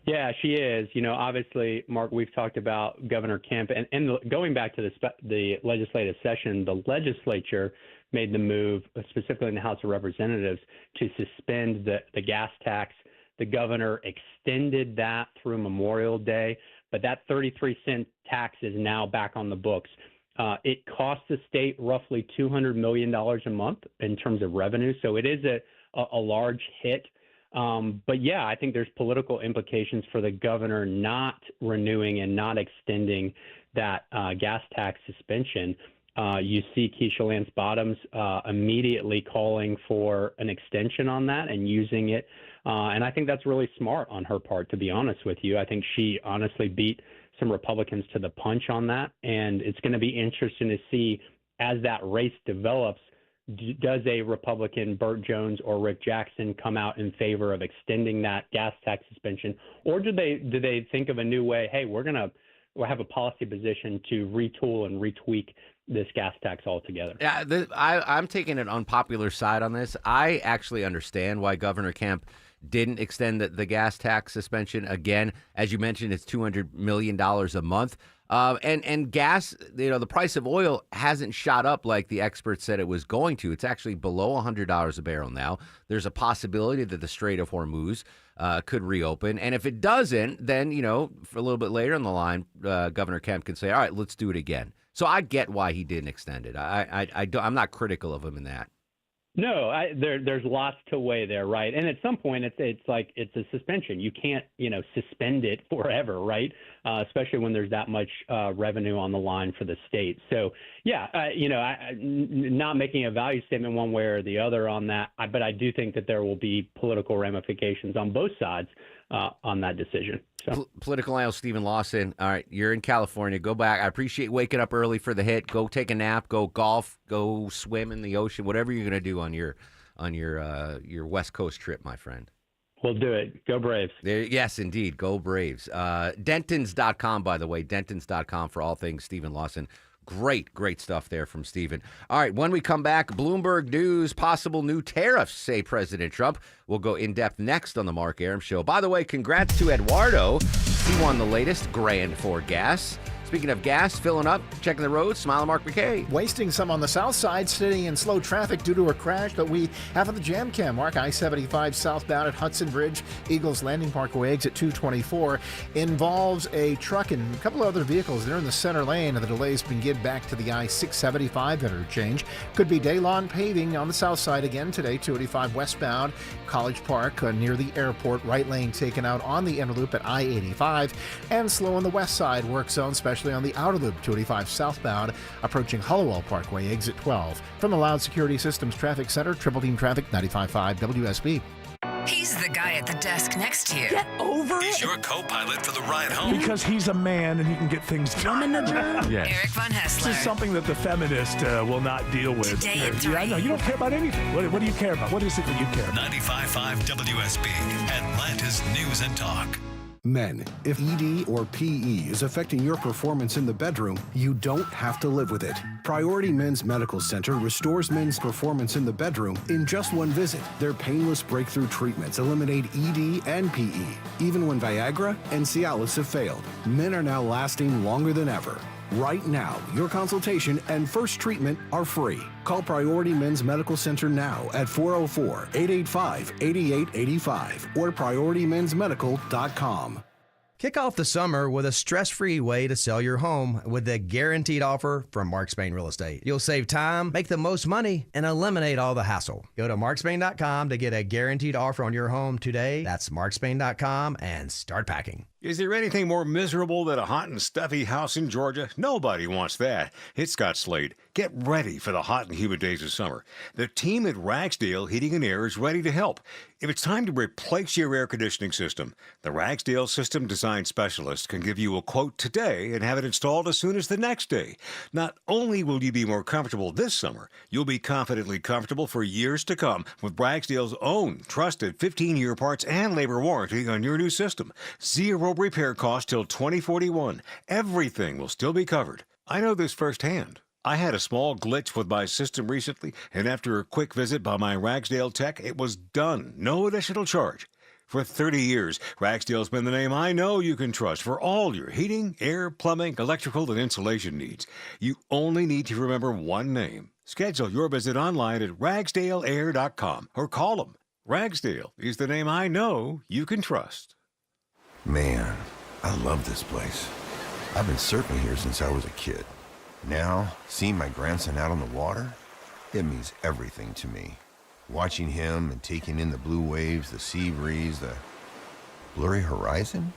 Yeah, she is. Obviously, Mark, we've talked about Governor Kemp. And going back to the legislative session, the legislature made the move, specifically in the House of Representatives, to suspend the gas tax. The governor extended that through Memorial Day, but that 33-cent tax is now back on the books. It costs the state roughly $200 million a month in terms of revenue, so it is a large hit. But yeah, I think there's political implications for the governor not renewing and not extending that gas tax suspension. You see Keisha Lance Bottoms immediately calling for an extension on that and using it. And I think that's really smart on her part, to be honest with you. I think she honestly beat some Republicans to the punch on that. And it's going to be interesting to see as that race develops, does a Republican, Burt Jones or Rick Jackson, come out in favor of extending that gas tax suspension? Or do they think of a new way? Hey, we'll have a policy position to retool and retweak this gas tax altogether. Yeah, I'm taking an unpopular side on this. I actually understand why Governor Kemp didn't extend the gas tax suspension again. As you mentioned, it's $200 million a month. And gas, the price of oil hasn't shot up like the experts said it was going to. It's actually below $100 a barrel now. There's a possibility that the Strait of Hormuz could reopen. And if it doesn't, then, for a little bit later in the line, Governor Kemp can say, all right, let's do it again. So I get why he didn't extend it. I'm not critical of him in that. No, there's lots to weigh there, right? And at some point, it's like it's a suspension. You can't, suspend it forever, right? Especially when there's that much revenue on the line for the state. So, yeah, not making a value statement one way or the other on that, but I do think that there will be political ramifications on both sides on that decision. So. Political analyst Stephen Lawson. All right, you're in California. Go back. I appreciate waking up early for the hit. Go take a nap. Go golf. Go swim in the ocean. Whatever you're going to do on your West Coast trip, my friend. We'll do it. Go Braves. Yes, indeed. Go Braves. Dentons.com, by the way. Dentons.com for all things Stephen Lawson. Great stuff there from Stephen. All right, when we come back, Bloomberg News, possible new tariffs, say President Trump. We'll go in-depth next on the Mark Arum Show. By the way, congrats to Eduardo. He won the latest Grand for Gas. Speaking of gas, filling up, checking the roads, Smile Mark McKay. Wasting some on the south side, sitting in slow traffic due to a crash that we have on the Jam Cam. Mark, I-75 southbound at Hudson Bridge, Eagles Landing Parkway, exit 224, involves a truck and a couple of other vehicles. They're in the center lane, and the delays been give back to the I-675 interchange. Could be day-long paving on the south side again today, 285 westbound, College Park near the airport, right lane taken out on the inner loop at I-85, and slow on the west side, work zone, especially on the outer loop, 285 southbound, approaching Hollowell Parkway, exit 12. From the Loud Security Systems Traffic Center, Triple Team Traffic, 95.5 WSB. He's the guy at the desk next to you. Get over it. He's your co-pilot for the ride home. Because he's a man and he can get things done. Yes. Eric Von Hessler. This is something that the feminist will not deal with. Today at 3. I know. You don't care about anything. What do you care about? What is it that you care about? 95.5 WSB, Atlanta's News and Talk. Men, if ED or PE is affecting your performance in the bedroom, you don't have to live with it. Priority Men's Medical Center restores men's performance in the bedroom in just one visit. Their painless breakthrough treatments eliminate ED and PE. Even when Viagra and Cialis have failed, men are now lasting longer than ever. Right now, your consultation and first treatment are free. Call Priority Men's Medical Center now at 404-885-8885 or PriorityMen'sMedical.com. Kick off the summer with a stress-free way to sell your home with a guaranteed offer from Mark Spain Real Estate. You'll save time, make the most money, and eliminate all the hassle. Go to markspain.com to get a guaranteed offer on your home today. That's markspain.com and start packing. Is there anything more miserable than a hot and stuffy house in Georgia? Nobody wants that. It's Scott Slade. Get ready for the hot and humid days of summer. The team at Ragsdale Heating and Air is ready to help. If it's time to replace your air conditioning system, the Ragsdale System Design Specialist can give you a quote today and have it installed as soon as the next day. Not only will you be more comfortable this summer, you'll be confidently comfortable for years to come with Ragsdale's own trusted 15-year parts and labor warranty on your new system. Zero repair cost till 2041. Everything will still be covered. I know this firsthand. I had a small glitch with my system recently, and after a quick visit by my Ragsdale tech, it was done. No additional charge. For 30 years, Ragsdale's been the name I know you can trust for all your heating, air, plumbing, electrical, and insulation needs. You only need to remember one name. Schedule your visit online at ragsdaleair.com or call them. Ragsdale is the name I know you can trust. Man, I love this place. I've been surfing here since I was a kid. Now, seeing my grandson out on the water, it means everything to me. Watching him and taking in the blue waves, the sea breeze, the blurry horizon.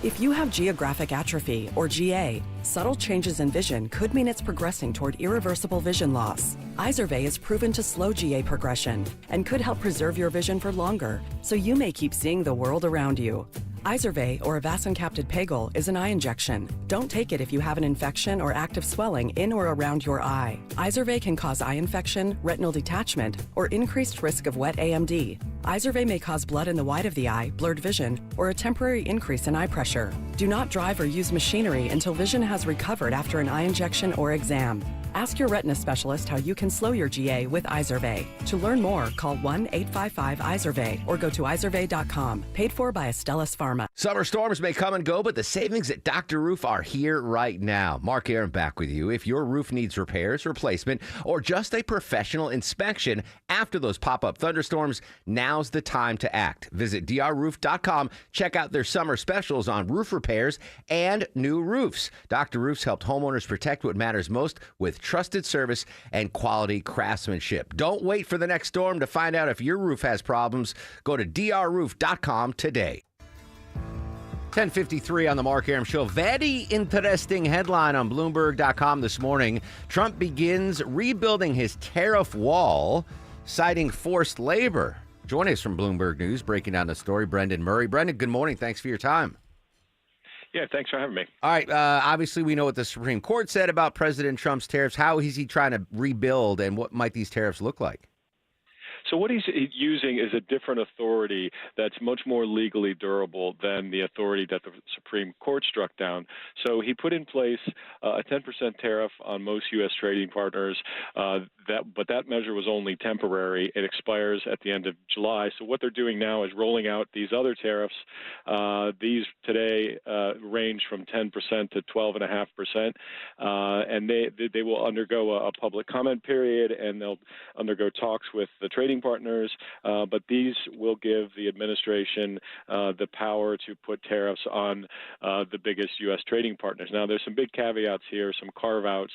If you have geographic atrophy, or GA, subtle changes in vision could mean it's progressing toward irreversible vision loss. Izervay is proven to slow GA progression and could help preserve your vision for longer, so you may keep seeing the world around you. Izervay, or avacincaptad pegol, is an eye injection. Don't take it if you have an infection or active swelling in or around your eye. Izervay can cause eye infection, retinal detachment, or increased risk of wet AMD. Izervay may cause blood in the white of the eye, blurred vision, or a temporary increase in eye pressure. Do not drive or use machinery until vision has recovered after an eye injection or exam. Ask your retina specialist how you can slow your GA with Izervay. To learn more, call 1-855-IZERVAY or go to izervay.com. Paid for by Astellas Pharma. Summer storms may come and go, but the savings at Dr. Roof are here right now. Mark Arum back with you. If your roof needs repairs, replacement, or just a professional inspection after those pop-up thunderstorms, now's the time to act. Visit drroof.com. Check out their summer specials on roof repairs and new roofs. Dr. Roof's helped homeowners protect what matters most with trusted service and quality craftsmanship. Don't wait for the next storm to find out if your roof has problems. Go to drroof.com today. 10:53 on the Mark Arum Show. Very interesting headline on Bloomberg.com this morning. Trump begins rebuilding his tariff wall, citing forced labor. Joining us from Bloomberg News, breaking down the story, Brendan Murray. Brendan, good morning. Thanks for your time. Yeah, thanks for having me. All right. Obviously, we know what the Supreme Court said about President Trump's tariffs. How is he trying to rebuild, and what might these tariffs look like? So what he's using is a different authority that's much more legally durable than the authority that the Supreme Court struck down. So he put in place a 10% tariff on most U.S. trading partners, but that measure was only temporary. It expires at the end of July. So what they're doing now is rolling out these other tariffs. These today range from 10% to 12.5%, and they will undergo a public comment period, and they'll undergo talks with the trading partners, but these will give the administration the power to put tariffs on the biggest U.S. trading partners. Now, there's some big caveats here, some carve-outs.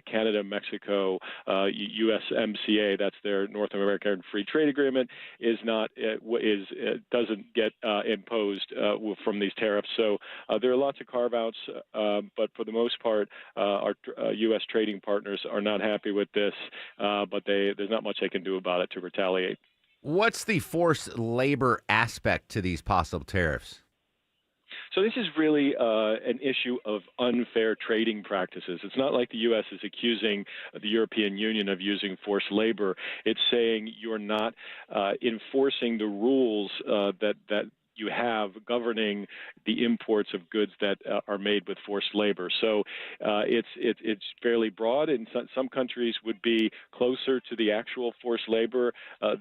Canada, Mexico, USMCA, that's their North American Free Trade Agreement, doesn't get imposed from these tariffs. So there are lots of carve-outs, but for the most part, our U.S. trading partners are not happy with this, but there's not much they can do about it to retaliate. What's the forced labor aspect to these possible tariffs? So this is really an issue of unfair trading practices. It's not like the U.S. is accusing the European Union of using forced labor. It's saying you're not enforcing the rules that you have governing the imports of goods that are made with forced labor. So it's fairly broad, and some countries would be closer to the actual forced labor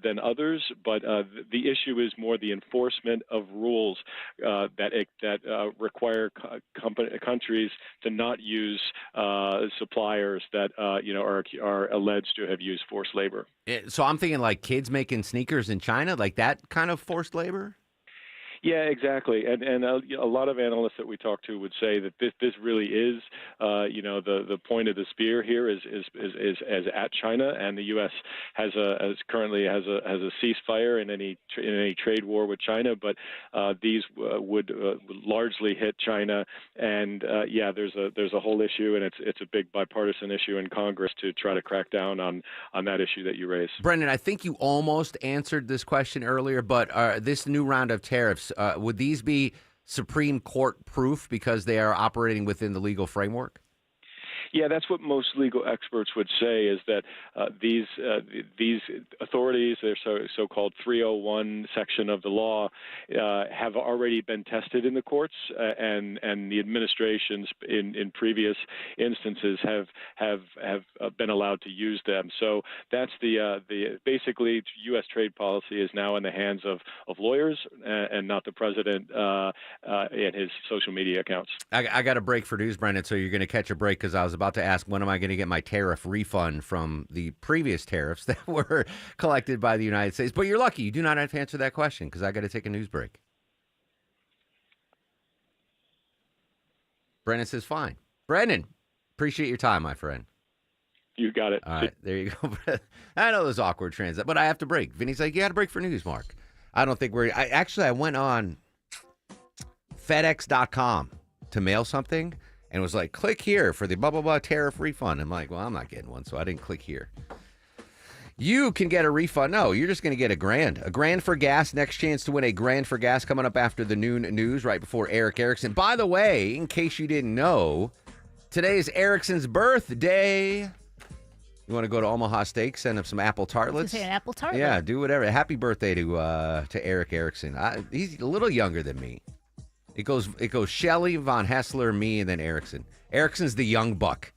than others. But the issue is more the enforcement of rules that require countries to not use suppliers that are alleged to have used forced labor. So I'm thinking like kids making sneakers in China, like that kind of forced labor? Yeah, exactly. And a lot of analysts that we talk to would say that this really is, the point of the spear here is at China, and the U.S. currently has a ceasefire in any trade war with China, but these would largely hit China. And there's a whole issue, and it's a big bipartisan issue in Congress to try to crack down on that issue that you raised. Brendan, I think you almost answered this question earlier, but this new round of tariffs, would these be Supreme Court proof because they are operating within the legal framework? Yeah, that's what most legal experts would say, is that these authorities, their so-called 301 section of the law, have already been tested in the courts, and the administrations in previous instances have been allowed to use them. So that's basically U.S. trade policy is now in the hands of lawyers and not the president and his social media accounts. I got a break for news, Brendan, so you're going to catch a break because I was about to ask, when am I going to get my tariff refund from the previous tariffs that were collected by the United States? But you're lucky. You do not have to answer that question because I got to take a news break. Brendan says fine. Brendan, appreciate your time, my friend. You got it. All right, there you go. I know those awkward transitions, but I have to break. Vinny's like, you got to break for news, Mark. I don't think I went on FedEx.com to mail something, and was like, click here for the blah, blah, blah tariff refund. I'm like, well, I'm not getting one, so I didn't click here. You can get a refund. No, you're just going to get $1,000. $1,000 for gas. Next chance to win $1,000 for gas coming up after the noon news right before Eric Erickson. By the way, in case you didn't know, today is Erickson's birthday. You want to go to Omaha Steak, send him some apple tartlets? Say an apple tartlet. Yeah, do whatever. Happy birthday to Eric Erickson. He's a little younger than me. It goes Shelley, Von Hessler, me, and then Erickson. Erickson's the young buck.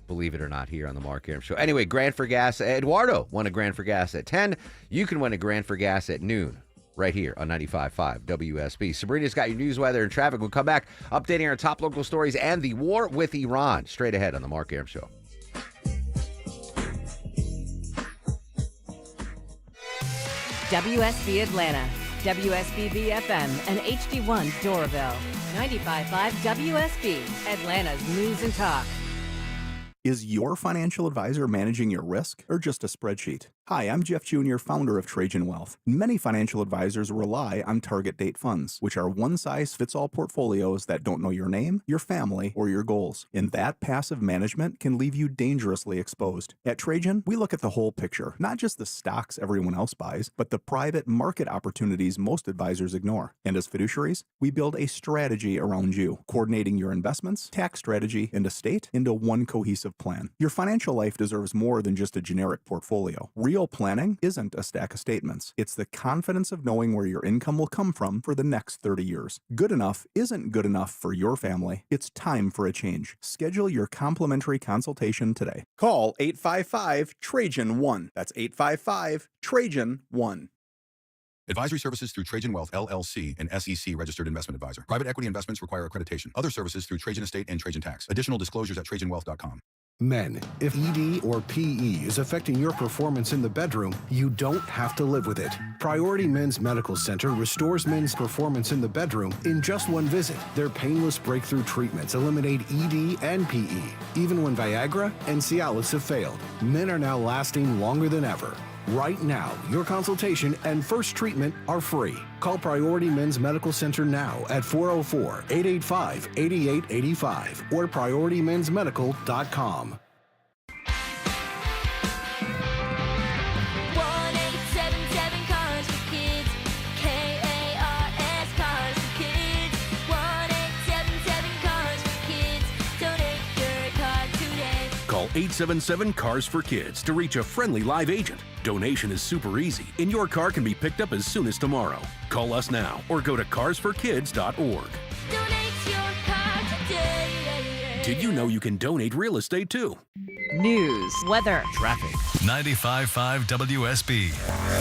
believe it or not, here on the Mark Arum Show. Anyway, Grand for Gas. Eduardo won a Grand for Gas at 10. You can win a Grand for Gas at noon right here on 95.5 WSB. Sabrina's got your news, weather, and traffic. We'll come back updating our top local stories and the war with Iran straight ahead on the Mark Arum Show. WSB Atlanta, WSB BFM, and HD1 Doraville. 95.5 WSB, Atlanta's news and talk. Is your financial advisor managing your risk or just a spreadsheet? Hi, I'm Jeff Jr., founder of Trajan Wealth. Many financial advisors rely on target date funds, which are one-size-fits-all portfolios that don't know your name, your family, or your goals. And that passive management can leave you dangerously exposed. At Trajan, we look at the whole picture, not just the stocks everyone else buys, but the private market opportunities most advisors ignore. And as fiduciaries, we build a strategy around you, coordinating your investments, tax strategy, and estate into one cohesive plan. Your financial life deserves more than just a generic portfolio. Real planning isn't a stack of statements. It's the confidence of knowing where your income will come from for the next 30 years. Good enough isn't good enough for your family. It's time for a change. Schedule your complimentary consultation today. Call 855-TRAJAN-1. That's 855-TRAJAN-1. Advisory services through Trajan Wealth, LLC, an SEC registered investment advisor. Private equity investments require accreditation. Other services through Trajan Estate and Trajan Tax. Additional disclosures at TrajanWealth.com. Men, if ED or PE is affecting your performance in the bedroom, you don't have to live with it. Priority Men's Medical Center restores men's performance in the bedroom in just one visit. Their painless breakthrough treatments eliminate ED and PE. Even when Viagra and Cialis have failed, men are now lasting longer than ever. Right now, your consultation and first treatment are free. Call Priority Men's Medical Center now at 404-885-8885 or PriorityMen'sMedical.com. 1-877 Cars for Kids. K-A-R-S Cars for Kids. 1-877 Cars for Kids. Donate your car today. Call 877-CARS for Kids to reach a friendly live agent. Donation is super easy, and your car can be picked up as soon as tomorrow. Call us now or go to carsforkids.org. Donate your car today. Did you know you can donate real estate too? News, weather, traffic. 95.5 WSB,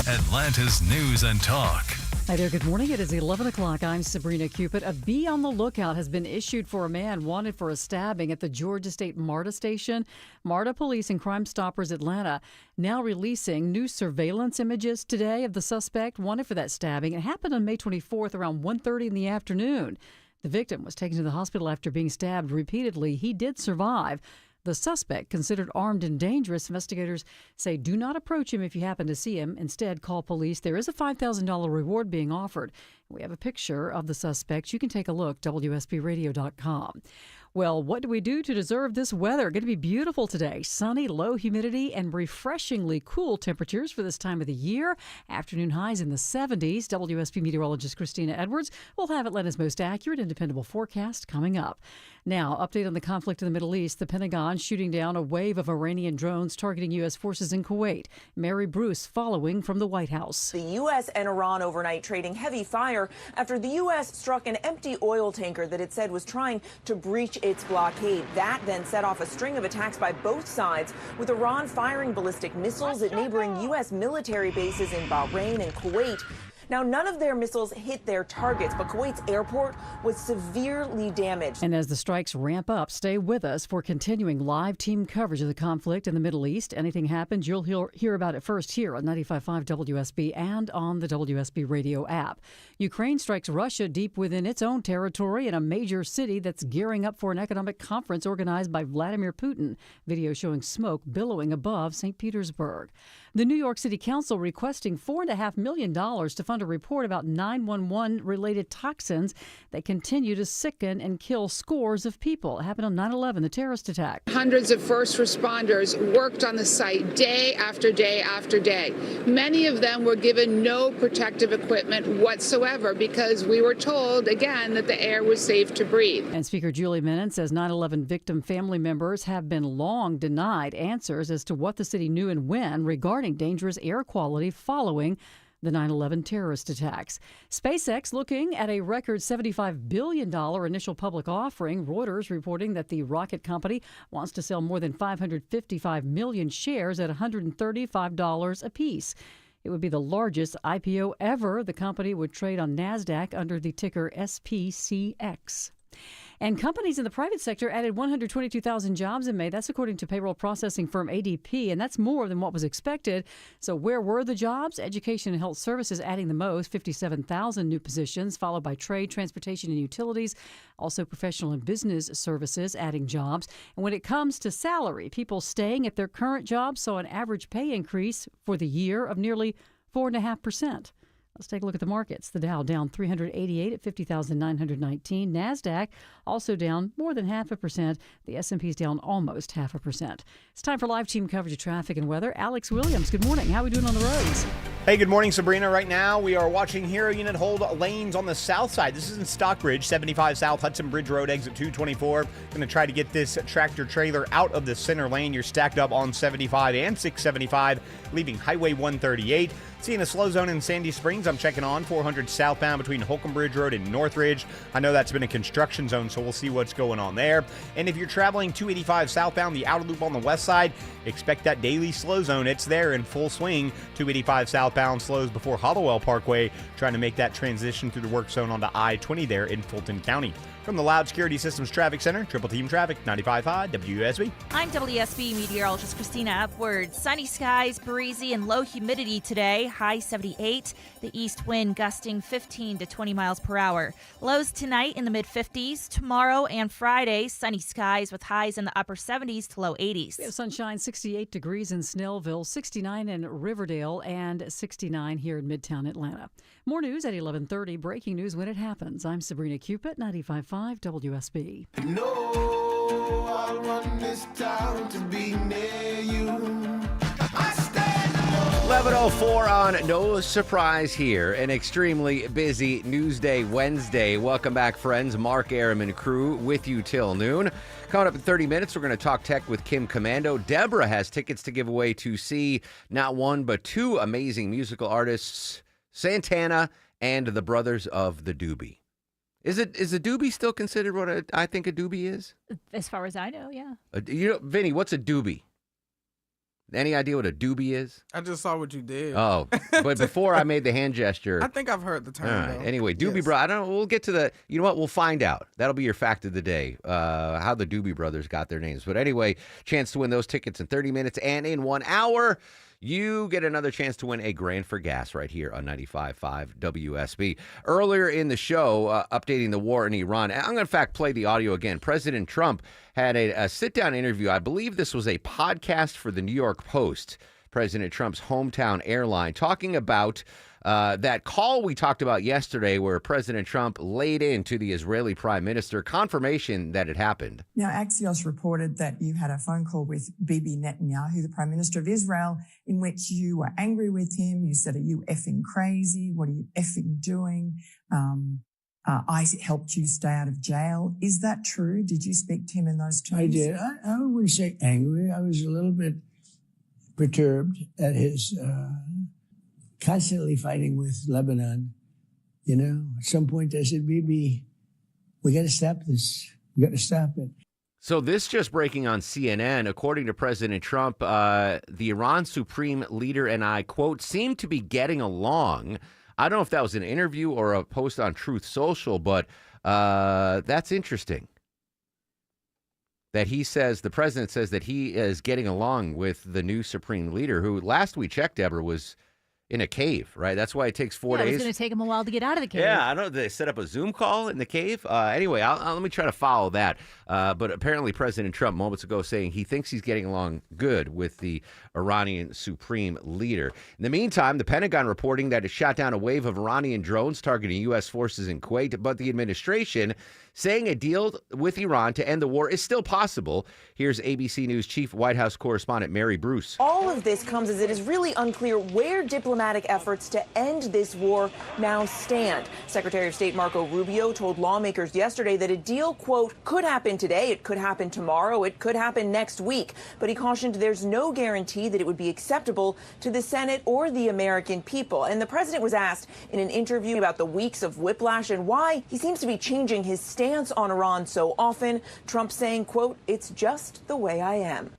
Atlanta's news and talk. Hi there, good morning. It is 11 o'clock. I'm Sabrina Cupid. A be on the lookout has been issued for a man wanted for a stabbing at the Georgia State MARTA station. MARTA Police and Crime Stoppers Atlanta now releasing new surveillance images today of the suspect wanted for that stabbing. It happened on May 24th around 1:30 in the afternoon. The victim was taken to the hospital after being stabbed repeatedly. He did survive. The suspect, considered armed and dangerous, investigators say do not approach him if you happen to see him. Instead, call police. There is a $5,000 reward being offered. We have a picture of the suspect. You can take a look, WSBradio.com. Well, what do we do to deserve this weather? Going to be beautiful today. Sunny, low humidity, and refreshingly cool temperatures for this time of the year. Afternoon highs in the 70s. WSB meteorologist Christina Edwards will have Atlanta's most accurate and dependable forecast coming up. Now, update on the conflict in the Middle East. The Pentagon shooting down a wave of Iranian drones targeting U.S. forces in Kuwait. Mary Bruce following from the White House. The U.S. and Iran overnight trading heavy fire after the U.S. struck an empty oil tanker that it said was trying to breach its blockade. That then set off a string of attacks by both sides, with Iran firing ballistic missiles at neighboring U.S. military bases in Bahrain and Kuwait. Now, none of their missiles hit their targets, but Kuwait's airport was severely damaged. And as the strikes ramp up, stay with us for continuing live team coverage of the conflict in the Middle East. Anything happens, you'll hear about it first here on 95.5 WSB and on the WSB radio app. Ukraine strikes Russia deep within its own territory in a major city that's gearing up for an economic conference organized by Vladimir Putin. Video showing smoke billowing above St. Petersburg. The New York City Council requesting $4.5 million to fund a report about 911-related toxins that continue to sicken and kill scores of people. It happened on 9/11, the terrorist attack. Hundreds of first responders worked on the site day after day after day. Many of them were given no protective equipment whatsoever because we were told, again, that the air was safe to breathe. And Speaker Julie Menon says 9/11 victim family members have been long denied answers as to what the city knew and when regarding dangerous air quality following the 9/11 terrorist attacks. SpaceX looking at a record $75 billion initial public offering. Reuters reporting that the rocket company wants to sell more than 555 million shares at $135 apiece. It would be the largest IPO ever. The company would trade on NASDAQ under the ticker SPCX. And companies in the private sector added 122,000 jobs in May. That's according to payroll processing firm ADP, and that's more than what was expected. So where were the jobs? Education and health services adding the most, 57,000 new positions, followed by trade, transportation, and utilities. Also professional and business services adding jobs. And when it comes to salary, people staying at their current jobs saw an average pay increase for the year of nearly 4.5%. Let's take a look at the markets. The Dow down 388 at 50,919. NASDAQ also down more than 0.5%. The S&P's down almost 0.5%. It's time for live team coverage of traffic and weather. Alex Williams, good morning. How are we doing on the roads? Hey, good morning, Sabrina. Right now, we are watching Hero Unit hold lanes on the south side. This is in Stockbridge, 75 South Hudson Bridge Road, exit 224. Going to try to get this tractor trailer out of the center lane. You're stacked up on 75 and 675, leaving Highway 138. Seeing a slow zone in Sandy Springs. I'm checking on 400 southbound between Holcomb Bridge Road and Northridge. I know that's been a construction zone, so we'll see what's going on there. And if you're traveling 285 southbound, the outer loop on the west side, expect that daily slow zone. It's there in full swing. 285 southbound slows before Hollowell Parkway, trying to make that transition through the work zone onto I-20 there in Fulton County. From the Loud Security Systems Traffic Center, Triple Team Traffic, 95.5 WSB. I'm WSB meteorologist Christina Upward. Sunny skies, breezy, and low humidity today. High 78. The east wind gusting 15 to 20 miles per hour. Lows tonight in the mid-50s. Tomorrow and Friday, sunny skies with highs in the upper 70s to low 80s. We have sunshine, 68 degrees in Snellville, 69 in Riverdale, and 69 here in Midtown Atlanta. More news at 11:30. Breaking news when it happens. I'm Sabrina Cupid, 95.5 WSB. No, I want this town to be near you. 11:04 on No Surprise here. An extremely busy Newsday Wednesday. Welcome back, friends. Mark, Arum, and crew with you till noon. Coming up in 30 minutes, we're going to talk tech with Kim Commando. Deborah has tickets to give away to see not one but two amazing musical artists, Santana and the Brothers of the Doobie. Is a doobie still considered what I think a doobie is? As far as I know, yeah. Vinny, what's a doobie? Any idea what a doobie is? I just saw what you did. Oh, but before I made the hand gesture. I think I've heard the term. All right. Though. Anyway, doobie bro. I don't know. We'll get to the. You know what? We'll find out. That'll be your fact of the day. How the Doobie Brothers got their names. But anyway, chance to win those tickets in 30 minutes and in 1 hour. You get another chance to win a grand for gas right here on 95.5 WSB. Earlier in the show, updating the war in Iran, I'm going to, in fact, play the audio again. President Trump had a sit-down interview. I believe this was a podcast for the New York Post, President Trump's hometown airline, talking about that call we talked about yesterday where President Trump laid into the Israeli prime minister, confirmation that it happened. Now, Axios reported that you had a phone call with Bibi Netanyahu, the prime minister of Israel, in which you were angry with him. You said, "Are you effing crazy? What are you effing doing? I helped you stay out of jail." Is that true? Did you speak to him in those terms? I did. I wouldn't say angry. I was a little bit perturbed at his constantly fighting with Lebanon. You know, at some point I said, Bibi, we got to stop this. We got to stop it. So this just breaking on CNN. According to President Trump, the Iran Supreme Leader and I, quote, seem to be getting along. I don't know if that was an interview or a post on Truth Social, but that's interesting. That he says, the president says that he is getting along with the new Supreme Leader, who last we checked, Deborah, was in a cave, right? That's why it takes 4 days. It's going to take him a while to get out of the cave. Yeah, I don't know. They set up a Zoom call in the cave. Anyway, let me try to follow that. But apparently President Trump moments ago saying he thinks he's getting along good with the Iranian Supreme Leader. In the meantime, the Pentagon reporting that it shot down a wave of Iranian drones targeting U.S. forces in Kuwait, but the administration saying a deal with Iran to end the war is still possible. Here's ABC News Chief White House correspondent Mary Bruce. All of this comes as it is really unclear where diplomatic efforts to end this war now stand. Secretary of State Marco Rubio told lawmakers yesterday that a deal, quote, could happen today, it could happen tomorrow, it could happen next week. But he cautioned there's no guarantee that it would be acceptable to the Senate or the American people. And the president was asked in an interview about the weeks of whiplash and why he seems to be changing his stance on Iran so often. Trump saying, quote, it's just the way I am.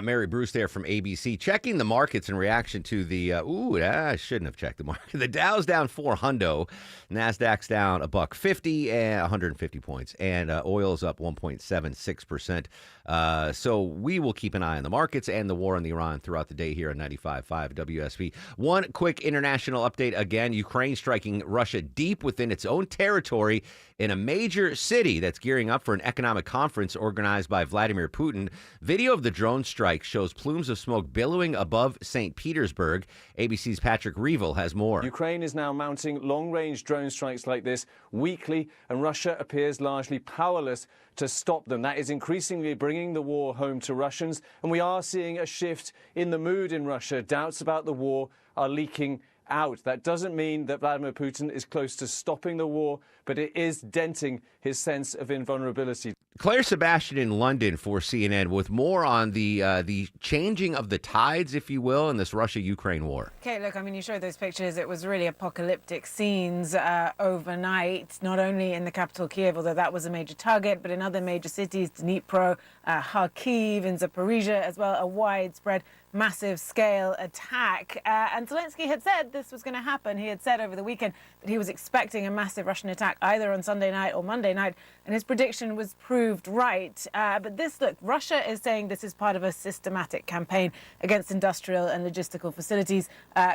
Mary Bruce there from ABC. Checking the markets in reaction to the, I shouldn't have checked the market. The Dow's down 400, NASDAQ's down $1.50 and 150 points, and oil's up 1.76%. So we will keep an eye on the markets and the war in Iran throughout the day here on 95.5 WSB. One quick international update again. Ukraine striking Russia deep within its own territory in a major city that's gearing up for an economic conference organized by Vladimir Putin. Video of the drone strike shows plumes of smoke billowing above St. Petersburg. ABC's Patrick Reevell has more. Ukraine is now mounting long-range drone strikes like this weekly, and Russia appears largely powerless to stop them. That is increasingly bringing the war home to Russians, and we are seeing a shift in the mood in Russia. Doubts about the war are leaking out. That doesn't mean that Vladimir Putin is close to stopping the war, but it is denting his sense of invulnerability. Claire Sebastian in London for CNN with more on the changing of the tides, if you will, in this Russia-Ukraine war. Okay, look, I mean, you showed those pictures. It was really apocalyptic scenes overnight, not only in the capital Kiev, although that was a major target, but in other major cities, Dnipro, Kharkiv, and Zaporizhia, as well, a widespread massive scale attack. And Zelensky had said this was going to happen. He had said over the weekend that he was expecting a massive Russian attack either on Sunday night or Monday night, and his prediction was proved right. But look, Russia is saying this is part of a systematic campaign against industrial and logistical facilities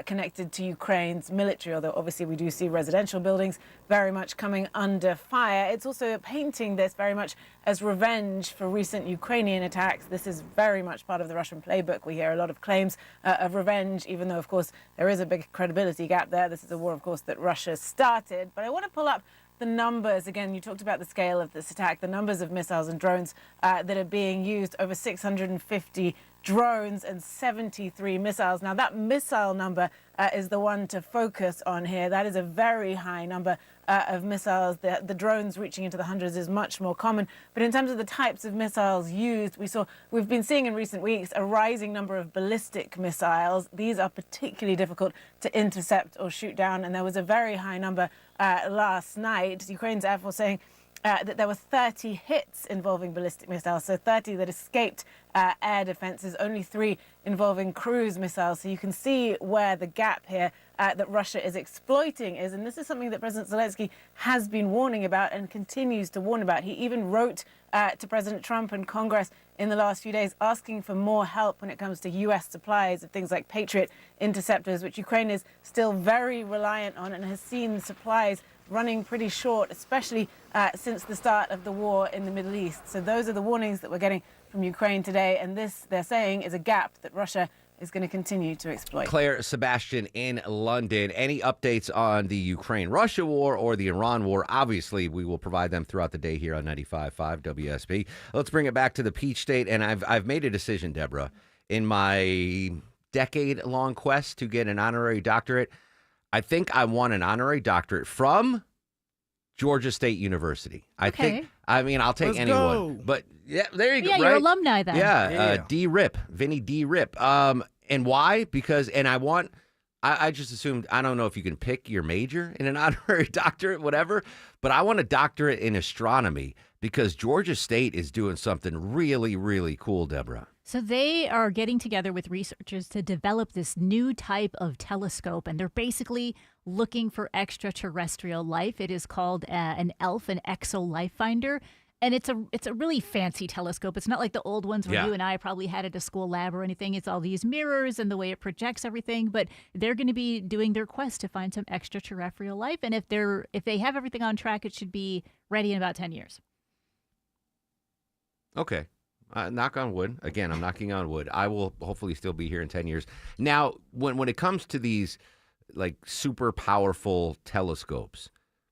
connected to Ukraine's military, although obviously we do see residential buildings very much coming under fire. It's also painting this very much as revenge for recent Ukrainian attacks. This is very much part of the Russian playbook. We hear a lot of claims of revenge, even though, of course, there is a big credibility gap there. This is a war, of course, that Russia started. But I want to pull up the numbers. Again, you talked about the scale of this attack, the numbers of missiles and drones that are being used, over 650 drones and 73 missiles. Now, that missile number is the one to focus on here. That is a very high number of missiles. The drones reaching into the hundreds is much more common. But in terms of the types of missiles used, we've been seeing in recent weeks a rising number of ballistic missiles. These are particularly difficult to intercept or shoot down. And there was a very high number last night. Ukraine's Air Force saying that there were 30 hits involving ballistic missiles, so 30 that escaped air defenses, only 3 involving cruise missiles. So you can see where the gap here that Russia is exploiting is. And this is something that President Zelensky has been warning about and continues to warn about. He even wrote to President Trump and Congress in the last few days asking for more help when it comes to U.S. supplies of things like Patriot interceptors, which Ukraine is still very reliant on and has seen supplies running pretty short, especially since the start of the war in the Middle East. So those are the warnings that we're getting from Ukraine today. And this, they're saying, is a gap that Russia is going to continue to exploit. Claire Sebastian in London. Any updates on the Ukraine-Russia war or the Iran war? Obviously, we will provide them throughout the day here on 95.5 WSB. Let's bring it back to the Peach State. And I've made a decision, Deborah, in my decade-long quest to get an honorary doctorate. I think I want an honorary doctorate from Georgia State University. I'll take Let's anyone. go. But yeah, there you go. Yeah, right? you're alumni then. Yeah, D. Rip, Vinny D. Rip. And why? Because, and I just assumed, I don't know if you can pick your major in an honorary doctorate, whatever, but I want a doctorate in astronomy because Georgia State is doing something really, really cool, Deborah. So they are getting together with researchers to develop this new type of telescope, and they're basically looking for extraterrestrial life. It is called an ELF, an Exo Life Finder. And it's a really fancy telescope. It's not like the old ones where you and I probably had at a school lab or anything. It's all these mirrors and the way it projects everything. But they're going to be doing their quest to find some extraterrestrial life. And if they have everything on track, it should be ready in about 10 years. Okay. Knock on wood. Again, I'm knocking on wood. I will hopefully still be here in 10 years. Now, when it comes to these like super powerful telescopes,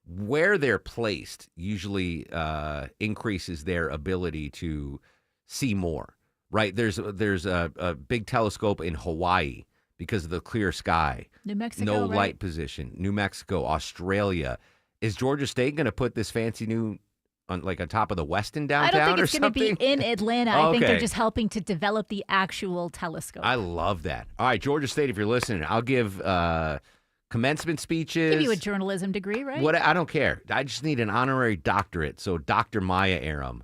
where they're placed usually increases their ability to see more, right? There's a big telescope in Hawaii because of the clear sky. New Mexico, no right? light position. New Mexico, Australia. Is Georgia State going to put this fancy new on top of the Westin downtown I don't think it's going to be in Atlanta. I think they're Okay. just helping to develop the actual telescope. I love that. All right, Georgia State, if you're listening, I'll give commencement speeches. Give you a journalism degree, right? What I don't care. I just need an honorary doctorate. So Dr. Maya Arum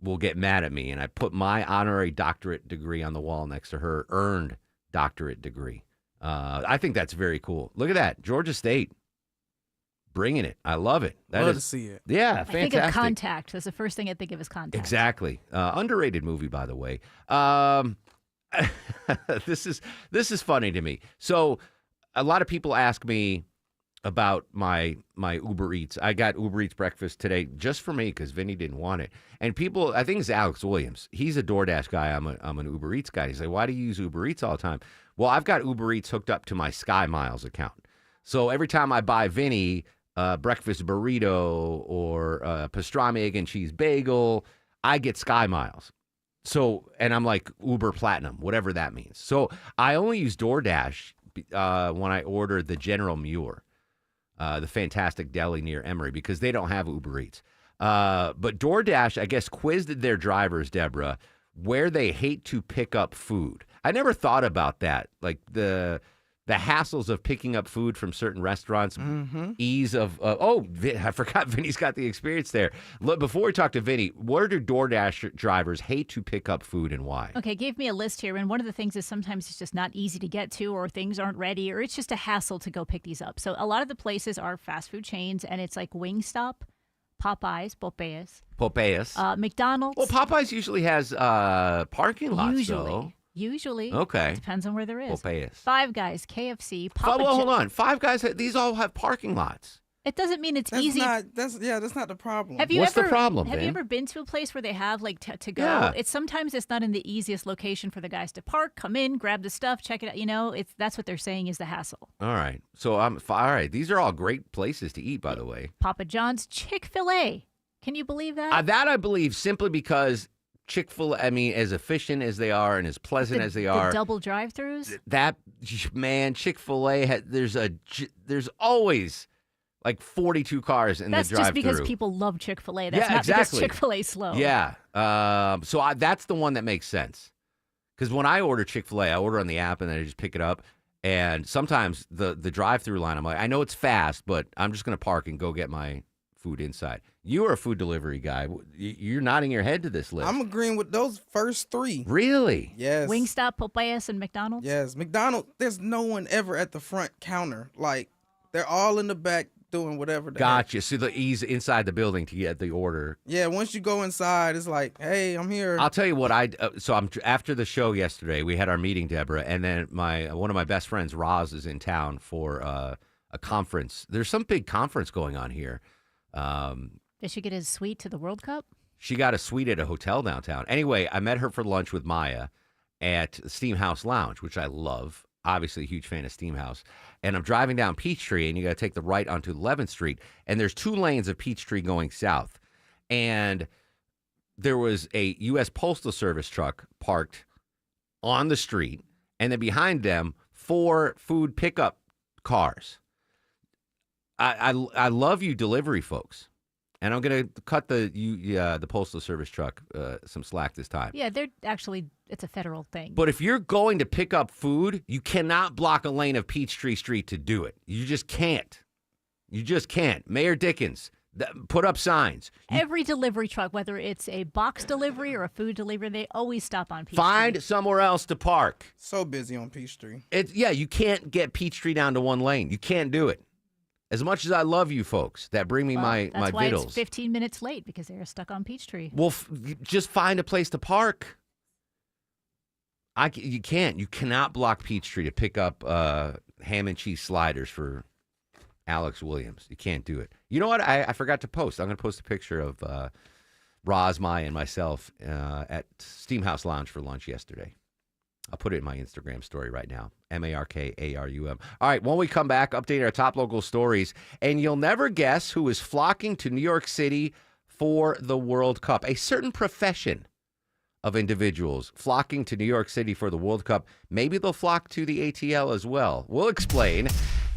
will get mad at me, and I put my honorary doctorate degree on the wall next to her earned doctorate degree. I think that's very cool. Look at that, Georgia State, bringing it. I love it. Love to see it. Yeah, I fantastic. think of Contact. That's the first thing I think of is Contact. Exactly. Underrated movie, by the way. This is funny to me. So a lot of people ask me about my Uber Eats. I got Uber Eats breakfast today just for me because Vinny didn't want it. And people, I think it's Alex Williams. He's a DoorDash guy. I'm an Uber Eats guy. He's like, why do you use Uber Eats all the time? Well, I've got Uber Eats hooked up to my Sky Miles account. So every time I buy Vinny a breakfast burrito or a pastrami, egg, and cheese bagel, I get Sky Miles. So, and I'm like Uber Platinum, whatever that means. So I only use DoorDash when I order the General Muir, the fantastic deli near Emory, because they don't have Uber Eats. But DoorDash, I guess, quizzed their drivers, Deborah, where they hate to pick up food. I never thought about that. Like the hassles of picking up food from certain restaurants, ease of, I forgot Vinny's got the experience there. Look, before we talk to Vinny, where do DoorDash drivers hate to pick up food and why? Okay, gave me a list here, and one of the things is sometimes it's just not easy to get to, or things aren't ready, or it's just a hassle to go pick these up. So a lot of the places are fast food chains, and it's like Wingstop, Popeyes, McDonald's. Well, Popeyes usually has parking lots, though. Usually. Okay. Depends on where there is. Popeyes. Five Guys, KFC, Hold on. Five Guys, these all have parking lots. It doesn't mean it's That's easy. that's not the problem. What's the problem, Have you Vin? ever been to a place where they have like to go? Yeah. Sometimes it's not in the easiest location for the guys to park, come in, grab the stuff, check it out. That's what they're saying is the hassle. All right. So all right. These are all great places to eat, by the way. Papa John's, Chick-fil-A. Can you believe that? That I believe simply because Chick-fil-A, I mean, as efficient as they are and as pleasant as they are. The double drive-thrus? Chick-fil-A, there's always like 42 cars in That's the drive-thru. just because people love Chick-fil-A. That's not exactly. because Chick-fil-A's slow. Yeah. So that's the one that makes sense. Because when I order Chick-fil-A, I order on the app and then I just pick it up. And sometimes the drive-thru line, I'm like, I know it's fast, but I'm just going to park and go get my food inside. You are a food delivery guy. You're nodding your head to this list. I'm agreeing with those first three. Really? Yes. Wingstop, Popeyes, and McDonald's? Yes. McDonald's, there's no one ever at the front counter. Like, they're all in the back doing whatever. Gotcha. So the ease inside the building to get the order. Yeah, once you go inside, it's like, hey, I'm here. I'll tell you what I'm after the show yesterday, we had our meeting, Deborah, and then one of my best friends, Roz, is in town for a conference. There's some big conference going on here. Did she get his suite to the World Cup? She got a suite at a hotel downtown. Anyway, I met her for lunch with Maya at Steam House Lounge, which I love. Obviously, a huge fan of Steam House. And I'm driving down Peachtree, and you got to take the right onto 11th Street. And there's 2 lanes of Peachtree going south. And there was a U.S. Postal Service truck parked on the street. And then behind them, 4 food pickup cars. I love you delivery folks. And I'm going to cut the Postal Service truck some slack this time. Yeah, it's a federal thing. But if you're going to pick up food, you cannot block a lane of Peachtree Street to do it. You just can't. You just can't. Mayor Dickens, put up signs. Every delivery truck, whether it's a box delivery or a food delivery, they always stop on Peachtree. Find somewhere else to park. So busy on Peachtree. You can't get Peachtree down to 1 lane. You can't do it. As much as I love you folks that bring me my That's why vittles. it's 15 minutes late, because they're stuck on Peachtree. Well, just find a place to park. You can't. You cannot block Peachtree to pick up ham and cheese sliders for Alex Williams. You can't do it. You know what? I forgot to post. I'm going to post a picture of Roz, Maya, and myself at Steam House Lounge for lunch yesterday. I'll put it in my Instagram story right now. Markarum. All right, when we come back, update our top local stories. And you'll never guess who is flocking to New York City for the World Cup. A certain profession of individuals flocking to New York City for the World Cup. Maybe they'll flock to the ATL as well. We'll explain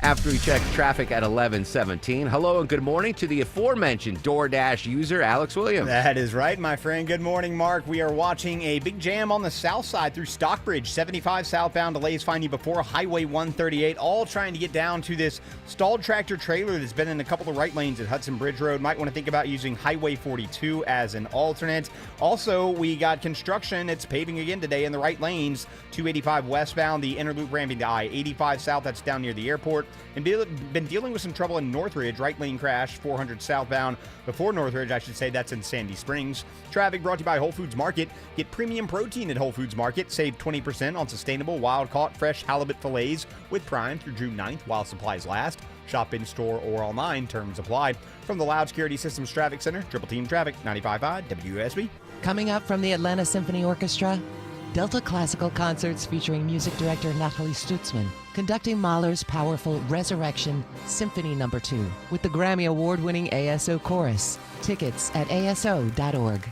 after we check traffic at 11:17. Hello and good morning to the aforementioned DoorDash user, Alex Williams. That is right, my friend. Good morning, Mark. We are watching a big jam on the south side through Stockbridge. 75 southbound delays find you before Highway 138, all trying to get down to this stalled tractor trailer that's been in a couple of right lanes at Hudson Bridge Road. Might want to think about using Highway 42 as an alternate. Also, we got construction. It's paving again today in the right lanes. 285 westbound, the inner loop ramping to I-85 south. That's down near the airport. And been dealing with some trouble in Northridge. Right lane crash, 400 southbound. Before Northridge, I should say, that's in Sandy Springs. Traffic brought to you by Whole Foods Market. Get premium protein at Whole Foods Market. Save 20% on sustainable, wild-caught, fresh halibut fillets with Prime through June 9th while supplies last. Shop in-store or online. Terms apply. From the Loud Security Systems Traffic Center, Triple Team Traffic, 95.5 WSB. Coming up from the Atlanta Symphony Orchestra, Delta Classical Concerts featuring music director Natalie Stutzman, conducting Mahler's powerful Resurrection Symphony No. 2 with the Grammy Award-winning ASO Chorus. Tickets at aso.org.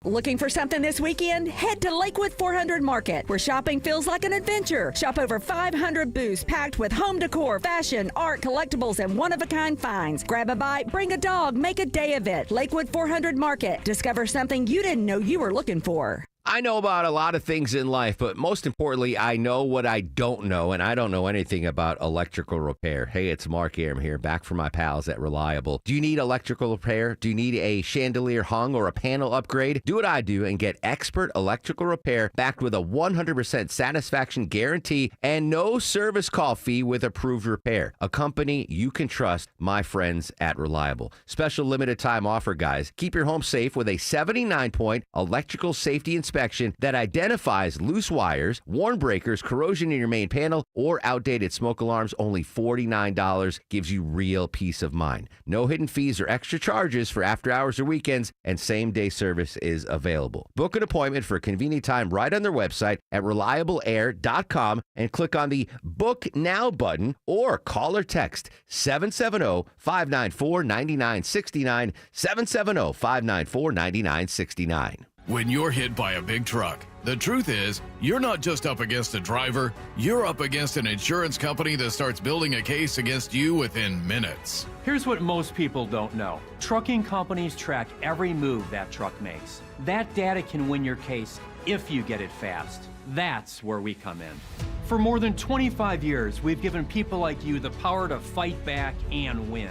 Looking for something this weekend? Head to Lakewood 400 Market, where shopping feels like an adventure. Shop over 500 booths packed with home decor, fashion, art, collectibles, and one-of-a-kind finds. Grab a bite, bring a dog, make a day of it. Lakewood 400 Market. Discover something you didn't know you were looking for. I know about a lot of things in life, but most importantly, I know what I don't know, and I don't know anything about electrical repair. Hey, it's Mark Arum here, back from my pals at Reliable. Do you need electrical repair? Do you need a chandelier hung or a panel upgrade? Do what I do and get expert electrical repair backed with a 100% satisfaction guarantee and no service call fee with approved repair. A company you can trust, my friends at Reliable. Special limited time offer, guys. Keep your home safe with a 79-point electrical safety inspection that identifies loose wires, worn breakers, corrosion in your main panel, or outdated smoke alarms. Only $49 gives you real peace of mind. No hidden fees or extra charges for after hours or weekends, and same-day service is available. Book an appointment for a convenient time right on their website at reliableair.com and click on the Book Now button or call or text 770-594-9969, 770-594-9969. When you're hit by a big truck, the truth is, you're not just up against a driver, you're up against an insurance company that starts building a case against you within minutes. Here's what most people don't know. Trucking companies track every move that truck makes. That data can win your case if you get it fast. That's where we come in. For more than 25 years, we've given people like you the power to fight back and win.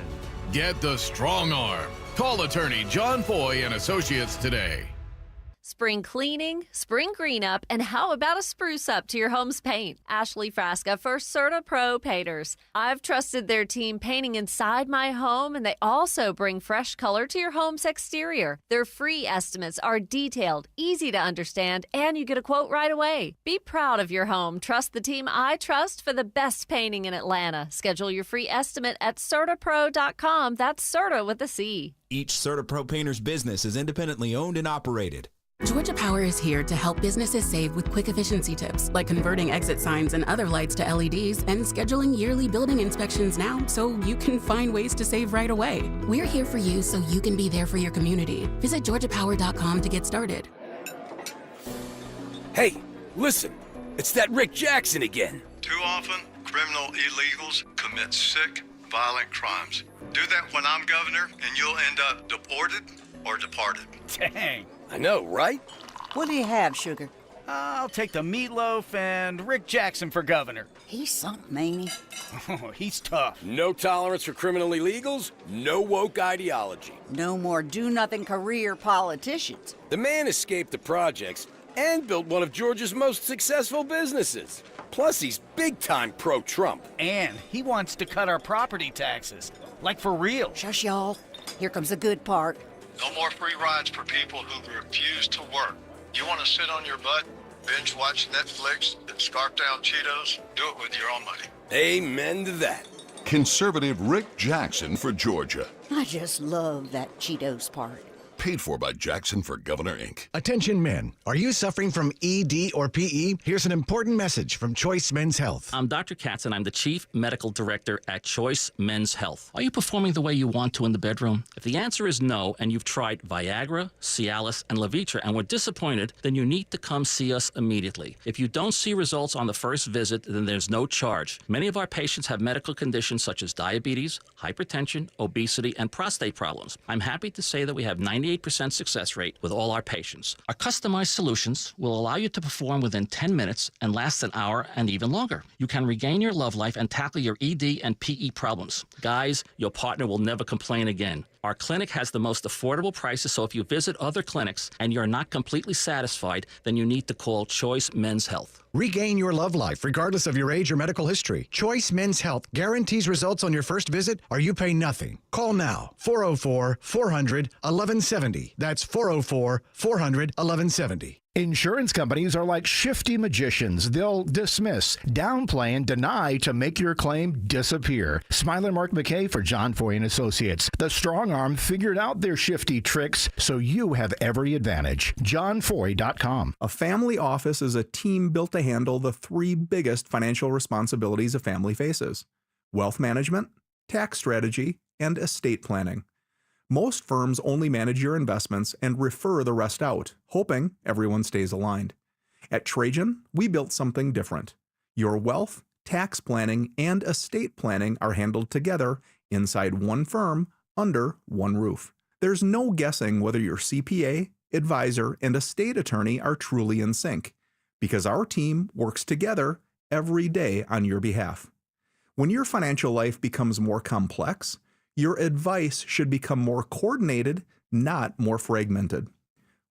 Get the strong arm. Call attorney John Foy and Associates today. Spring cleaning, spring green up, and how about a spruce up to your home's paint? Ashley Frasca for Certa Pro Painters. I've trusted their team painting inside my home, and they also bring fresh color to your home's exterior. Their free estimates are detailed, easy to understand, and you get a quote right away. Be proud of your home. Trust the team I trust for the best painting in Atlanta. Schedule your free estimate at CertaPro.com. That's Certa with a C. Each Certa Pro Painter's business is independently owned and operated. Georgia Power is here to help businesses save with quick efficiency tips, like converting exit signs and other lights to LEDs and scheduling yearly building inspections now so you can find ways to save right away. We're here for you so you can be there for your community. Visit georgiapower.com to get started. Hey, listen, it's that Rick Jackson again. Too often, criminal illegals commit sick, violent crimes. Do that when I'm governor and you'll end up deported or departed. Dang. I know, right? What do you have, Sugar? I'll take the meatloaf and Rick Jackson for governor. He's something, ain't he? Oh, he's tough. No tolerance for criminal illegals, no woke ideology. No more do-nothing career politicians. The man escaped the projects and built one of Georgia's most successful businesses. Plus, he's big-time pro-Trump. And he wants to cut our property taxes. Like for real. Shush, y'all. Here comes the good part. No more free rides for people who refuse to work. You want to sit on your butt, binge watch Netflix, and scarf down Cheetos? Do it with your own money. Amen to that. Conservative Rick Jackson for Georgia. I just love that Cheetos part. Paid for by Jackson for Governor, Inc. Attention men, are you suffering from ED or PE? Here's an important message from Choice Men's Health. I'm Dr. Katz, and I'm the Chief Medical Director at Choice Men's Health. Are you performing the way you want to in the bedroom? If the answer is no, and you've tried Viagra, Cialis, and Levitra and were disappointed, then you need to come see us immediately. If you don't see results on the first visit, then there's no charge. Many of our patients have medical conditions such as diabetes, hypertension, obesity, and prostate problems. I'm happy to say that we have 98% success rate with all our patients. Our customized solutions will allow you to perform within 10 minutes and last an hour and even longer. You can regain your love life and tackle your ED and PE problems. Guys, your partner will never complain again. Our clinic has the most affordable prices, so if you visit other clinics and you're not completely satisfied, then you need to call Choice Men's Health. Regain your love life regardless of your age or medical history. Choice Men's Health guarantees results on your first visit or you pay nothing. Call now. 404-400-1170. That's 404-400-1170. Insurance companies are like shifty magicians. They'll dismiss, downplay, and deny to make your claim disappear. Smiler Mark McKay for John Foy & Associates. The strong arm figured out their shifty tricks, so you have every advantage. JohnFoy.com. A family office is a team built to handle the three biggest financial responsibilities a family faces: wealth management, tax strategy, and estate planning. Most firms only manage your investments and refer the rest out, hoping everyone stays aligned. At Trajan, we built something different. Your wealth, tax planning, and estate planning are handled together inside one firm under one roof. There's no guessing whether your CPA, advisor, and estate attorney are truly in sync, because our team works together every day on your behalf. When your financial life becomes more complex, your advice should become more coordinated, not more fragmented.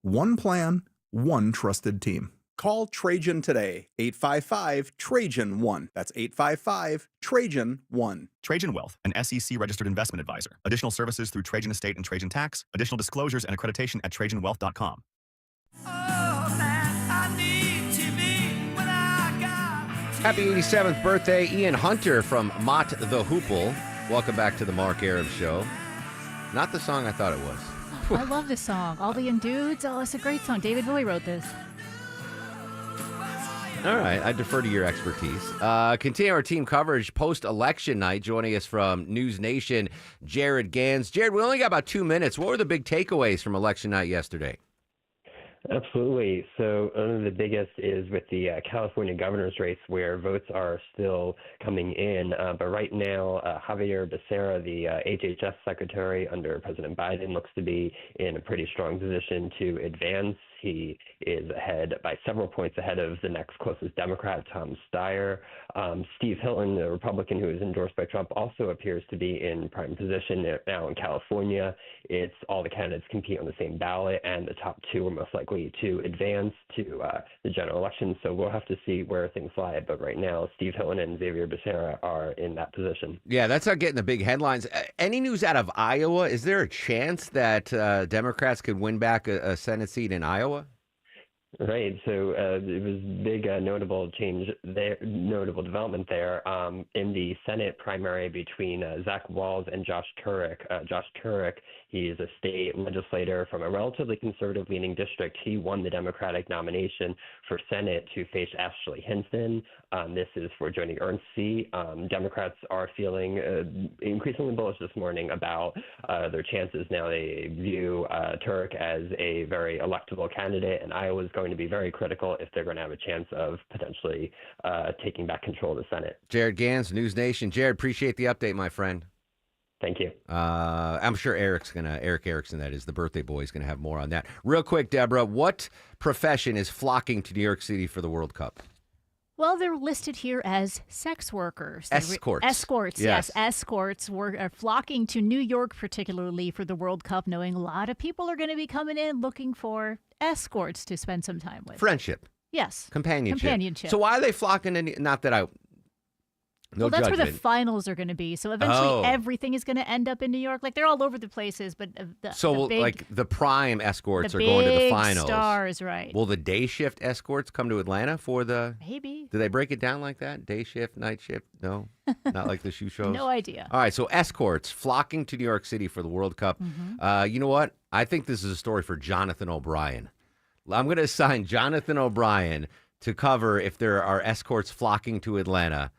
One plan, one trusted team. Call Trajan today, 855-TRAJAN-1. That's 855-TRAJAN-1. Trajan Wealth, an SEC-registered investment advisor. Additional services through Trajan Estate and Trajan Tax. Additional disclosures and accreditation at TrajanWealth.com. Happy 87th birthday, Ian Hunter from Mott the Hoople. Welcome back to the Mark Arum Show. Not the song I thought it was. I love this song. All the Dudes. Oh, it's a great song. David Bowie wrote this. All right, I defer to your expertise. Continue our team coverage post-election night. Joining us from News Nation, Jared Gans. Jared, we only got about 2 minutes. What were the big takeaways from election night yesterday? Absolutely. So one of the biggest is with the California governor's race, where votes are still coming in. But right now, Javier Becerra, the HHS secretary under President Biden, looks to be in a pretty strong position to advance. He is ahead by several points ahead of the next closest Democrat, Tom Steyer. Steve Hilton, the Republican who is endorsed by Trump, also appears to be in prime position now in California. It's all the candidates compete on the same ballot, and the top two are most likely to advance to the general election. So we'll have to see where things lie. But right now, Steve Hilton and Xavier Becerra are in that position. Yeah, that's not getting the big headlines. Any news out of Iowa? Is there a chance that Democrats could win back a Senate seat in Iowa? Right. So it was big notable change there, notable development there in the Senate primary between Zach Walz and Josh Turek. Josh Turek, he is a state legislator from a relatively conservative-leaning district. He won the Democratic nomination for Senate to face Ashley Hinton. This is for Joni Ernst's seat. Democrats are feeling increasingly bullish this morning about their chances. Now they view Turek as a very electable candidate, and Iowa is going to be very critical if they're going to have a chance of potentially taking back control of the Senate. Jared Gans, News Nation. Jared, appreciate the update, my friend. Thank you. I'm sure Eric Erickson, that is the birthday boy, is going to have more on that. Real quick, Deborah, what profession is flocking to New York City for the World Cup? Well, they're listed here as sex workers. Escorts. Escorts, yes. Escorts are flocking to New York, particularly for the World Cup, knowing a lot of people are going to be coming in looking for escorts to spend some time with. Friendship. Yes. Companionship. So why are they flocking to, not that I... No well, that's judgment. where the finals are going to be. So eventually everything is going to end up in New York. Like, they're all over the places, but the prime escorts are going to the finals. Stars, right. Will the day shift escorts come to Atlanta for the... Maybe. Do they break it down like that? Day shift, night shift? No? Not like the shoe shows? No idea. All right, so escorts flocking to New York City for the World Cup. Mm-hmm. You know what? I think this is a story for Jonathan O'Brien. I'm going to assign Jonathan O'Brien to cover if there are escorts flocking to Atlanta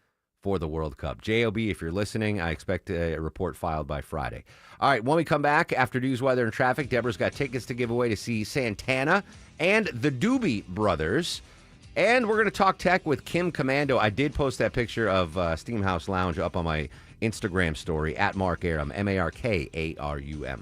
for the World Cup. JOB, if you're listening, I expect a report filed by Friday. All right, when we come back, after news, weather, and traffic, Deborah's got tickets to give away to see Santana and the Doobie Brothers. And we're going to talk tech with Kim Commando. I did post that picture of Steamhouse Lounge up on my Instagram story, at Mark Arum, Markarum.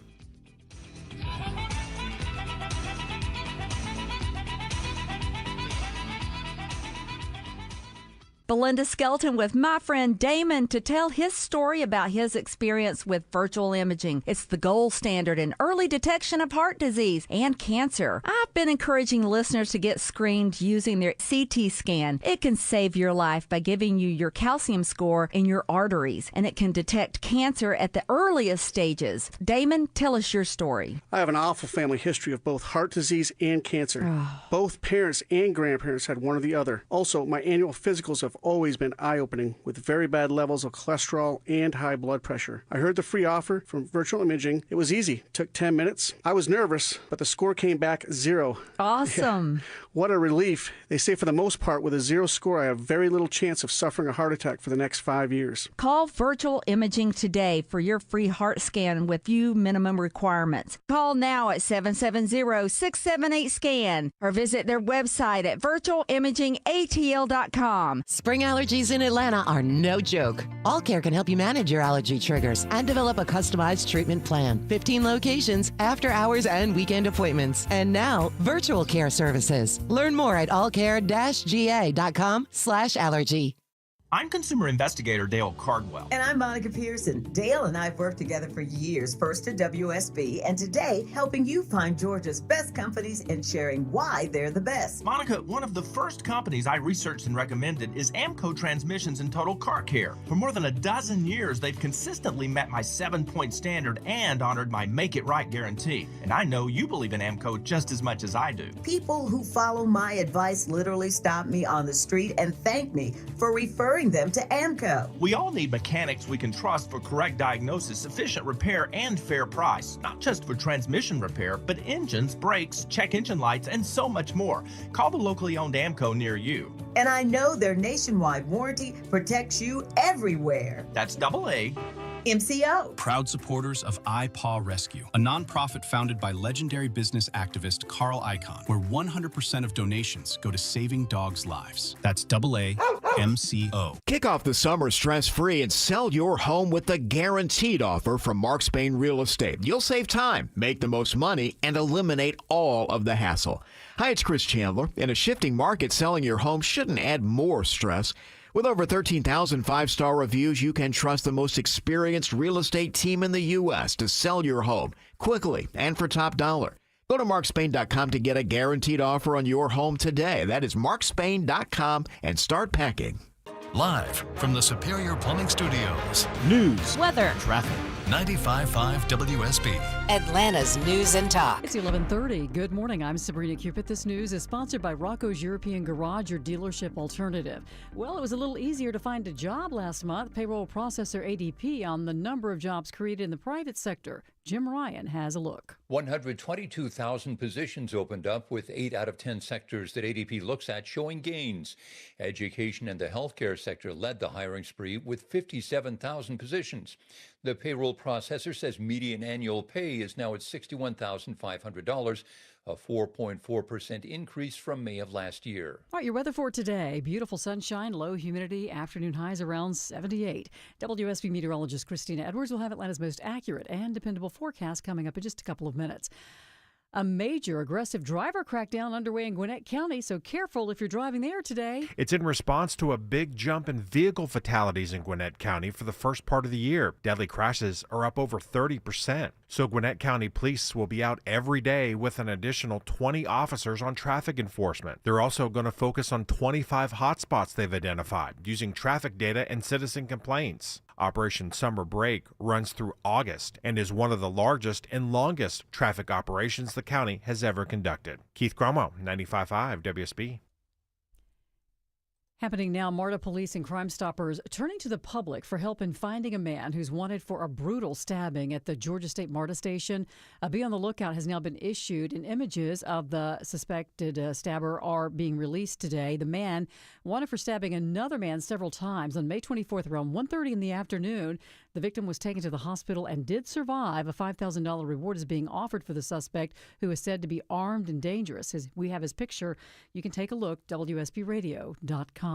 Belinda Skelton with my friend Damon to tell his story about his experience with virtual imaging. It's the gold standard in early detection of heart disease and cancer. I've been encouraging listeners to get screened using their CT scan. It can save your life by giving you your calcium score in your arteries, and it can detect cancer at the earliest stages. Damon, tell us your story. I have an awful family history of both heart disease and cancer. Both parents and grandparents had one or the other. Also, my annual physicals have always been eye-opening with very bad levels of cholesterol and high blood pressure. I heard the free offer from virtual imaging. It was easy. Took 10 minutes. I was nervous, but the score came back 0. Awesome. Yeah. What a relief. They say for the most part, with a 0 score, I have very little chance of suffering a heart attack for the next 5 years. Call Virtual Imaging today for your free heart scan with few minimum requirements. Call now at 770-678-SCAN or visit their website at virtualimagingatl.com. Spring allergies in Atlanta are no joke. All Care can help you manage your allergy triggers and develop a customized treatment plan. 15 locations, after hours and weekend appointments. And now, virtual care services. Learn more at allcare-ga.com/allergy. I'm consumer investigator Dale Cardwell. And I'm Monica Pearson. Dale and I have worked together for years, first at WSB, and today helping you find Georgia's best companies and sharing why they're the best. Monica, one of the first companies I researched and recommended is Amco Transmissions and Total Car Care. For more than a dozen years, they've consistently met my 7-point standard and honored my Make It Right guarantee. And I know you believe in Amco just as much as I do. People who follow my advice literally stop me on the street and thank me for referring them to Amco. We all need mechanics we can trust for correct diagnosis, efficient repair, and fair price. Not just for transmission repair, but engines, brakes, check engine lights, and so much more. Call the locally owned Amco near you. And I know their nationwide warranty protects you everywhere. That's AA. MCO. Proud supporters of iPaw Rescue, a nonprofit founded by legendary business activist Carl Icahn, where 100% of donations go to saving dogs' lives. That's AA MCO. Kick off the summer stress-free and sell your home with the guaranteed offer from Mark Spain Real Estate. You'll save time, make the most money, and eliminate all of the hassle. Hi, it's Chris Chandler. In a shifting market, selling your home shouldn't add more stress. With over 13,000 five-star reviews, you can trust the most experienced real estate team in the U.S. to sell your home quickly and for top dollar. Go to markspain.com to get a guaranteed offer on your home today. That is markspain.com and start packing. Live from the Superior Plumbing Studios. News, weather, Traffic. 95.5 WSB. Atlanta's News and Talk. It's 11:30. Good morning. I'm Sabrina Cupid. This news is sponsored by Rocco's European Garage, your dealership alternative. Well, it was a little easier to find a job last month. Payroll processor ADP on the number of jobs created in the private sector. Jim Ryan has a look. 122,000 positions opened up, with 8 out of 10 sectors that ADP looks at showing gains. Education and the healthcare sector led the hiring spree with 57,000 positions. The payroll processor says median annual pay is now at $61,500, a 4.4% increase from May of last year. All right, your weather for today. Beautiful sunshine, low humidity, afternoon highs around 78. WSB meteorologist Christina Edwards will have Atlanta's most accurate and dependable forecast coming up in just a couple of minutes. A major aggressive driver crackdown underway in Gwinnett County, so careful if you're driving there today. It's in response to a big jump in vehicle fatalities in Gwinnett County for the first part of the year. Deadly crashes are up over 30%. So Gwinnett County Police will be out every day with an additional 20 officers on traffic enforcement. They're also going to focus on 25 hotspots they've identified using traffic data and citizen complaints. Operation Summer Break runs through August and is one of the largest and longest traffic operations the county has ever conducted. Keith Cromo, 95.5 WSB. Happening now, MARTA police and Crime Stoppers turning to the public for help in finding a man who's wanted for a brutal stabbing at the Georgia State MARTA station. A Be on the Lookout has now been issued, and images of the suspected stabber are being released today. The man wanted for stabbing another man several times. On May 24th, around 1:30 in the afternoon, the victim was taken to the hospital and did survive. A $5,000 reward is being offered for the suspect, who is said to be armed and dangerous. We have his picture. You can take a look, WSBradio.com.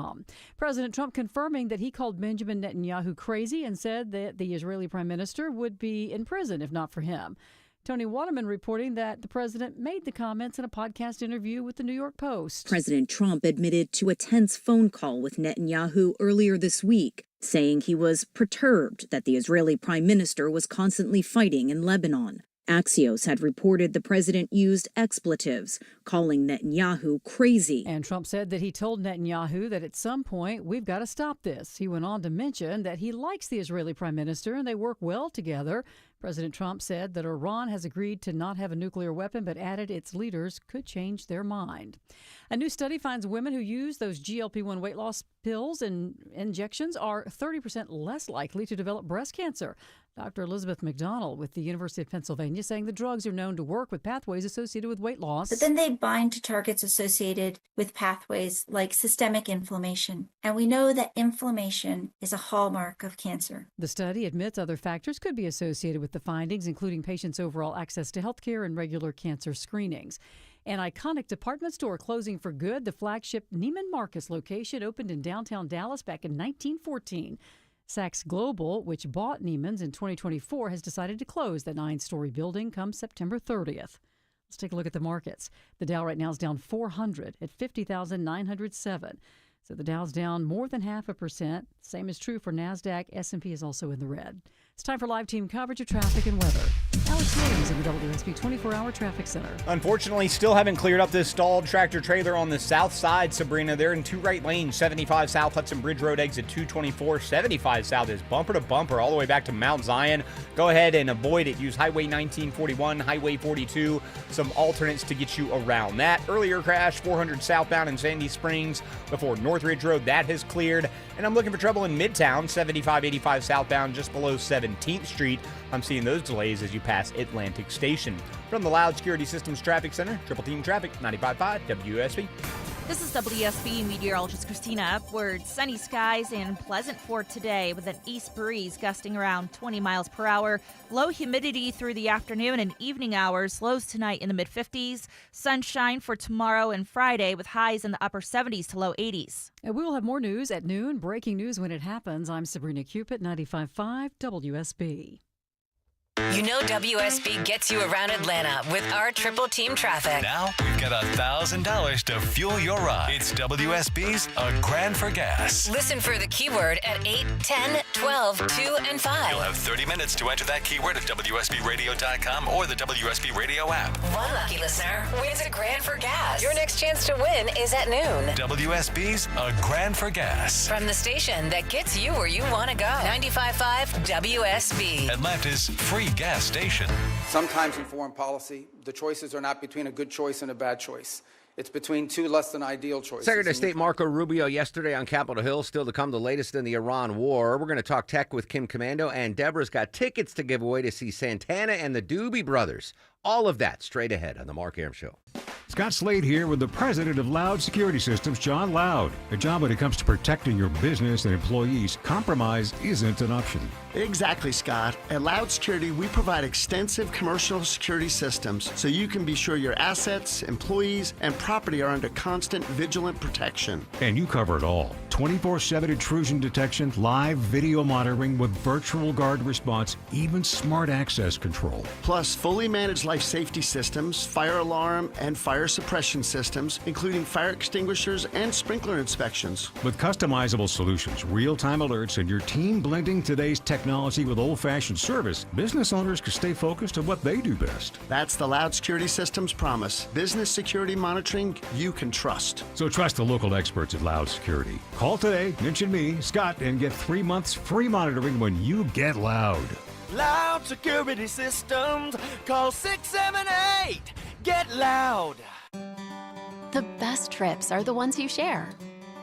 President Trump confirming that he called Benjamin Netanyahu crazy and said that the Israeli prime minister would be in prison if not for him. Tony Waterman reporting that the president made the comments in a podcast interview with the New York Post. President Trump admitted to a tense phone call with Netanyahu earlier this week, saying he was perturbed that the Israeli prime minister was constantly fighting in Lebanon. Axios had reported the president used expletives, calling Netanyahu crazy. And Trump said that he told Netanyahu that at some point, we've got to stop this. He went on to mention that he likes the Israeli prime minister and they work well together. President Trump said that Iran has agreed to not have a nuclear weapon, but added its leaders could change their mind. A new study finds women who use those GLP-1 weight loss pills and injections are 30% less likely to develop breast cancer. Dr. Elizabeth McDonald with the University of Pennsylvania saying the drugs are known to work with pathways associated with weight loss. But then they bind to targets associated with pathways like systemic inflammation. And we know that inflammation is a hallmark of cancer. The study admits other factors could be associated with the findings, including patients' overall access to health care and regular cancer screenings. An iconic department store closing for good. The flagship Neiman Marcus location opened in downtown Dallas back in 1914. Saks Global, which bought Neiman's in 2024, has decided to close the 9-story building come September 30th. Let's take a look at the markets. The Dow right now is down 400 at 50,907. So the Dow's down more than 0.5%. Same is true for NASDAQ. S&P is also in the red. It's time for live team coverage of traffic and weather. Alex Williams in the WSB 24-hour traffic center. Unfortunately, still haven't cleared up this stalled tractor trailer on the south side, Sabrina. They're in two right lanes, 75 South Hudson Bridge Road, exit 224. 75 South is bumper to bumper all the way back to Mount Zion. Go ahead and avoid it. Use Highway 1941, Highway 42, some alternates to get you around that. Earlier crash, 400 southbound in Sandy Springs before Northridge Road. That has cleared. And I'm looking for trouble in Midtown, 7585 southbound just below 17th Street. I'm seeing those delays as you pass Atlantic Station. From the Loud Security Systems Traffic Center, Triple Team Traffic, 95.5 WSB. This is WSB meteorologist Christina Upward. Sunny skies and pleasant for today with an east breeze gusting around 20 miles per hour. Low humidity through the afternoon and evening hours. Lows tonight in the mid-50s. Sunshine for tomorrow and Friday with highs in the upper 70s to low 80s. And we will have more news at noon. Breaking news when it happens. I'm Sabrina Cupid, 95.5 WSB. You know WSB gets you around Atlanta with our Triple Team Traffic. Now we've got $1,000 to fuel your ride. It's WSB's A Grand for Gas. Listen for the keyword at 8, 10, 12, 2, and 5. You'll have 30 minutes to enter that keyword at WSBRadio.com or the WSB Radio app. One lucky listener wins a grand for gas. Your next chance to win is at noon. WSB's A Grand for Gas. From the station that gets you where you want to go. 95.5 WSB. Atlanta's free gas station. Sometimes in foreign policy, the choices are not between a good choice and a bad choice. It's between two less than ideal choices. Secretary of State Marco Rubio yesterday on Capitol Hill. Still to come, the latest in the Iran war. We're going to talk tech with Kim Commando, and Deborah's got tickets to give away to see Santana and the Doobie Brothers. All of that straight ahead on The Mark Arum Show. Scott Slade here with the president of Loud Security Systems, John Loud. John, when it comes to protecting your business and employees, compromise isn't an option. Exactly, Scott. At Loud Security, we provide extensive commercial security systems so you can be sure your assets, employees, and property are under constant vigilant protection. And you cover it all. 24/7 intrusion detection, live video monitoring with virtual guard response, even smart access control. Plus, fully managed life safety systems, fire alarm, and fire suppression systems, including fire extinguishers and sprinkler inspections. With customizable solutions, real-time alerts, and your team blending today's technology with old-fashioned service, business owners can stay focused on what they do best. That's the Loud Security Systems promise. Business security monitoring you can trust. So trust the local experts at Loud Security. Call today, mention me, Scott, and get 3 months free monitoring when you get Loud. Loud Security Systems. Call 678. Get Loud. The best trips are the ones you share.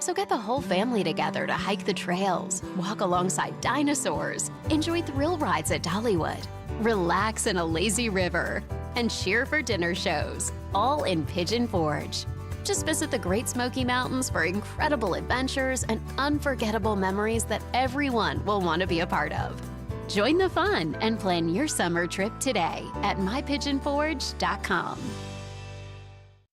So get the whole family together to hike the trails, walk alongside dinosaurs, enjoy thrill rides at Dollywood, relax in a lazy river, and cheer for dinner shows, all in Pigeon Forge. Just visit the Great Smoky Mountains for incredible adventures and unforgettable memories that everyone will want to be a part of. Join the fun and plan your summer trip today at mypigeonforge.com.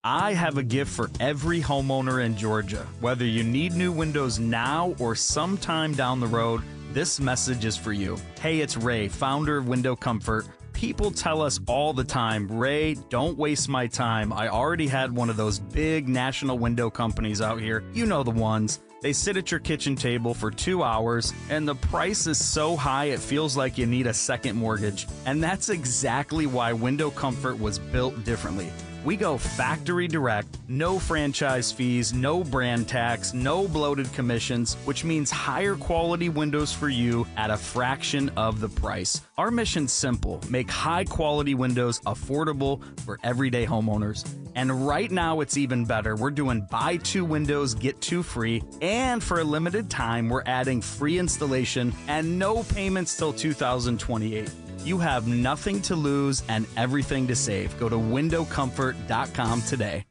I have a gift for every homeowner in Georgia. Whether you need new windows now or sometime down the road, this message is for you. Hey, it's Ray, founder of Window Comfort. People tell us all the time, Ray, don't waste my time. I already had one of those big national window companies out here. You know the ones. They sit at your kitchen table for 2 hours, and the price is so high it feels like you need a second mortgage. And that's exactly why Window Comfort was built differently. We go factory direct, no franchise fees, no brand tax, no bloated commissions, which means higher quality windows for you at a fraction of the price. Our mission's simple: make high quality windows affordable for everyday homeowners. And right now it's even better. We're doing buy 2 windows, get 2 free. And for a limited time, we're adding free installation and no payments till 2028. You have nothing to lose and everything to save. Go to windowcomfort.com today.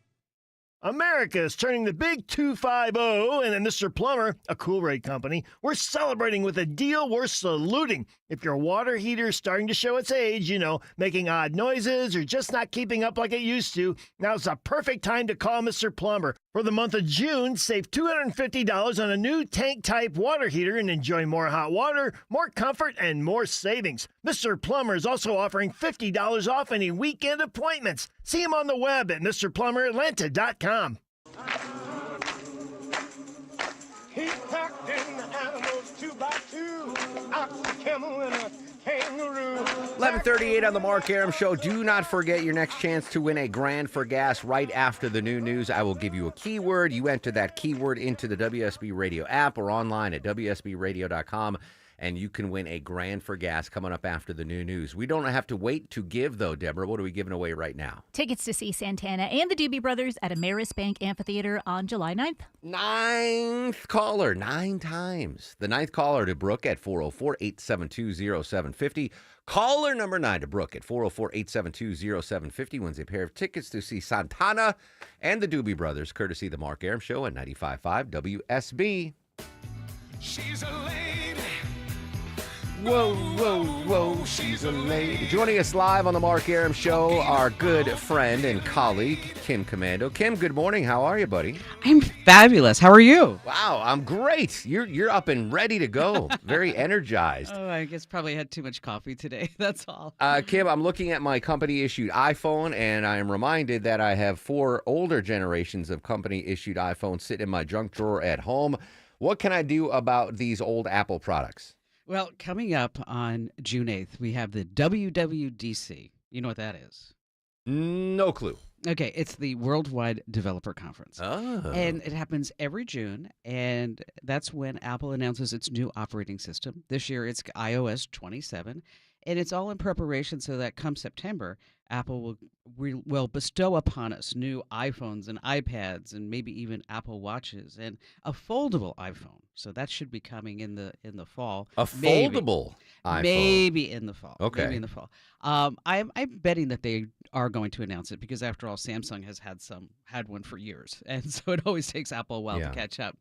America is turning the big 250, and at Mr. Plumber, a cool rate company, we're celebrating with a deal worth saluting. If your water heater is starting to show its age, making odd noises or just not keeping up like it used to, now's the perfect time to call Mr. Plumber. For the month of June, save $250 on a new tank-type water heater and enjoy more hot water, more comfort, and more savings. Mr. Plumber is also offering $50 off any weekend appointments. See him on the web at MrPlumberAtlanta.com. He packed in the animals 2 by 2, ox, a camel, and a kangaroo. 11:38 on the Mark Arum Show. Do not forget your next chance to win a grand for gas right after the new news. I will give you a keyword. You enter that keyword into the WSB Radio app or online at WSBRadio.com. And you can win a grand for gas coming up after the new news. We don't have to wait to give, though, Deborah. What are we giving away right now? Tickets to see Santana and the Doobie Brothers at Ameris Bank Amphitheater on July 9th. Ninth caller, 9 times. The ninth caller to Brooke at 404-872-0750. Caller number 9 to Brooke at 404-872-0750 wins a pair of tickets to see Santana and the Doobie Brothers, courtesy of the Mark Arum Show at 95.5 WSB. She's a lady. Whoa, whoa, whoa, she's a lady. Joining us live on the Mark Arum Show, our good friend and colleague, Kim Commando. Kim, good morning. How are you, buddy? I'm fabulous. How are you? Wow, I'm great. You're up and ready to go. Very energized. Oh, I guess probably had too much coffee today. That's all. Kim, I'm looking at my company-issued iPhone, and I am reminded that I have 4 older generations of company-issued iPhones sitting in my junk drawer at home. What can I do about these old Apple products? Well, coming up on June 8th, we have the WWDC. You know what that is? No clue. Okay, it's the Worldwide Developer Conference. Oh. And it happens every June, and that's when Apple announces its new operating system. This year, it's iOS 27, and it's all in preparation so that come September, Apple will bestow upon us new iPhones and iPads and maybe even Apple Watches and a foldable iPhone. So that should be coming in the fall. A foldable iPhone? Maybe in the fall. Okay. Maybe in the fall. I'm betting that they are going to announce it because, after all, Samsung has had one for years. And so it always takes Apple a while to catch up.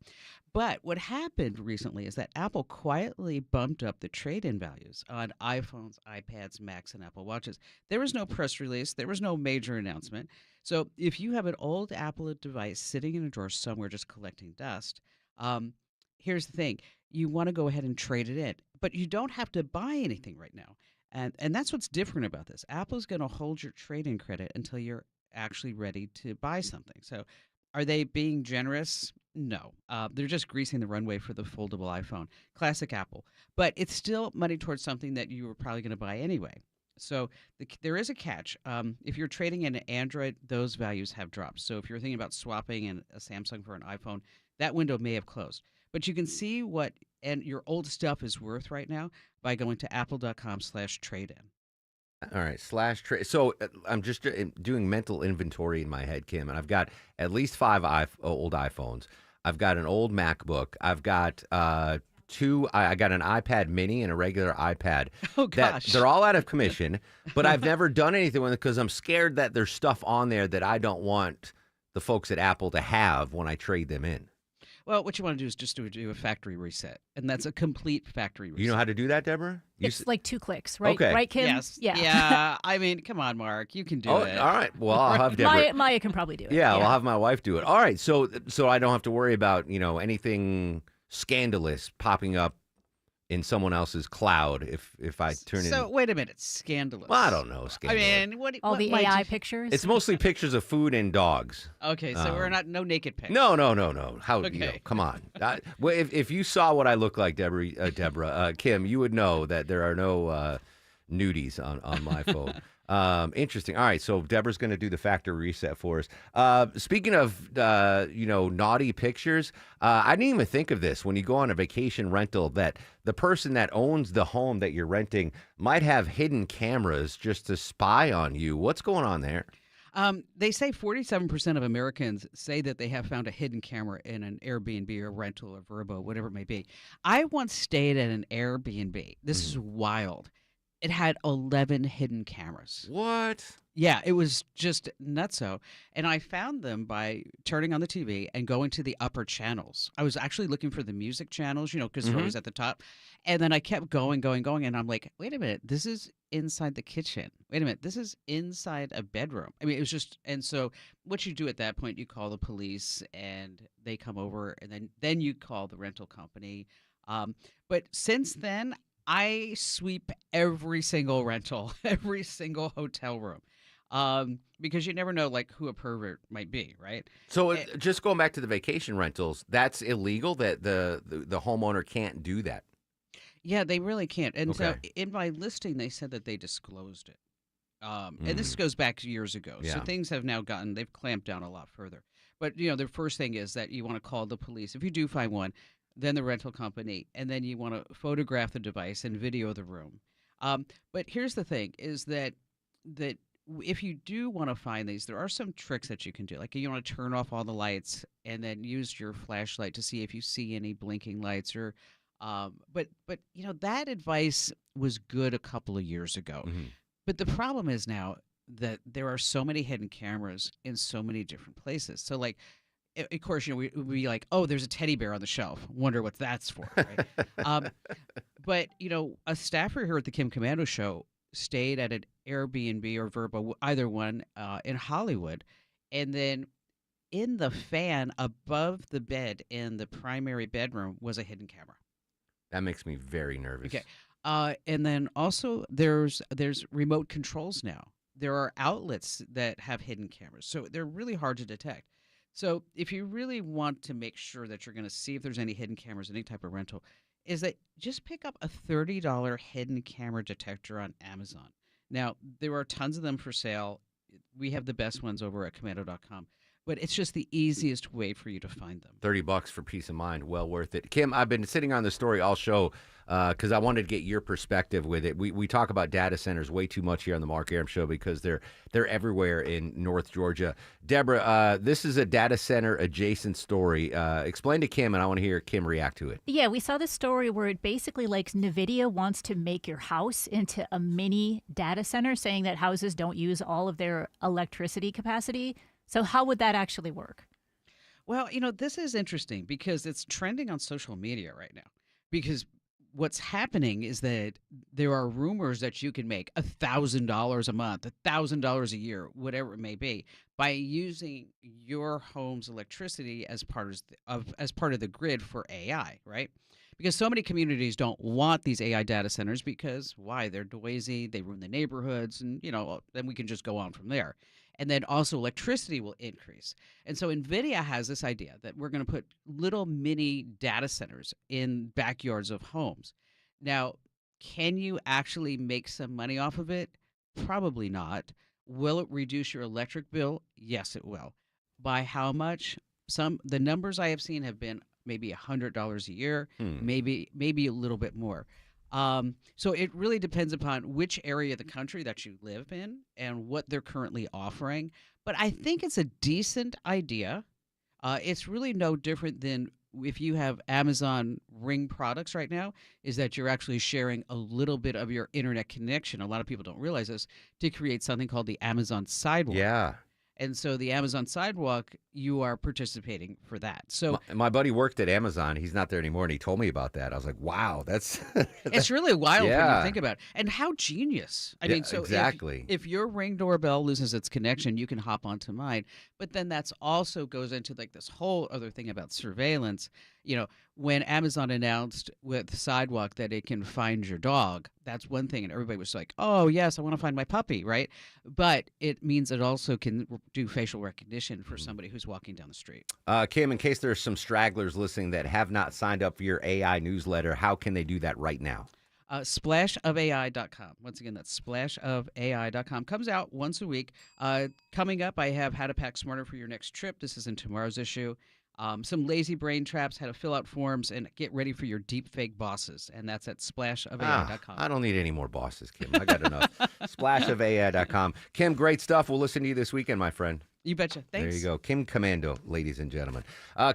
But what happened recently is that Apple quietly bumped up the trade-in values on iPhones, iPads, Macs, and Apple Watches. There was no press release. There was no major announcement. So if you have an old Apple device sitting in a drawer somewhere just collecting dust, here's the thing. You want to go ahead and trade it in. But you don't have to buy anything right now. And that's what's different about this. Apple's going to hold your trade-in credit until you're actually ready to buy something. So are they being generous? No. They're just greasing the runway for the foldable iPhone. Classic Apple. But it's still money towards something that you were probably going to buy anyway. So there is a catch. If you're trading in an Android, those values have dropped. So if you're thinking about swapping a Samsung for an iPhone, that window may have closed. But you can see what your old stuff is worth right now by going to apple.com/trade-in. All right, /trade. So I'm just doing mental inventory in my head, Kim, and I've got at least 5 old iPhones. I've got an old MacBook. I've got I got an iPad mini and a regular iPad. Oh, gosh. They're all out of commission, but I've never done anything with it because I'm scared that there's stuff on there that I don't want the folks at Apple to have when I trade them in. Well, what you want to do is just do a factory reset, and that's a complete factory reset. You know how to do that, Deborah? It's like 2 clicks, right? Okay. Right, Kim? Yes. Yeah. Yeah. I mean, come on, Mark. You can do it. All right. Well, I'll have Deborah. Maya can probably do it. Yeah, I'll have my wife do it. All right. So I don't have to worry about, anything scandalous popping up in someone else's cloud if I turn So in. wait a minute, scandalous. Well, I don't know. Scandalous. I mean, what? All what the might AI you- pictures. It's mostly pictures of food and dogs. Okay, so we're not no naked pics. No. How? Okay. Come on. Well, if you saw what I look like, Deborah, Kim, you would know that there are no nudies on my phone. Interesting. All right, so Deborah's going to do the factory reset for us. Speaking of, naughty pictures, I didn't even think of this when you go on a vacation rental that the person that owns the home that you're renting might have hidden cameras just to spy on you. What's going on there? They say 47% of Americans say that they have found a hidden camera in an Airbnb or rental or Vrbo, whatever it may be. I once stayed at an Airbnb. This is wild. It had 11 hidden cameras. What? Yeah, it was just nutso. And I found them by turning on the TV and going to the upper channels. I was actually looking for the music channels, because they're always at the top. And then I kept going. And I'm like, wait a minute, this is inside the kitchen. Wait a minute, this is inside a bedroom. I mean, it was just, and so what you do at that point, you call the police and they come over, and then you call the rental company. But since then, I sweep every single rental, every single hotel room, because you never know who a pervert might be, right? So just going back to the vacation rentals, that's illegal. That the homeowner can't do that. Yeah, they really can't. And so Okay. in my listing, they said that they disclosed it, and this goes back years ago. So Yeah. things have now they've clamped down a lot further. But the first thing is that you want to call the police if you do find one. Then the rental company, and then you want to photograph the device and video the room. But here's the thing: is that if you do want to find these, there are some tricks that you can do. Like you want to turn off all the lights and then use your flashlight to see if you see any blinking lights. Or, but that advice was good a couple of years ago. But the problem is now that there are so many hidden cameras in so many different places. So of course, we'd be like, oh, there's a teddy bear on the shelf. Wonder what that's for, right? But, a staffer here at the Kim Komando Show stayed at an Airbnb or Vrbo, either one, in Hollywood. And then in the fan above the bed in the primary bedroom was a hidden camera. That makes me very nervous. Okay. And then also there's remote controls now. There are outlets that have hidden cameras. So they're really hard to detect. So if you really want to make sure that you're going to see if there's any hidden cameras, any type of rental, is that just pick up a $30 hidden camera detector on Amazon. Now, there are tons of them for sale. We have the best ones over at commando.com. But it's just the easiest way for you to find them. $30 for peace of mind, well worth it. Kim, I've been sitting on the story all show because I wanted to get your perspective with it. We talk about data centers way too much here on the Mark Arum Show because they're everywhere in North Georgia. Deborah, this is a data center adjacent story. Explain to Kim, and I want to hear Kim react to it. Yeah, we saw this story where it basically NVIDIA wants to make your house into a mini data center, saying that houses don't use all of their electricity capacity. So how would that actually work? Well, this is interesting because it's trending on social media right now. Because what's happening is that there are rumors that you can make $1,000 a month, $1,000 a year, whatever it may be, by using your home's electricity as part of the grid for AI, right? Because so many communities don't want these AI data centers because why? They're noisy, they ruin the neighborhoods, and then we can just go on from there. And then also electricity will increase. And so NVIDIA has this idea that we're going to put little mini data centers in backyards of homes. Now, can you actually make some money off of it? Probably not. Will it reduce your electric bill? Yes, it will. By how much? The numbers I have seen have been maybe $100 a year, maybe a little bit more. So it really depends upon which area of the country that you live in and what they're currently offering. But I think it's a decent idea. It's really no different than if you have Amazon Ring products right now, is that you're actually sharing a little bit of your internet connection. A lot of people don't realize this, to create something called the Amazon Sidewalk. Yeah. And so the Amazon Sidewalk, you are participating for that. So my buddy worked at Amazon. He's not there anymore, and he told me about that. I was like, wow, that's... it's really wild when Yeah. you think about it. And how genius. I mean, so exactly. if your Ring doorbell loses its connection, you can hop onto mine. But then that's also goes into like this whole other thing about surveillance. You know, when Amazon announced with Sidewalk that it can find your dog, that's one thing. And everybody was like, oh, yes, I want to find my puppy, right? But it means it also can do facial recognition for somebody who's walking down the street. Kim, in case there's some stragglers listening that have not signed up for your AI newsletter, how can they do that right now? Splashofai.com. Once again, that's splashofai.com. Comes out once a week. Coming up, I have How to Pack Smarter for Your Next Trip. This is in tomorrow's issue. Some lazy brain traps, how to fill out forms, and get ready for your deepfake bosses. And that's at splashofai.com. I don't need any more bosses, Kim. I got enough. Splashofai.com. Kim, great stuff. We'll listen to you this weekend, my friend. You betcha. Thanks. There you go. Kim Commando, ladies and gentlemen.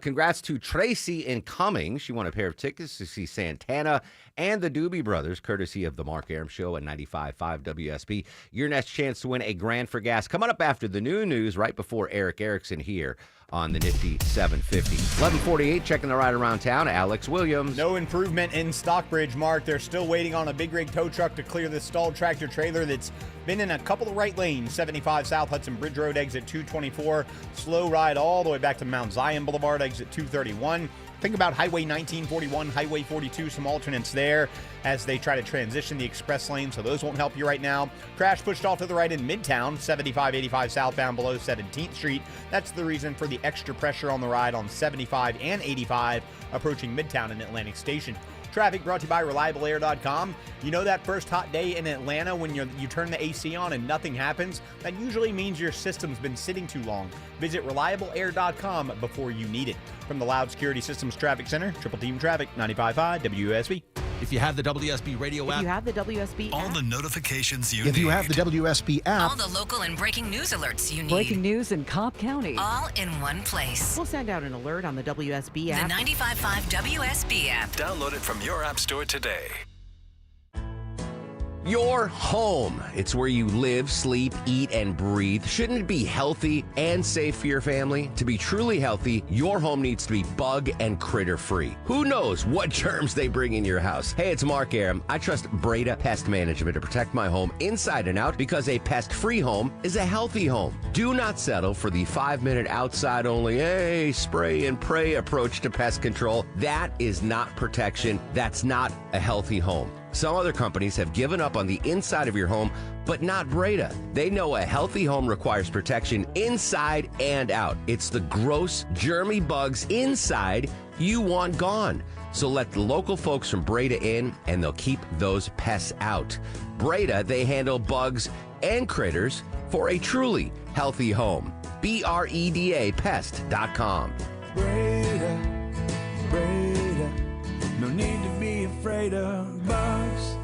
Congrats to Tracy in Cumming. She won a pair of tickets to see Santana and the Doobie Brothers, courtesy of the Mark Arum Show at 95.5 WSB. Your next chance to win a grand for gas coming up after the new news, right before Eric Erickson here on the Nifty 750. 11:48, checking the ride around town. Alex Williams. No improvement in Stockbridge, Mark. They're still waiting on a big rig tow truck to clear the stalled tractor trailer that's been in a couple of right lanes. 75 South Hudson Bridge Road, exit 224. Slow ride all the way back to Mount Zion Boulevard, exit 231. Think about Highway 1941, Highway 42, some alternates there as they try to transition the express lane, so those won't help you right now. Crash pushed off to the right in Midtown, 7585 southbound below 17th Street. That's the reason for the extra pressure on the ride on 75 and 85 approaching Midtown and Atlantic Station. Traffic brought to you by ReliableAir.com. You know that first hot day in Atlanta when you turn the AC on and nothing happens? That usually means your system's been sitting too long. Visit ReliableAir.com before you need it. From the Loud Security Systems Traffic Center, Triple Team Traffic, 95.5 WSB. If you have the WSB radio app, If you have the WSB All the notifications you If need. you have the WSB app, all the local and breaking news alerts you need. Breaking news in Cobb County. All in one place. We'll send out an alert on the WSB The app. 95.5 WSB app. Download it from your app store today. Your home. It's where you live, sleep, eat, and breathe. Shouldn't it be healthy and safe for your family? To be truly healthy, your home needs to be bug and critter free. Who knows what germs they bring in your house? Hey, it's Mark Arum. I trust Breda Pest Management to protect my home inside and out because a pest-free home is a healthy home. Do not settle for the 5-minute outside only, hey, spray and pray approach to pest control. That is not protection. That's not a healthy home. Some other companies have given up on the inside of your home, but not Breda. They know a healthy home requires protection inside and out. It's the gross, germy bugs inside you want gone. So let the local folks from Breda in, and they'll keep those pests out. Breda, they handle bugs and critters for a truly healthy home. BREDA Pest.com. Breda, Breda, no need to be afraid of bugs.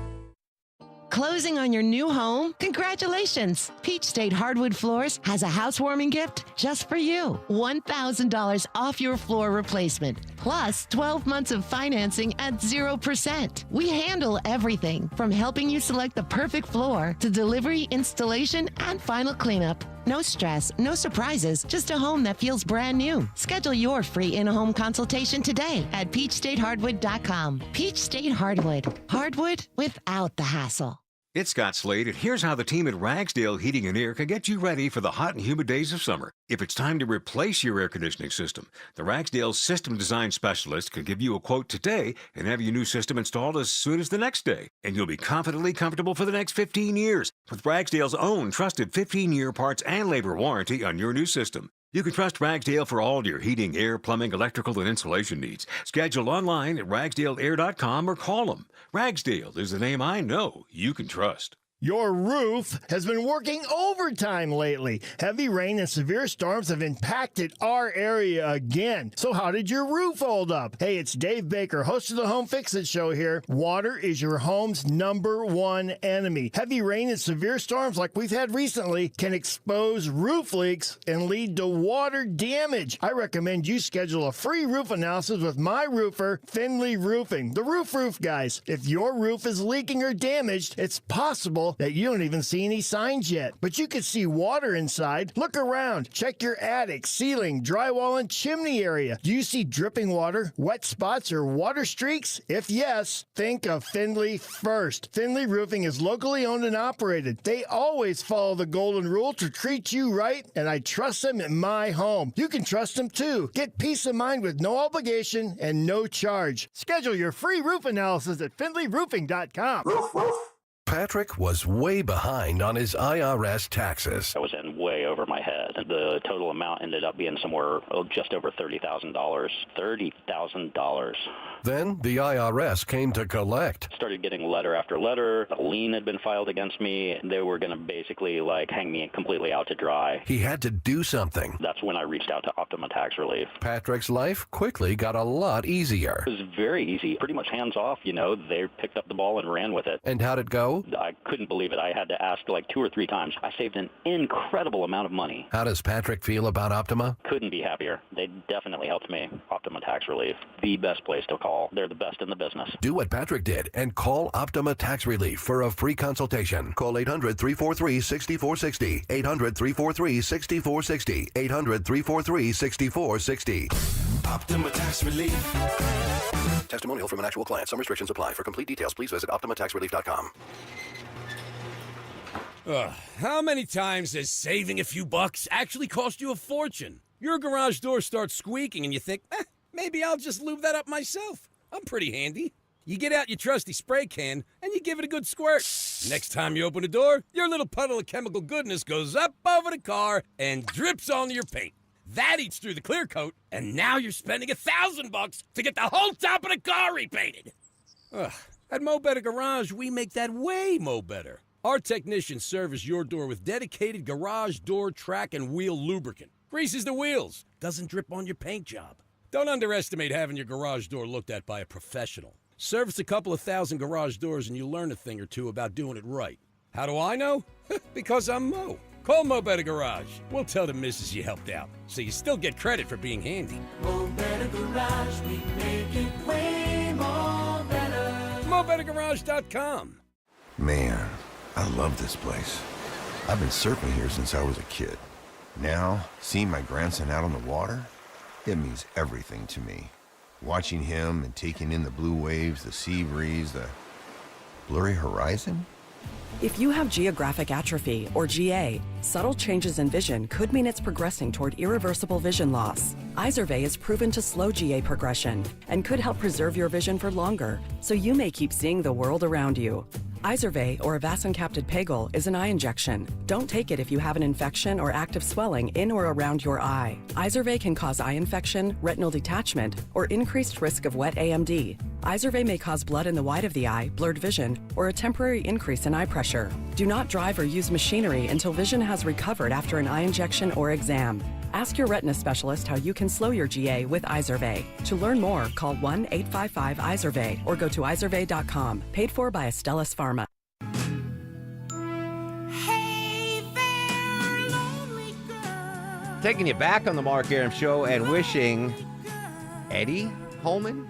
Closing on your new home? Congratulations! Peach State Hardwood Floors has a housewarming gift just for you. $1,000 off your floor replacement, plus 12 months of financing at 0%. We handle everything from helping you select the perfect floor to delivery, installation, and final cleanup. No stress, no surprises, just a home that feels brand new. Schedule your free in-home consultation today at peachstatehardwood.com. Peach State Hardwood. Hardwood without the hassle. It's Scott Slade, and here's how the team at Ragsdale Heating and Air can get you ready for the hot and humid days of summer. If it's time to replace your air conditioning system, the Ragsdale System Design Specialist can give you a quote today and have your new system installed as soon as the next day. And you'll be confidently comfortable for the next 15 years with Ragsdale's own trusted 15-year parts and labor warranty on your new system. You can trust Ragsdale for all your heating, air, plumbing, electrical, and insulation needs. Schedule online at ragsdaleair.com or call them. Ragsdale is the name I know you can trust. Your roof has been working overtime lately. Heavy rain and severe storms have impacted our area again. So how did your roof hold up? Hey, it's Dave Baker, host of the Home Fix-It Show here. Water is your home's #1 enemy. Heavy rain and severe storms like we've had recently can expose roof leaks and lead to water damage. I recommend you schedule a free roof analysis with my roofer, Finley Roofing, the roof guys. If your roof is leaking or damaged, it's possible that you don't even see any signs yet, but you could see water inside. Look around. Check your attic, ceiling, drywall, and chimney area. Do you see dripping water, wet spots, or water streaks? If yes, think of Finley first. Finley Roofing is locally owned and operated. They always follow the golden rule to treat you right, and I trust them in my home. You can trust them too. Get peace of mind with no obligation and no charge. Schedule your free roof analysis at finleyroofing.com. Patrick was way behind on his IRS taxes. I was in way over my head. The total amount ended up being somewhere just over $30,000. $30,000. Then the IRS came to collect. Started getting letter after letter. A lien had been filed against me. They were going to basically hang me completely out to dry. He had to do something. That's when I reached out to Optima Tax Relief. Patrick's life quickly got a lot easier. It was very easy. Pretty much hands off, They picked up the ball and ran with it. And how'd it go? I couldn't believe it. I had to ask 2 or 3 times. I saved an incredible amount of money. How does Patrick feel about Optima? Couldn't be happier. They definitely helped me. Optima Tax Relief, the best place to call. They're the best in the business. Do what Patrick did and call Optima Tax Relief for a free consultation. Call 800-343-6460. 800-343-6460. 800-343-6460. Optima Tax Relief. Testimonial from an actual client. Some restrictions apply. For complete details, please visit OptimaTaxRelief.com. How many times has saving a few bucks actually cost you a fortune? Your garage door starts squeaking and you think, maybe I'll just lube that up myself. I'm pretty handy. You get out your trusty spray can and you give it a good squirt. Next time you open the door, your little puddle of chemical goodness goes up over the car and drips onto your paint. That eats through the clear coat, and now you're spending $1,000 to get the whole top of the car repainted. At Mo Better Garage, we make that way mo better. Our technicians service your door with dedicated garage door track and wheel lubricant. Greases the wheels, doesn't drip on your paint job. Don't underestimate having your garage door looked at by a professional. Service a couple of thousand garage doors and you'll learn a thing or two about doing it right. How do I know? Because I'm Mo. Call Mo Better Garage. We'll tell the missus you helped out, so you still get credit for being handy. Mo Better Garage, we make it way more better. MoBetterGarage.com. Man, I love this place. I've been surfing here since I was a kid. Now, seeing my grandson out on the water, it means everything to me. Watching him and taking in the blue waves, the sea breeze, the blurry horizon. If you have geographic atrophy, or GA, subtle changes in vision could mean it's progressing toward irreversible vision loss. Izervay is proven to slow GA progression and could help preserve your vision for longer, so you may keep seeing the world around you. Izervay, or avacincaptad pegol, is an eye injection. Don't take it if you have an infection or active swelling in or around your eye. Izervay can cause eye infection, retinal detachment, or increased risk of wet AMD. Izervay may cause blood in the white of the eye, blurred vision, or a temporary increase in eye pressure. Do not drive or use machinery until vision has recovered after an eye injection or exam. Ask your retina specialist how you can slow your GA with Izervay. To learn more, call 1-855-IZERVAY or go to izervay.com. Paid for by Astellas Pharma. Taking you back on the Mark Arum Show and wishing Edie Holman?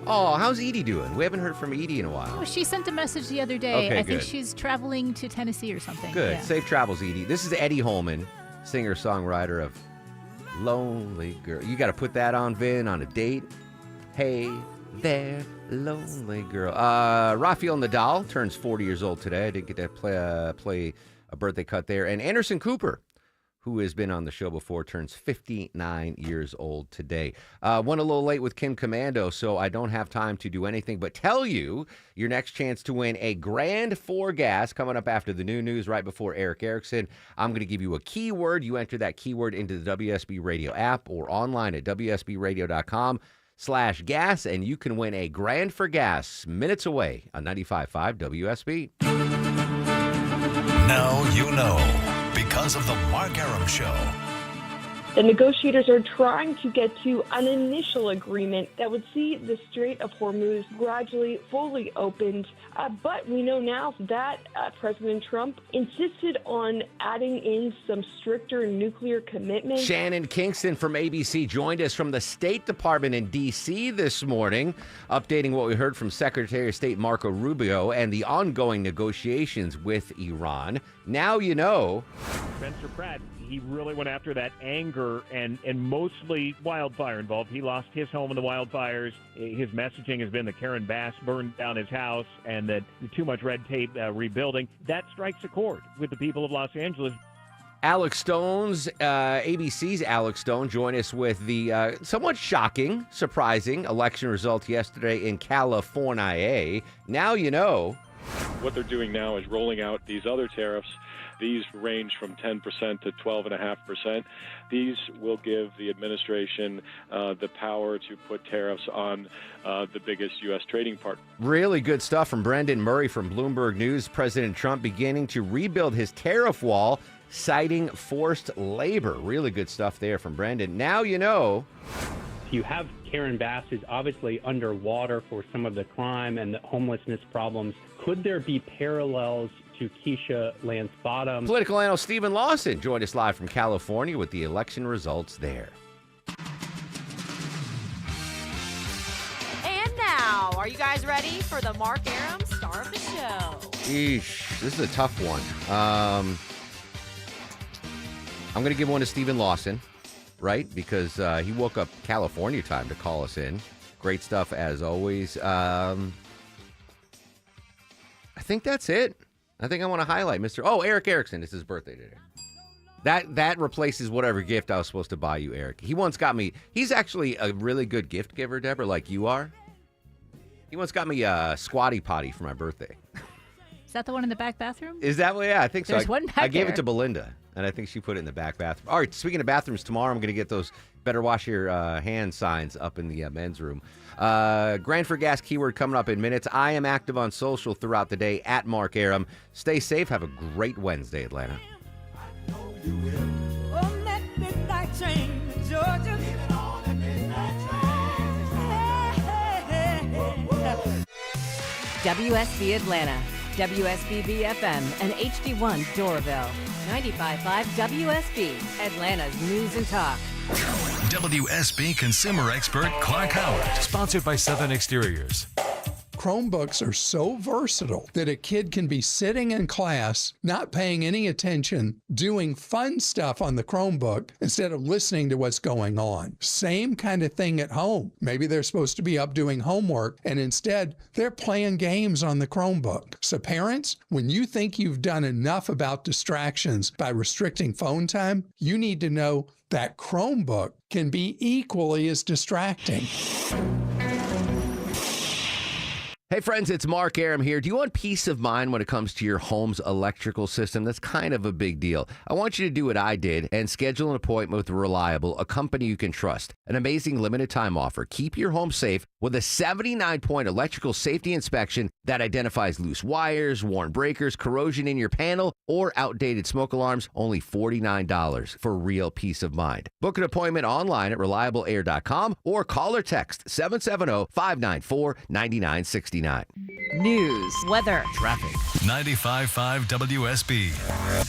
Oh, how's Edie doing? We haven't heard from Edie in a while. Oh, she sent a message the other day. Okay, I think good. she's traveling to Tennessee or something. Good. Yeah. Safe travels, Edie. This is Eddie Holman, singer-songwriter of Lonely Girl. You got to put that on, Vin, on a date. Hey there, lonely girl. Rafael Nadal turns 40 years old today. I didn't get to play a birthday cut there. And Anderson Cooper, who has been on the show before, turns 59 years old today. Went a little late with Kim Commando, so I don't have time to do anything but tell you your next chance to win a Grand 4 gas coming up after the new news right before Eric Erickson. I'm going to give you a keyword. You enter that keyword into the WSB Radio app or online at WSBradio.com/gas, and you can win a Grand 4 gas minutes away on 95.5 WSB. Now you know because of the Mark Arum Show. The negotiators are trying to get to an initial agreement that would see the Strait of Hormuz gradually fully opened. But we know now that President Trump insisted on adding in some stricter nuclear commitments. Shannon Kingston from ABC joined us from the State Department in D.C. this morning, updating what we heard from Secretary of State Marco Rubio and the ongoing negotiations with Iran. Now you know. Spencer Pratt, he really went after that anger and mostly wildfire involved. He lost his home in the wildfires. His messaging has been that Karen Bass burned down his house and that too much red tape rebuilding. That strikes a chord with the people of Los Angeles. Alex Stone's, ABC's Alex Stone, joined us with the somewhat shocking, surprising election result yesterday in California. Now you know. What they're doing now is rolling out these other tariffs. These range from 10% to 12.5%. These will give the administration the power to put tariffs on the biggest U.S. trading partner. Really good stuff from Brendan Murray from Bloomberg News. President Trump beginning to rebuild his tariff wall, citing forced labor. Really good stuff there from Brendan. Now you know. You have Karen Bass, who's obviously underwater for some of the crime and the homelessness problems. Could there be parallels to Keisha Lance Bottoms? Political analyst Stephen Lawson joined us live from California with the election results there. And now, are you guys ready for the Mark Arum star of the show? Eesh, this is a tough one. I'm going to give one to Stephen Lawson, right? Because he woke up California time to call us in. Great stuff as always. I think that's it. I think I want to highlight Eric Erickson. It's his birthday today. That replaces whatever gift I was supposed to buy you, Eric. He once got me. He's actually a really good gift giver, Deborah, like you are. He once got me a squatty potty for my birthday. Is that the one in the back bathroom? Is that what? Yeah, I think so. There's one back I gave there. it to Belinda, and I think she put it in the back bathroom. All right, speaking of bathrooms, tomorrow I'm going to get those better wash your hand signs up in the men's room. Grand for Gas keyword coming up in minutes. I am active on social throughout the day at Mark Arum. Stay safe. Have a great Wednesday, Atlanta. On that midnight train to Georgia. Leave on the midnight train. WSB Atlanta, WSB BFM, and HD1 Doraville. 95.5 WSB, Atlanta's news and talk. WSB consumer expert Clark Howard. Sponsored by Southern Exteriors. Chromebooks are so versatile that a kid can be sitting in class, not paying any attention, doing fun stuff on the Chromebook instead of listening to what's going on. Same kind of thing at home. Maybe they're supposed to be up doing homework, and instead they're playing games on the Chromebook. So parents, when you think you've done enough about distractions by restricting phone time, you need to know that Chromebook can be equally as distracting. Hey friends, it's Mark Arum here. Do you want peace of mind when it comes to your home's electrical system? That's kind of a big deal. I want you to do what I did and schedule an appointment with Reliable, a company you can trust. An amazing limited time offer. Keep your home safe with a 79-point electrical safety inspection that identifies loose wires, worn breakers, corrosion in your panel, or outdated smoke alarms. Only $49 for real peace of mind. Book an appointment online at reliableair.com or call or text 770-594-9969. News, weather, traffic. 95.5 WSB,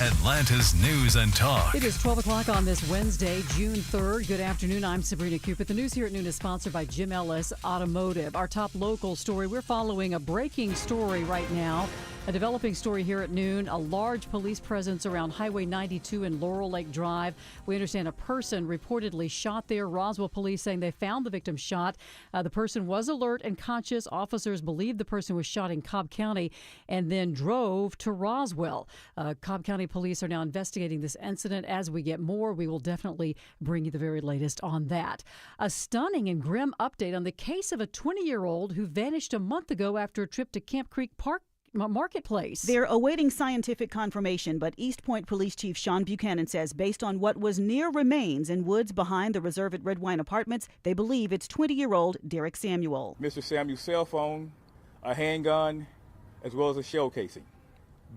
Atlanta's news and talk. It is 12 o'clock on this Wednesday, June 3rd. Good afternoon. I'm Sabrina Cupid. The news here at noon is sponsored by Jim Ellis Automotive. Our top local story, we're following a breaking story right now. A developing story here at noon, a large police presence around Highway 92 and Laurel Lake Drive. We understand a person reportedly shot there. Roswell police saying they found the victim shot. The person was alert and conscious. Officers believe the person was shot in Cobb County and then drove to Roswell. Cobb County police are now investigating this incident. As we get more, we will definitely bring you the very latest on that. A stunning and grim update on the case of a 20-year-old who vanished a month ago after a trip to Camp Creek Marketplace. They're awaiting scientific confirmation, but East Point Police Chief Sean Buchanan says based on what was near remains in woods behind the Reserve at Red Wine Apartments, they believe it's 20-year-old Derek Samuel. Mr. Samuel's cell phone, a handgun, as well as a shell casing.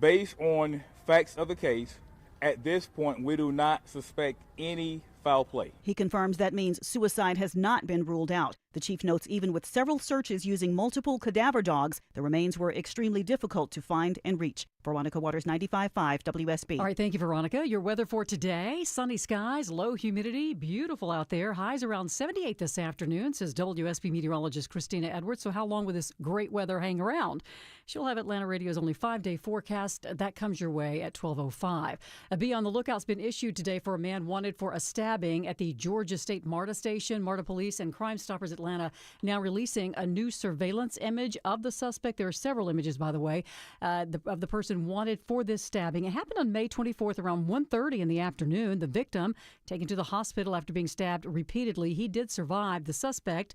Based on facts of the case, at this point, we do not suspect any foul play. He confirms that means suicide has not been ruled out. The chief notes even with several searches using multiple cadaver dogs, the remains were extremely difficult to find and reach. Veronica Waters, 95.5 WSB. All right, thank you, Veronica. Your weather for today, sunny skies, low humidity, beautiful out there. Highs around 78 this afternoon, says WSB meteorologist Christina Edwards. So how long will this great weather hang around? She'll have Atlanta Radio's only 5-day forecast. That comes your way at 12:05. A be on the lookout's been issued today for a man wanted for a stabbing at the Georgia State MARTA station. MARTA Police and Crime Stoppers Atlanta now releasing a new surveillance image of the suspect. There are several images, by the way, of the person wanted for this stabbing. It happened on May 24th around 1:30 in the afternoon. The victim taken to the hospital after being stabbed repeatedly. He did survive. The suspect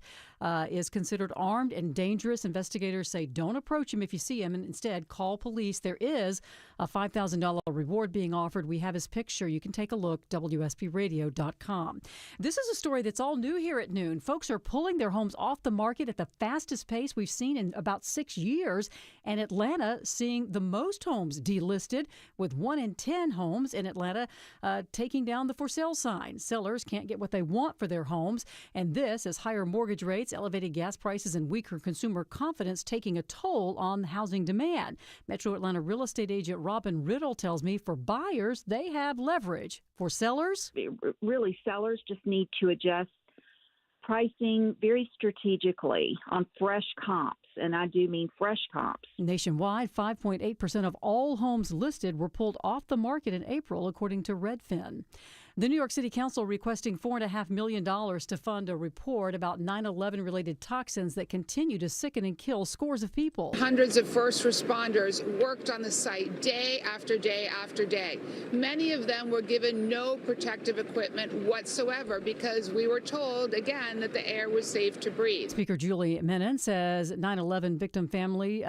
is considered armed and dangerous. Investigators say don't approach him if you see him, and instead call police. There is a $5,000 reward being offered. We have his picture. You can take a look, WSBradio.com. This is a story that's all new here at noon. Folks are pulling their homes off the market at the fastest pace we've seen in about 6 years, and Atlanta seeing the most homes delisted, with 1 in 10 homes in Atlanta taking down the for sale sign. Sellers can't get what they want for their homes, and this as higher mortgage rates, elevated gas prices, and weaker consumer confidence taking a toll on housing demand. Metro Atlanta real estate agent Robin Riddle tells me for buyers, they have leverage. For sellers, really, sellers just need to adjust pricing very strategically on fresh comps, and I do mean fresh comps. Nationwide, 5.8% of all homes listed were pulled off the market in April, according to Redfin. The New York City Council requesting $4.5 million to fund a report about 9/11 related toxins that continue to sicken and kill scores of people. Hundreds of first responders worked on the site day after day after day. Many of them were given no protective equipment whatsoever because we were told, again, that the air was safe to breathe. Speaker Julie Menon says 9/11 victim family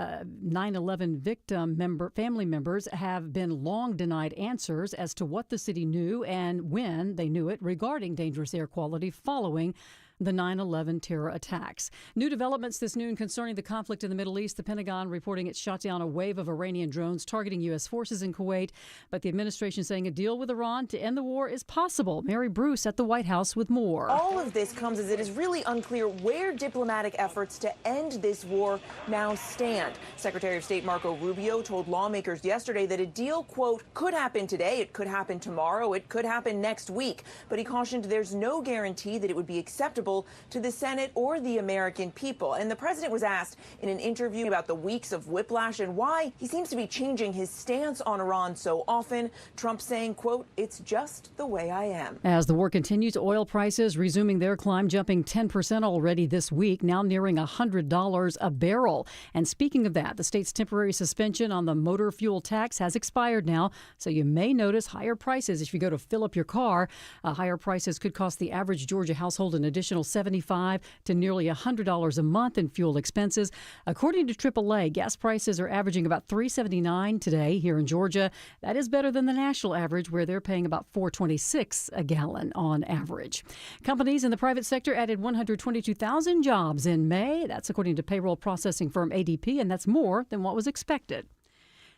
members have been long denied answers as to what the city knew and when they knew it regarding dangerous air quality following the 9/11 terror attacks. New developments this noon concerning the conflict in the Middle East. The Pentagon reporting it shot down a wave of Iranian drones targeting U.S. forces in Kuwait, but the administration saying a deal with Iran to end the war is possible. Mary Bruce at the White House with more. All of this comes as it is really unclear where diplomatic efforts to end this war now stand. Secretary of State Marco Rubio told lawmakers yesterday that a deal, quote, could happen today, it could happen tomorrow, it could happen next week, but he cautioned there's no guarantee that it would be acceptable to the Senate or the American people. And the president was asked in an interview about the weeks of whiplash and why he seems to be changing his stance on Iran so often. Trump saying, quote, it's just the way I am. As the war continues, oil prices resuming their climb, jumping 10% already this week, now nearing $100 a barrel. And speaking of that, the state's temporary suspension on the motor fuel tax has expired now, so you may notice higher prices if you go to fill up your car. Higher prices could cost the average Georgia household an additional $75 to nearly $100 a month in fuel expenses. According to AAA, gas prices are averaging about $3.79 today here in Georgia. That is better than the national average, where they're paying about $4.26 a gallon on average. Companies in the private sector added 122,000 jobs in May. That's according to payroll processing firm ADP, and that's more than what was expected.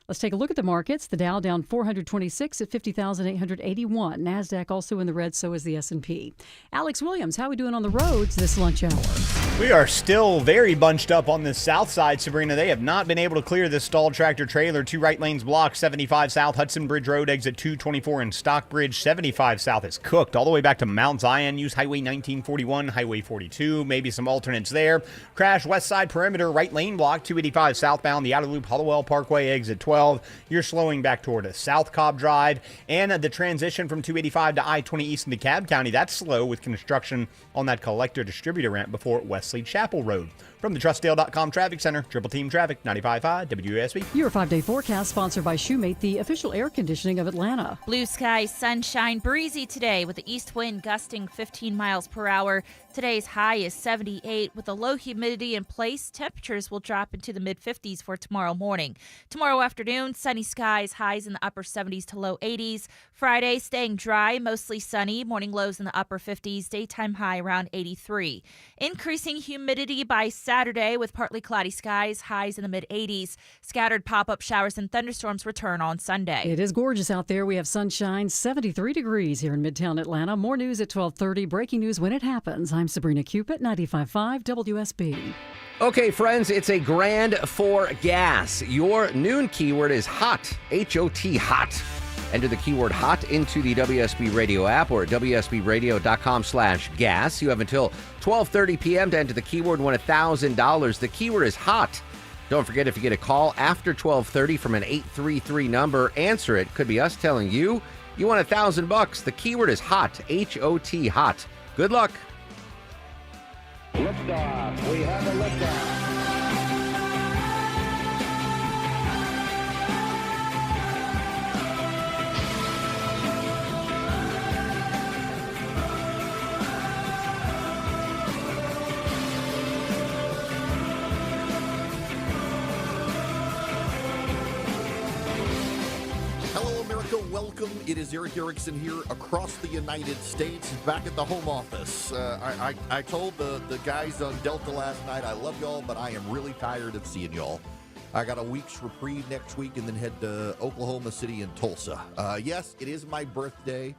Let's take a look at the markets. The Dow down 426 at 50,881. NASDAQ also in the red, so is the S&P. Alex Williams, how are we doing on the roads this lunch hour? We are still very bunched up on the south side, Sabrina. They have not been able to clear this stalled tractor trailer. 2 right lanes blocked. 75 south, Hudson Bridge Road, exit 224 in Stockbridge. 75 south is cooked all the way back to Mount Zion. Use Highway 1941, Highway 42. Maybe some alternates there. Crash west side perimeter, right lane block. 285 southbound, the outer loop, Hollowell Parkway, exit 12. You're slowing back toward a South Cobb Drive, and the transition from 285 to I-20 east into DeKalb County, that's slow with construction on that collector distributor ramp before Wesley Chapel Road. From the TrustDale.com Traffic Center, Triple Team Traffic, 95.5 WSB. Your 5-day forecast sponsored by Shoemate, the official air conditioning of Atlanta. Blue skies, sunshine, breezy today with the east wind gusting 15 miles per hour. Today's high is 78 with a low humidity in place. Temperatures will drop into the mid-50s for tomorrow morning. Tomorrow afternoon, afternoon, sunny skies, highs in the upper 70s to low 80s. Friday, staying dry, mostly sunny, morning lows in the upper 50s, daytime high around 83. Increasing humidity by Saturday with partly cloudy skies, highs in the mid-80s. Scattered pop-up showers and thunderstorms return on Sunday. It is gorgeous out there. We have sunshine, 73 degrees here in Midtown Atlanta. More news at 12:30. Breaking news when it happens. I'm Sabrina Cupid, 95.5 WSB. Okay, friends, it's a grand for gas. Your noon keyword is hot, H-O-T, hot. Enter the keyword hot into the WSB Radio app or at WSBradio.com/gas. You have until 12:30 p.m. to enter the keyword and win $1,000. The keyword is hot. Don't forget, if you get a call after 12:30 from an 833 number, answer it. Could be us telling you you won $1,000. The keyword is hot, H-O-T, hot. Good luck. Liftoff. We have a liftoff. Hello, America. Welcome. It is Eric Erickson here across the United States, back at the home office. I told the guys on Delta last night, I love y'all, but I am really tired of seeing y'all. I got a week's reprieve next week and then head to Oklahoma City and Tulsa. Yes, it is my birthday.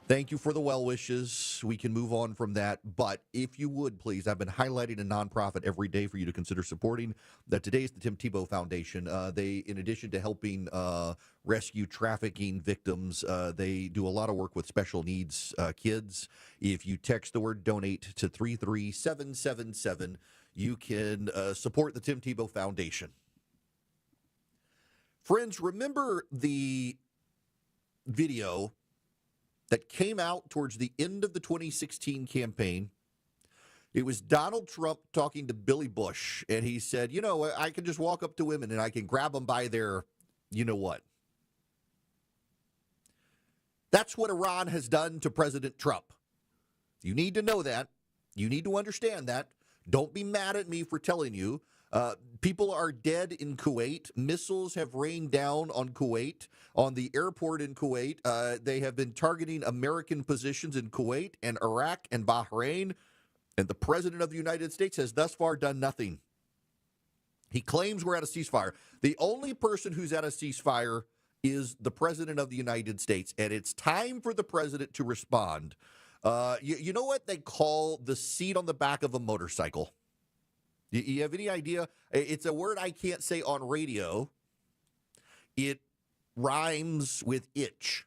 Thank you for the well wishes. We can move on from that. But if you would, please, I've been highlighting a nonprofit every day for you to consider supporting. Today is the Tim Tebow Foundation. They, in addition to helping rescue trafficking victims, they do a lot of work with special needs kids. If you text the word donate to 33777, you can support the Tim Tebow Foundation. Friends, remember the video that came out towards the end of the 2016 campaign? It was Donald Trump talking to Billy Bush, and he said, you know, I can just walk up to women and I can grab them by their, you know what. That's what Iran has done to President Trump. You need to know that. You need to understand that. Don't be mad at me for telling you. People are dead in Kuwait. Missiles have rained down on Kuwait, on the airport in Kuwait. They have been targeting American positions in Kuwait and Iraq and Bahrain. And the President of the United States has thus far done nothing. He claims we're at a ceasefire. The only person who's at a ceasefire is the President of the United States. And it's time for the President to respond. You know what they call the seat on the back of a motorcycle? You have any idea? It's a word I can't say on radio. It rhymes with itch.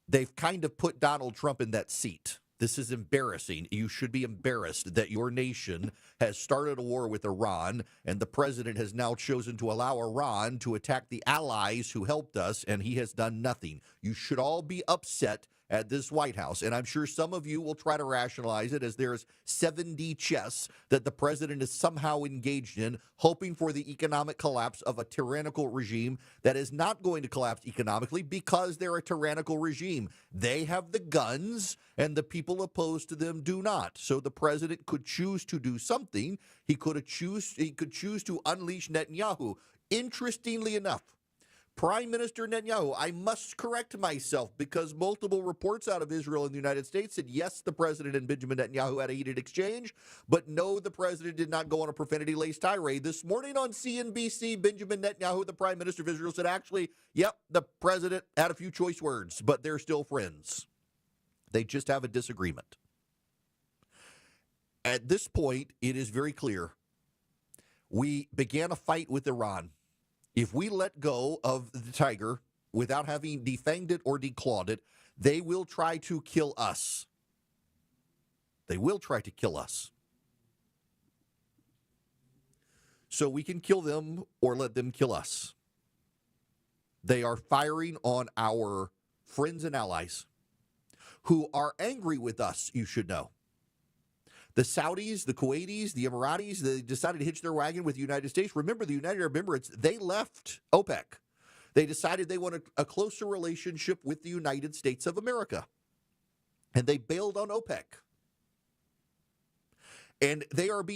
They've kind of put Donald Trump in that seat. This is embarrassing. You should be embarrassed that your nation has started a war with Iran, and the president has now chosen to allow Iran to attack the allies who helped us, and he has done nothing. You should all be upset at this White House. And I'm sure some of you will try to rationalize it as there's 7D chess that the president is somehow engaged in, hoping for the economic collapse of a tyrannical regime that is not going to collapse economically because they're a tyrannical regime. They have the guns and the people opposed to them do not. So the president could choose to do something. He could choose to unleash Netanyahu. Interestingly enough, Prime Minister Netanyahu, I must correct myself because multiple reports out of Israel and the United States said, yes, the president and Benjamin Netanyahu had a heated exchange, but no, the president did not go on a profanity-laced tirade. This morning on CNBC, Benjamin Netanyahu, the Prime Minister of Israel, said, actually, yep, the president had a few choice words, but they're still friends. They just have a disagreement. At this point, it is very clear. We began a fight with Iran. If we let go of the tiger without having defanged it or declawed it, they will try to kill us. They will try to kill us. So we can kill them or let them kill us. They are firing on our friends and allies who are angry with us, you should know. The Saudis, the Kuwaitis, the Emiratis, they decided to hitch their wagon with the United States. Remember, the United Arab Emirates, they left OPEC. They decided they wanted a closer relationship with the United States of America. And they bailed on OPEC. And they are being